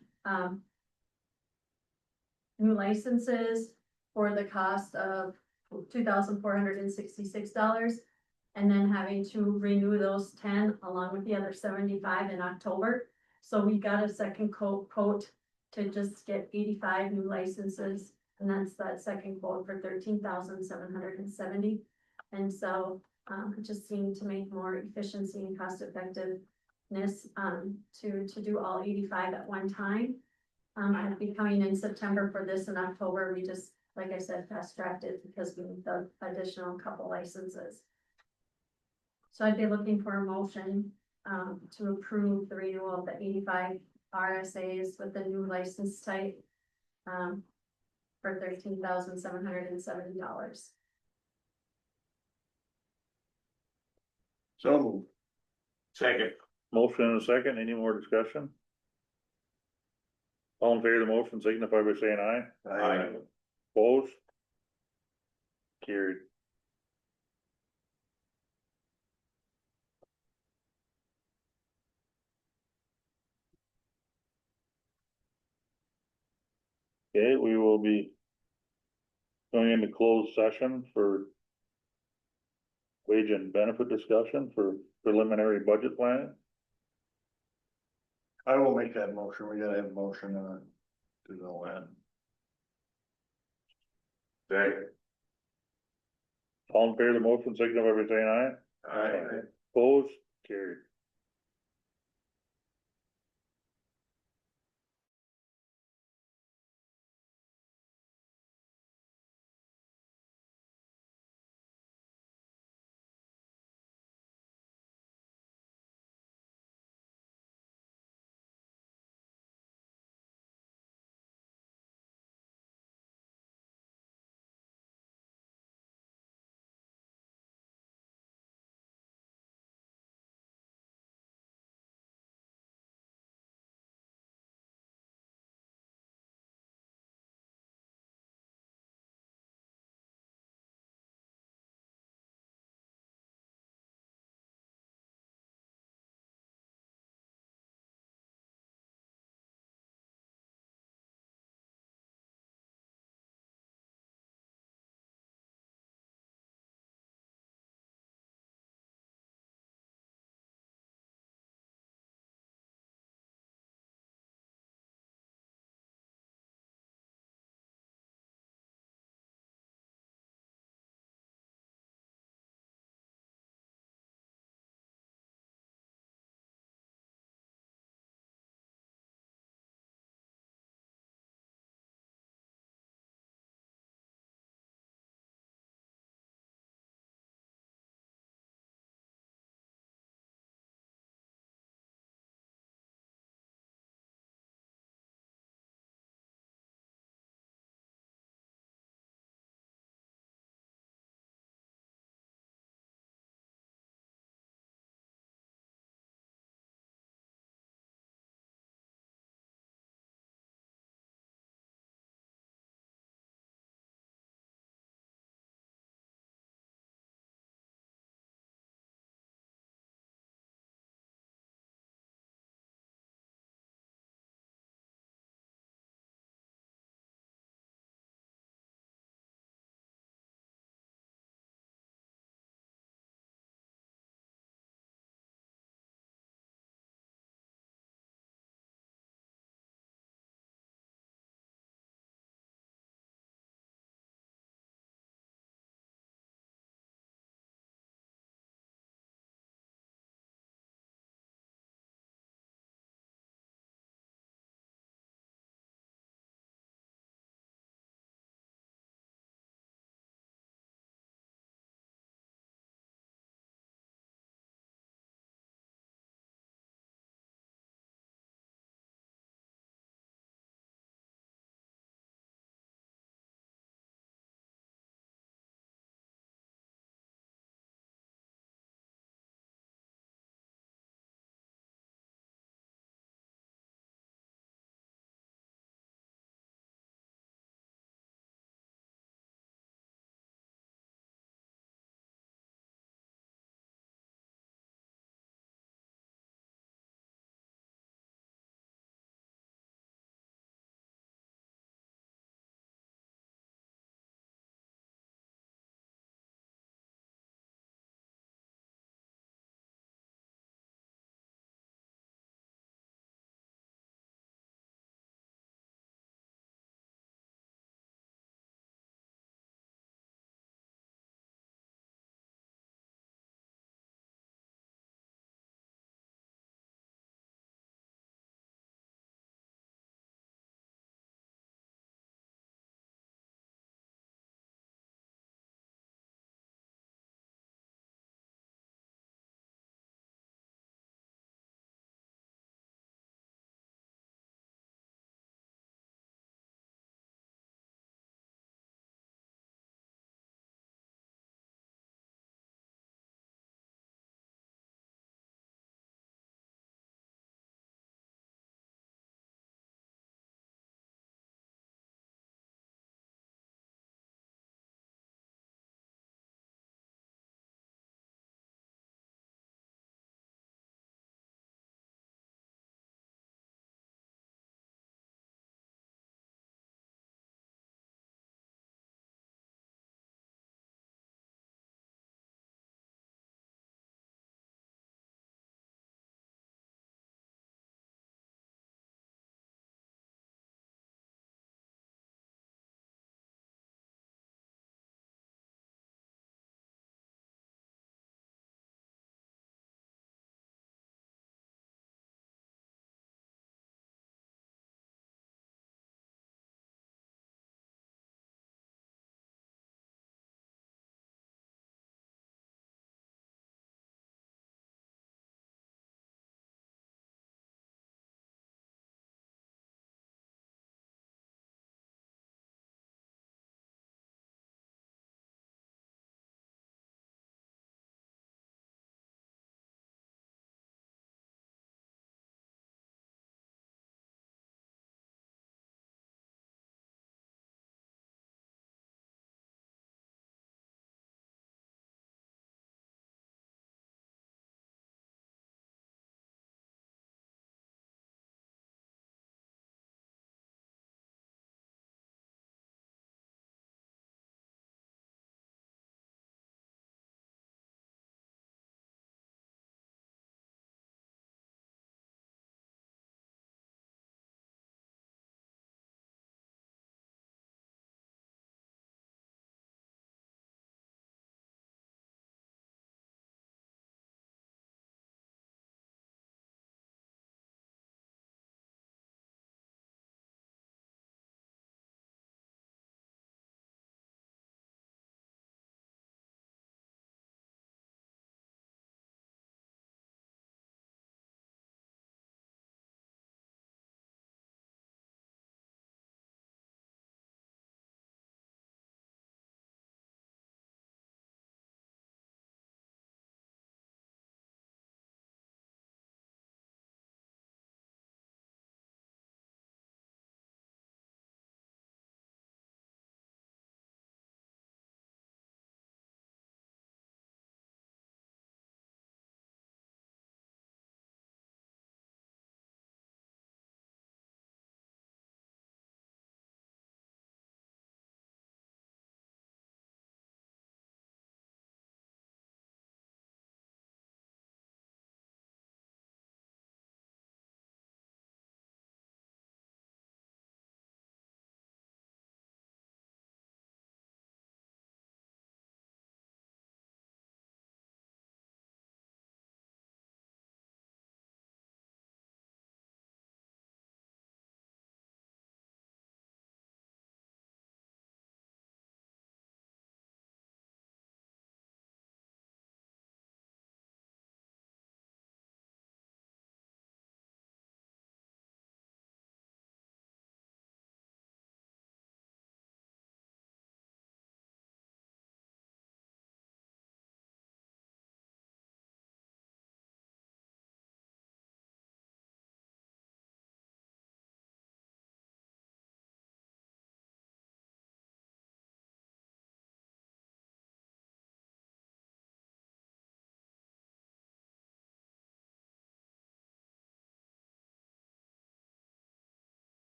new licenses for the cost of $2,466. And then having to renew those 10 along with the other 75 in October. So we got a second quote to just get 85 new licenses. And that's that second quote for 13,770. And so, it just seemed to make more efficiency and cost effectiveness, to do all 85 at one time. I'd be coming in September for this in October. We just, like I said, fast tracked it because we need the additional couple licenses. So I'd be looking for a motion, to approve the renewal of the 85 RSAs with the new license type, for $13,770. So moved. Second. Motion and a second, any more discussion? All in favor of the motion signify by saying aye. Aye. Opposed? Carried. Okay, we will be going into closed session for wage and benefit discussion for preliminary budget plan. I will make that motion. We gotta have a motion, to know that. Second. All in favor of the motion signify by saying aye. Aye. Opposed? Carried.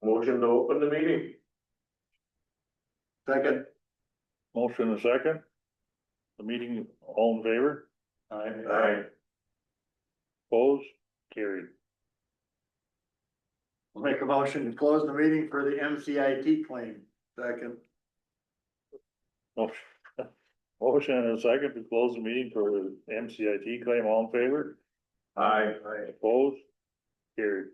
Motion to open the meeting. Second. Motion and a second. The meeting, all in favor? Aye. Opposed? Carried. I'll make a motion to close the meeting for the MCIT claim. Second. Motion and a second to close the meeting for the MCIT claim, all in favor? Aye. Opposed? Carried.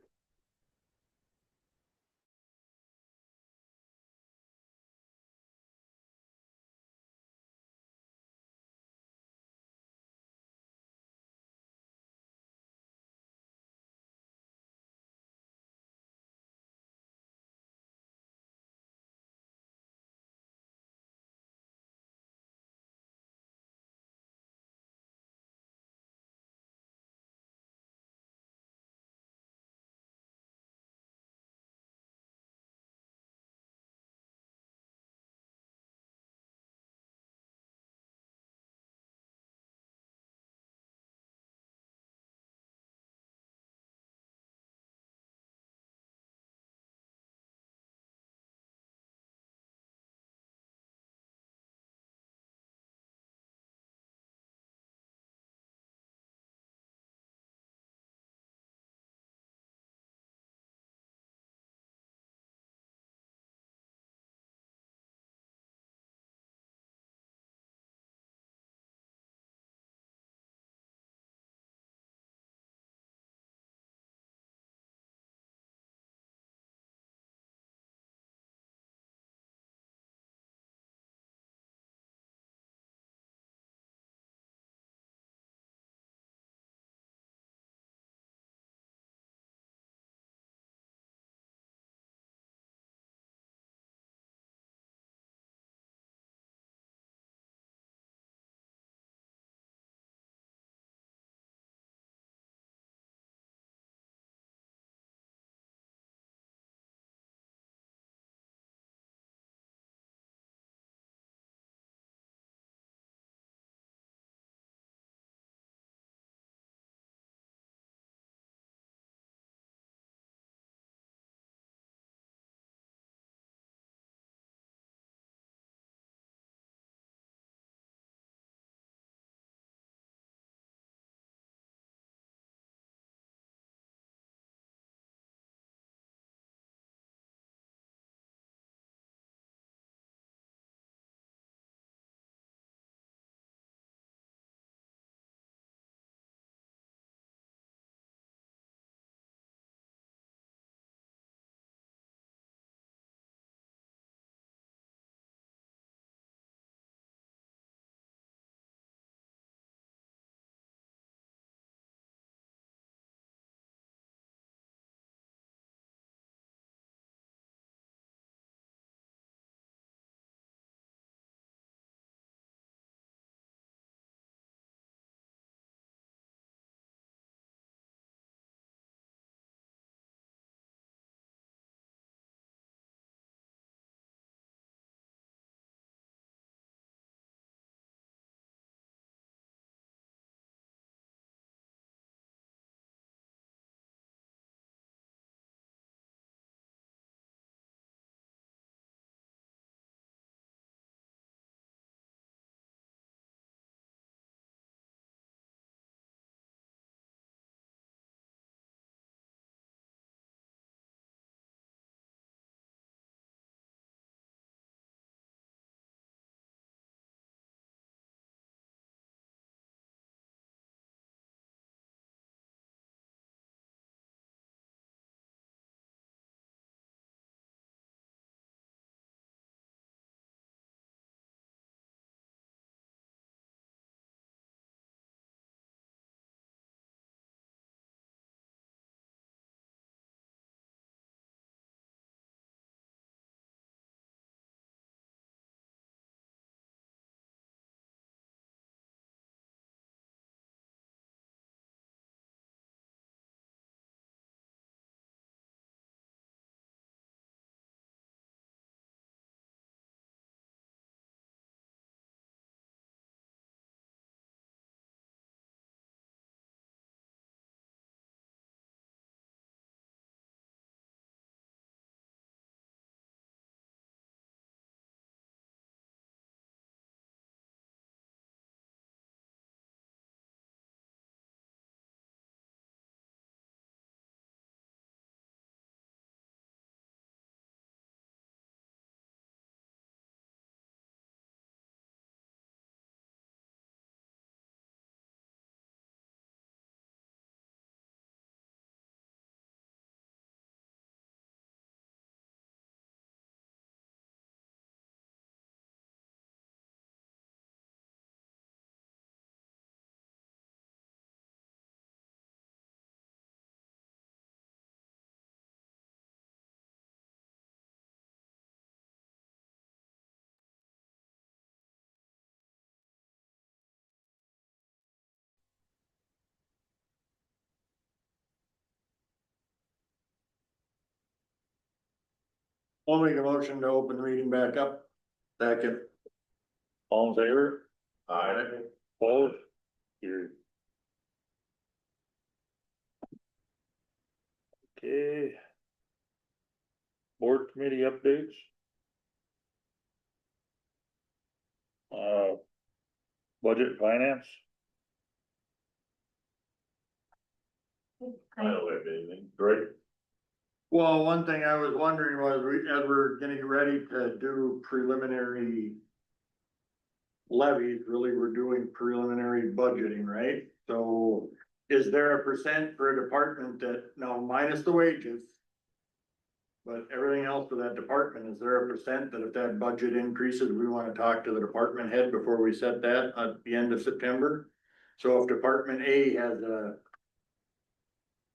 I'll make a motion to open the meeting back up. Second. All in favor? Aye. Opposed? Carried. Okay. Board committee updates. Budget and finance. I don't have anything, right? Well, one thing I was wondering was, as we're getting ready to do preliminary levies, really, we're doing preliminary budgeting, right? So is there a percent for a department that, now minus the wages, but everything else for that department, is there a percent that if that budget increases, we wanna talk to the department head before we set that at the end of September? So if Department A has a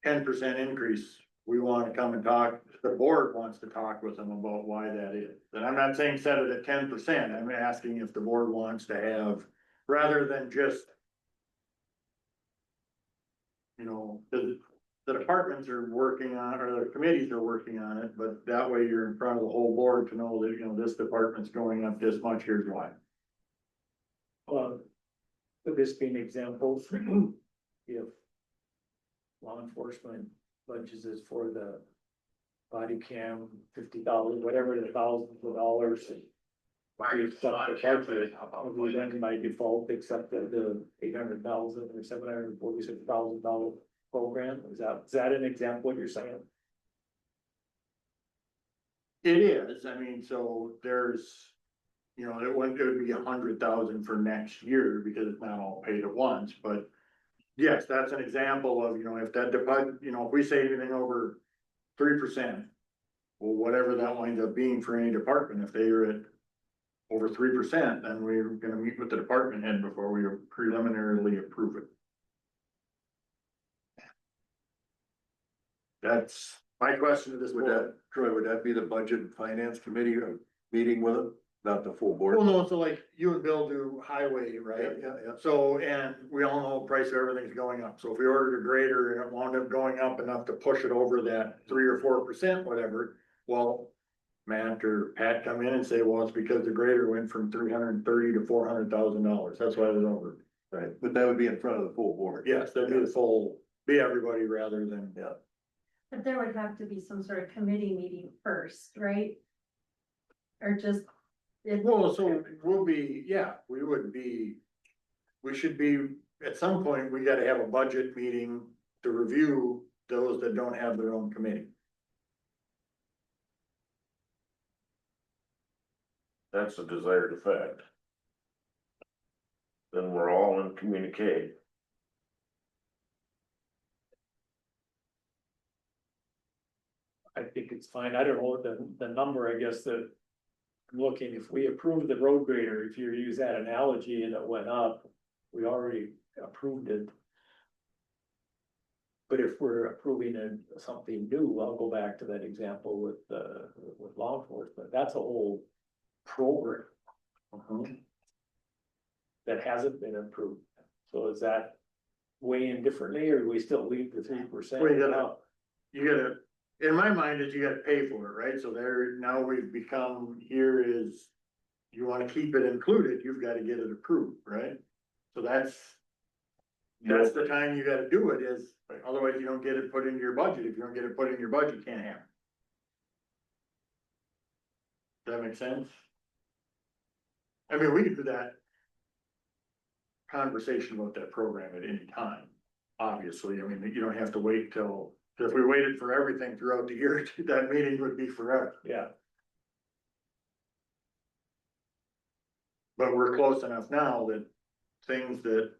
10% increase, we wanna come and talk, the board wants to talk with them about why that is. And I'm not saying set it at 10%, I'm asking if the board wants to have, rather than just, you know, the departments are working on, or the committees are working on it, but that way you're in front of the whole board to know that, you know, this department's going up this much, here's why. Could this be an example if law enforcement budgets is for the body cam, $50, whatever, the thousands of dollars. We accept the budget, we then by default accept the 800,000 or $746,000 program, is that an example what you're saying? It is, I mean, so there's, you know, it would be 100,000 for next year because it's not all paid at once, but. Yes, that's an example of, you know, if that deposit, you know, if we say anything over 3%. Well, whatever that winds up being for any department, if they are at over 3%, then we're gonna meet with the department head before we preliminarily approve it. That's my question to this Would board. that, Troy, would that be the budget and finance committee meeting with them, not the full board? Well, no, so like you and Bill do highway, right? Yeah. So, and we all know the price of everything's going up, so if we ordered a grader and it wound up going up enough to push it over that 3 or 4%, whatever. Well, Matt or Pat come in and say, well, it's because the grader went from $330,000 to $400,000, that's why it was over. Right, but that would be in front of the full board. Yes, that'd be the full, be everybody rather than. Yeah. But there would have to be some sort of committee meeting first, right? Or just. Well, so we'll be, yeah, we should be, at some point, we gotta have a budget meeting to review those that don't have their own committee. That's the desired effect. Then we're all in communicate. I think it's fine, I don't know the number, I guess that. I'm looking, if we approve the road grader, if you use that analogy and it went up, we already approved it. But if we're approving something new, I'll go back to that example with law enforcement, that's a whole program. That hasn't been approved, so is that weighing differently, or do we still leave the 3%? Well, you gotta, in my mind, is you gotta pay for it, right? So there, now we've become, here is, you wanna keep it included, you've gotta get it approved, right? So that's the time you gotta do it is, otherwise you don't get it put into your budget. If you don't get it put in your budget, you can't have it. Does that make sense? I mean, we could do that conversation about that program at any time, obviously. I mean, you don't have to wait till, if we waited for everything throughout the year, that meeting would be forever. Yeah, But we're close enough now that things that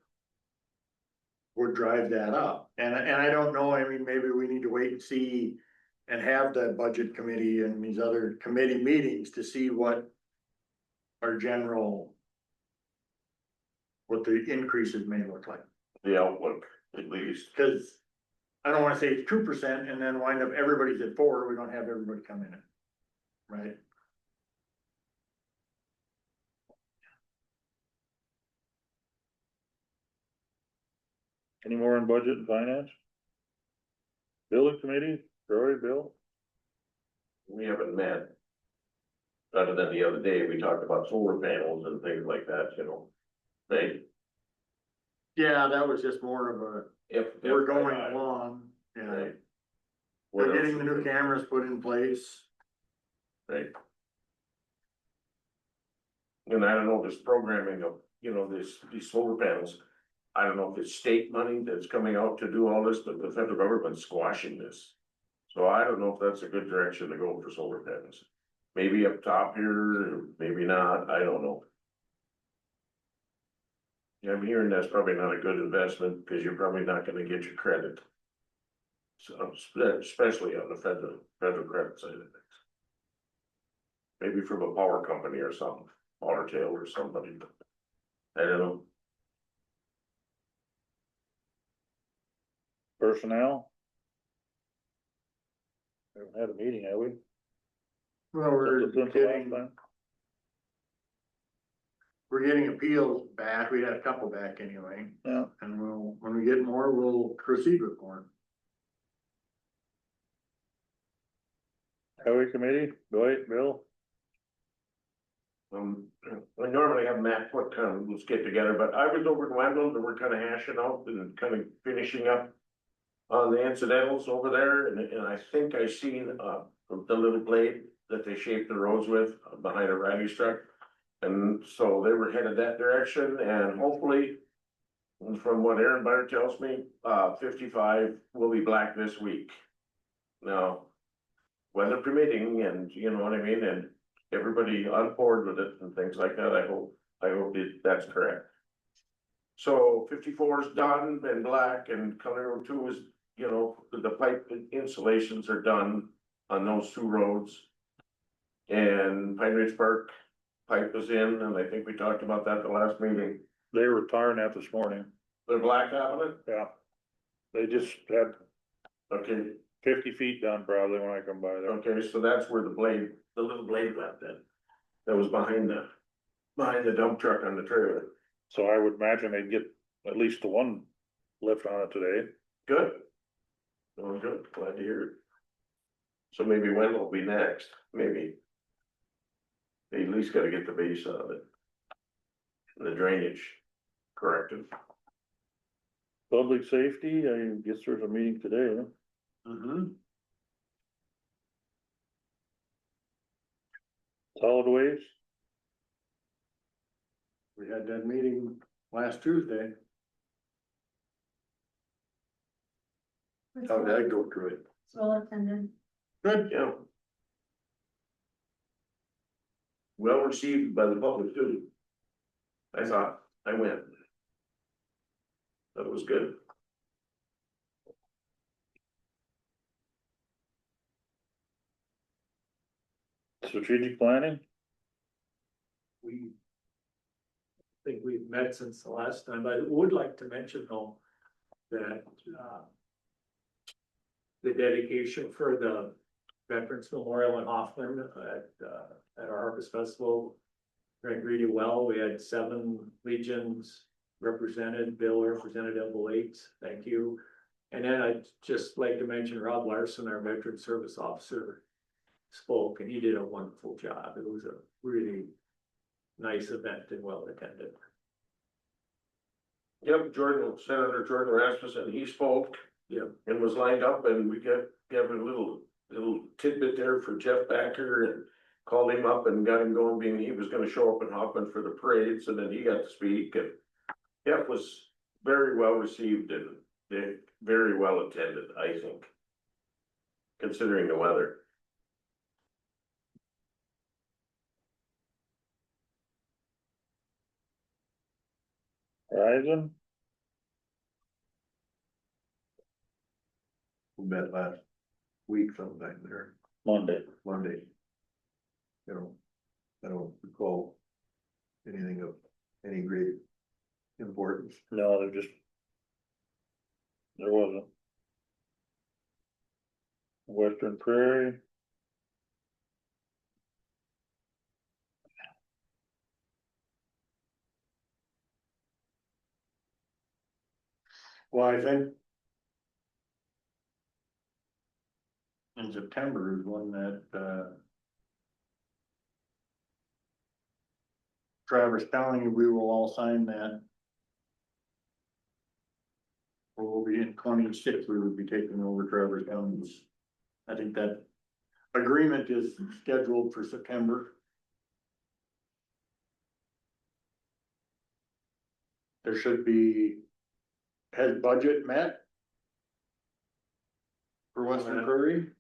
would drive that up, and I don't know, I mean, maybe we need to wait and see and have the budget committee and these other committee meetings to see what our general, what the increases may look like. The outlook, at least. Cause I don't wanna say it's 2% and then wind up everybody's at 4, we don't have everybody come in it. Right? Any more on budget and finance? Building committee, Troy, Bill? We haven't met. Other than the other day, we talked about solar panels and things like that, you know. They, Yeah, that was just more of a, if. we're going along, yeah. Right. We're What else getting the new is- cameras put in place. Right. And I don't know, this programming of, you know, these solar panels. I don't know if it's state money that's coming out to do all this, but the federal government's squashing this. So I don't know if that's a good direction to go for solar panels. Maybe up top here, maybe not, I don't know. Yeah, I'm hearing that's probably not a good investment, because you're probably not gonna get your credit. So, especially on the federal credit side of things. Maybe from a power company or something, Otter Tail or somebody. I don't know. Personnel? We haven't had a meeting, have we? Well, we're Since the last getting, time? we're getting appeals back, we had a couple back anyway, Yeah, and we'll, when we get more, we'll proceed with more. highway committee, Dwight, Bill? I normally have Matt put kind of, let's get together, but I was over in Wendell, and we're kind of hashing out and kind of finishing up. On the incidentals over there, and I think I seen, the little blade that they shaped the roads with behind a Riley's truck. And so they were headed that direction, and hopefully, from what Aaron Butter tells me, 55 will be black this week. Now, weather permitting, and you know what I mean, and everybody on board with it and things like that, I hope that's correct. So 54 is done and black, and County Road 2 is, you know, the pipe insulations are done on those two roads. And Pine Ridge Park pipe is in, and I think we talked about that the last meeting. They were tarring that this morning, They're black having it? yeah. They just had Okay, 50 feet done probably when I come by there. okay, so that's where the little blade went then. That was behind the dump truck on the trailer. So I would imagine they'd get at least the one lift on it today. Good. Oh, good, glad to hear it. So maybe when will be next, maybe. They at least gotta get the base out of it. And the drainage corrected. Public safety, I guess there's a meeting today, huh? Mm-hmm. Solid waste, We had that meeting last Tuesday. How did I go through it? Well attended. Good. Yeah. Well received by the public too. I thought, I went. That was good. strategic planning, We think we've met since the last time. I would like to mention though that, the dedication for the Veterans Memorial in Hoffman at our Harvest Festival went really well. We had 7 legions represented, Bill represented Double Eight, thank you. And then I'd just like to mention Rob Larson, our Veteran Service Officer, spoke, and he did a wonderful job. It was a really nice event and well attended. Yep, Senator Jordan Rasmussen, he spoke. Yep. And was lined up, and we gave a little tidbit there for Jeff Backer, and called him up and got him going, being he was gonna show up in Hoffman for the parades, and then he got to speak, and yeah, it was very well received and very well attended, I think, considering the weather. Horizon, We met last week sometime there, Monday. Monday. You know, I don't recall anything of any great importance. No, there wasn't. Western Prairie, Well, I think in September is one that, Traverse County, we will all sign that. We'll be in 26, we would be taking over Traverse County's. I think that agreement is scheduled for September. There should be, has budget met? For Western Prairie?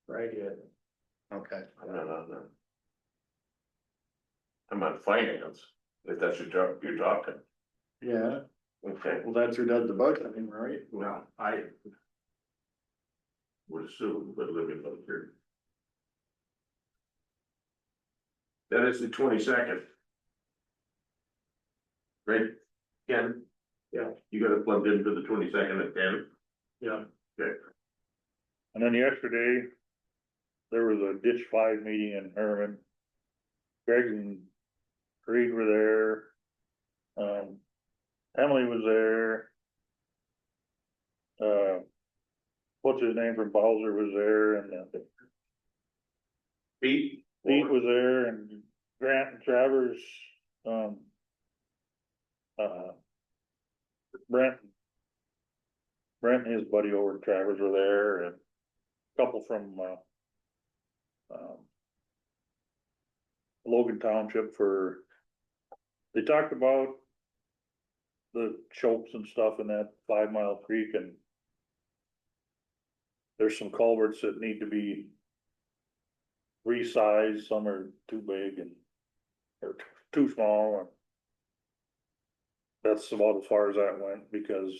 Right, yeah. Okay. I'm not on that. I'm on finance, if that's your job, you're talking. Yeah, Okay, well, that's who does the budgeting, right? well, I would assume, but living up here. That is the 22nd. Right, Ken? Yeah. You got it plugged in for the 22nd at 10? Yeah. Okay. And then yesterday, there was a ditch 5 meeting in Herman. Greg and Reed were there. Emily was there. What's his name from Bowser was there, and Pete? Pete was there, and Grant and Travers, Brent and his buddy over at Travers were there, and a couple from, Logan Township they talked about the chokes and stuff in that 5 Mile Creek, and there's some culverts that need to be resized, some are too big and or too small, and that's about as far as that went, because,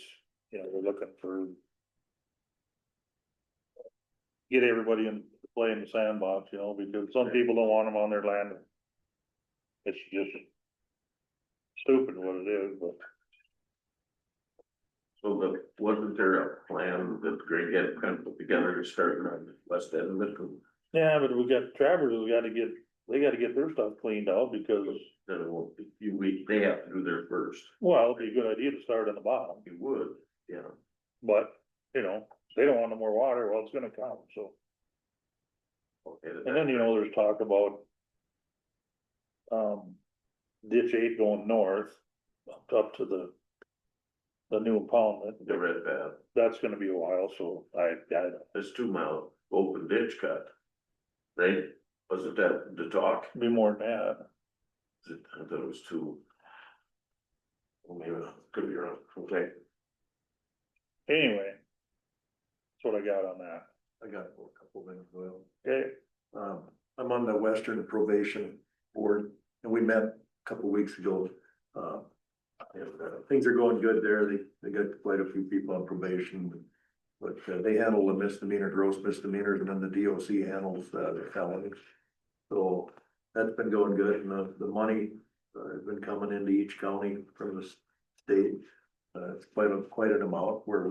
you know, we're looking for get everybody in play in the sandbox, you know, because some people don't want them on their land. It's just stupid what it is, but So wasn't there a plan that Greg had kind of put together to start on the west end of it? yeah, but we got Travers, they gotta get their stuff cleaned out, because, Then it won't be, they have to do their first. well, it'd be a good idea to start on the bottom, You would, yeah. but, you know, they don't want no more water, well, it's gonna come, so. Okay. And then, you know, there's talk about ditch 8 going north, up to the new impoundment. The red path, That's gonna be a while, so I this 2 mile open ditch cut. Right, wasn't that the talk? be more than that. I thought it was 2. Well, maybe, could be wrong, okay. Anyway. That's what I got on that. I got a couple things, Will. Okay, I'm on the Western Probation Board, and we met a couple weeks ago. Things are going good there. They got quite a few people on probation. But they handle the misdemeanor, gross misdemeanors, and then the DOC handles the felonies. So that's been going good, and the money has been coming into each county from the state. It's quite an amount, where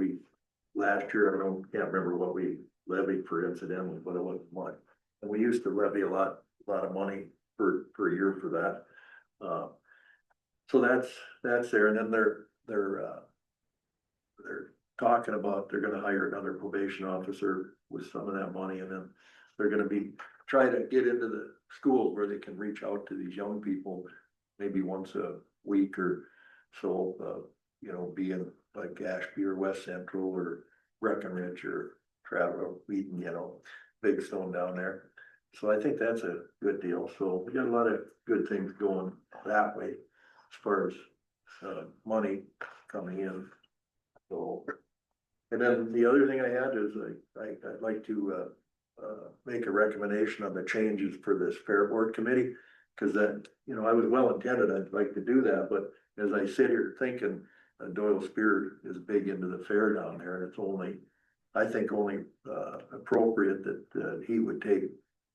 last year, can't remember what we levied for incidentals, but it wasn't much. And we used to levy a lot of money per year for that. So that's there, and then they're talking about, they're gonna hire another probation officer with some of that money, and then they're gonna be, try to get into the schools where they can reach out to these young people, maybe once a week or so, you know, be in like Ashby or West Central or Breckenridge or Travel, Wheaton, you know, Big Stone down there. So I think that's a good deal. So we got a lot of good things going that way as far as money coming in. So, and then the other thing I had is I'd like to make a recommendation on the changes for this Fair Board Committee. Cause that, you know, I was well intended, I'd like to do that, but as I sit here thinking, Doyle Spear is big into the fair down there, and it's only, I think only appropriate that he would take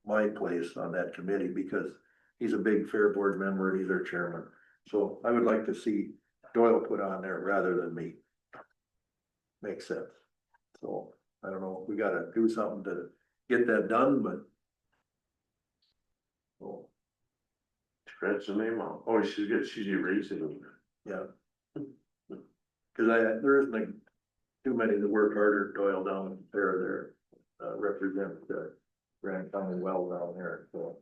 my place on that committee, because he's a big Fair Board member and he's our chairman. So I would like to see Doyle put on there rather than me. Makes sense. So I don't know, we gotta do something to get that done, but. So, Scratch the name out. Oh, she's erasing them. yeah. Cause there isn't too many that work harder, Doyle down there, represent Grand County well down there, so.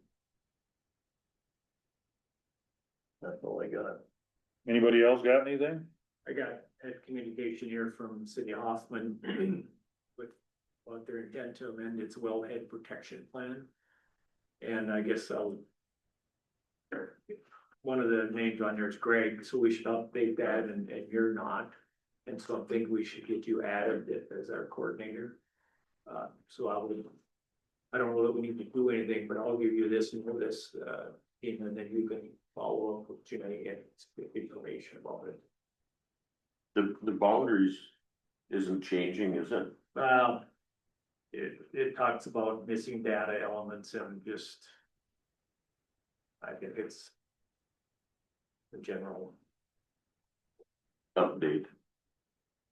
That's all I got. Anybody else got anything? I got had communication here from Cindy Hoffman with what their intent to amend its wellhead protection plan. And I guess one of the names on there is Greg, so we should update that and you're not. And so I think we should get you added as our coordinator. So I don't know that we need to do anything, but I'll give you this and this, and then you can follow up with Jimmy and get information about it. The boundaries isn't changing, is it? Well, it talks about missing data elements and just. I think it's. The general, Update.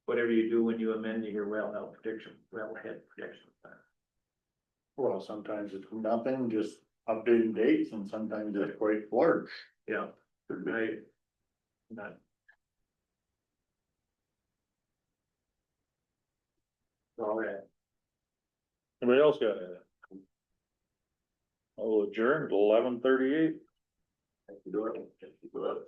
whatever you do when you amend your wellhead protection plan. Well, sometimes it's nothing, just updating dates, and sometimes it's quite large. Yeah, right. Not. All right. Anybody else got anything? I'll adjourn at 11:38. Thank you, Dory. Thank you, Dory.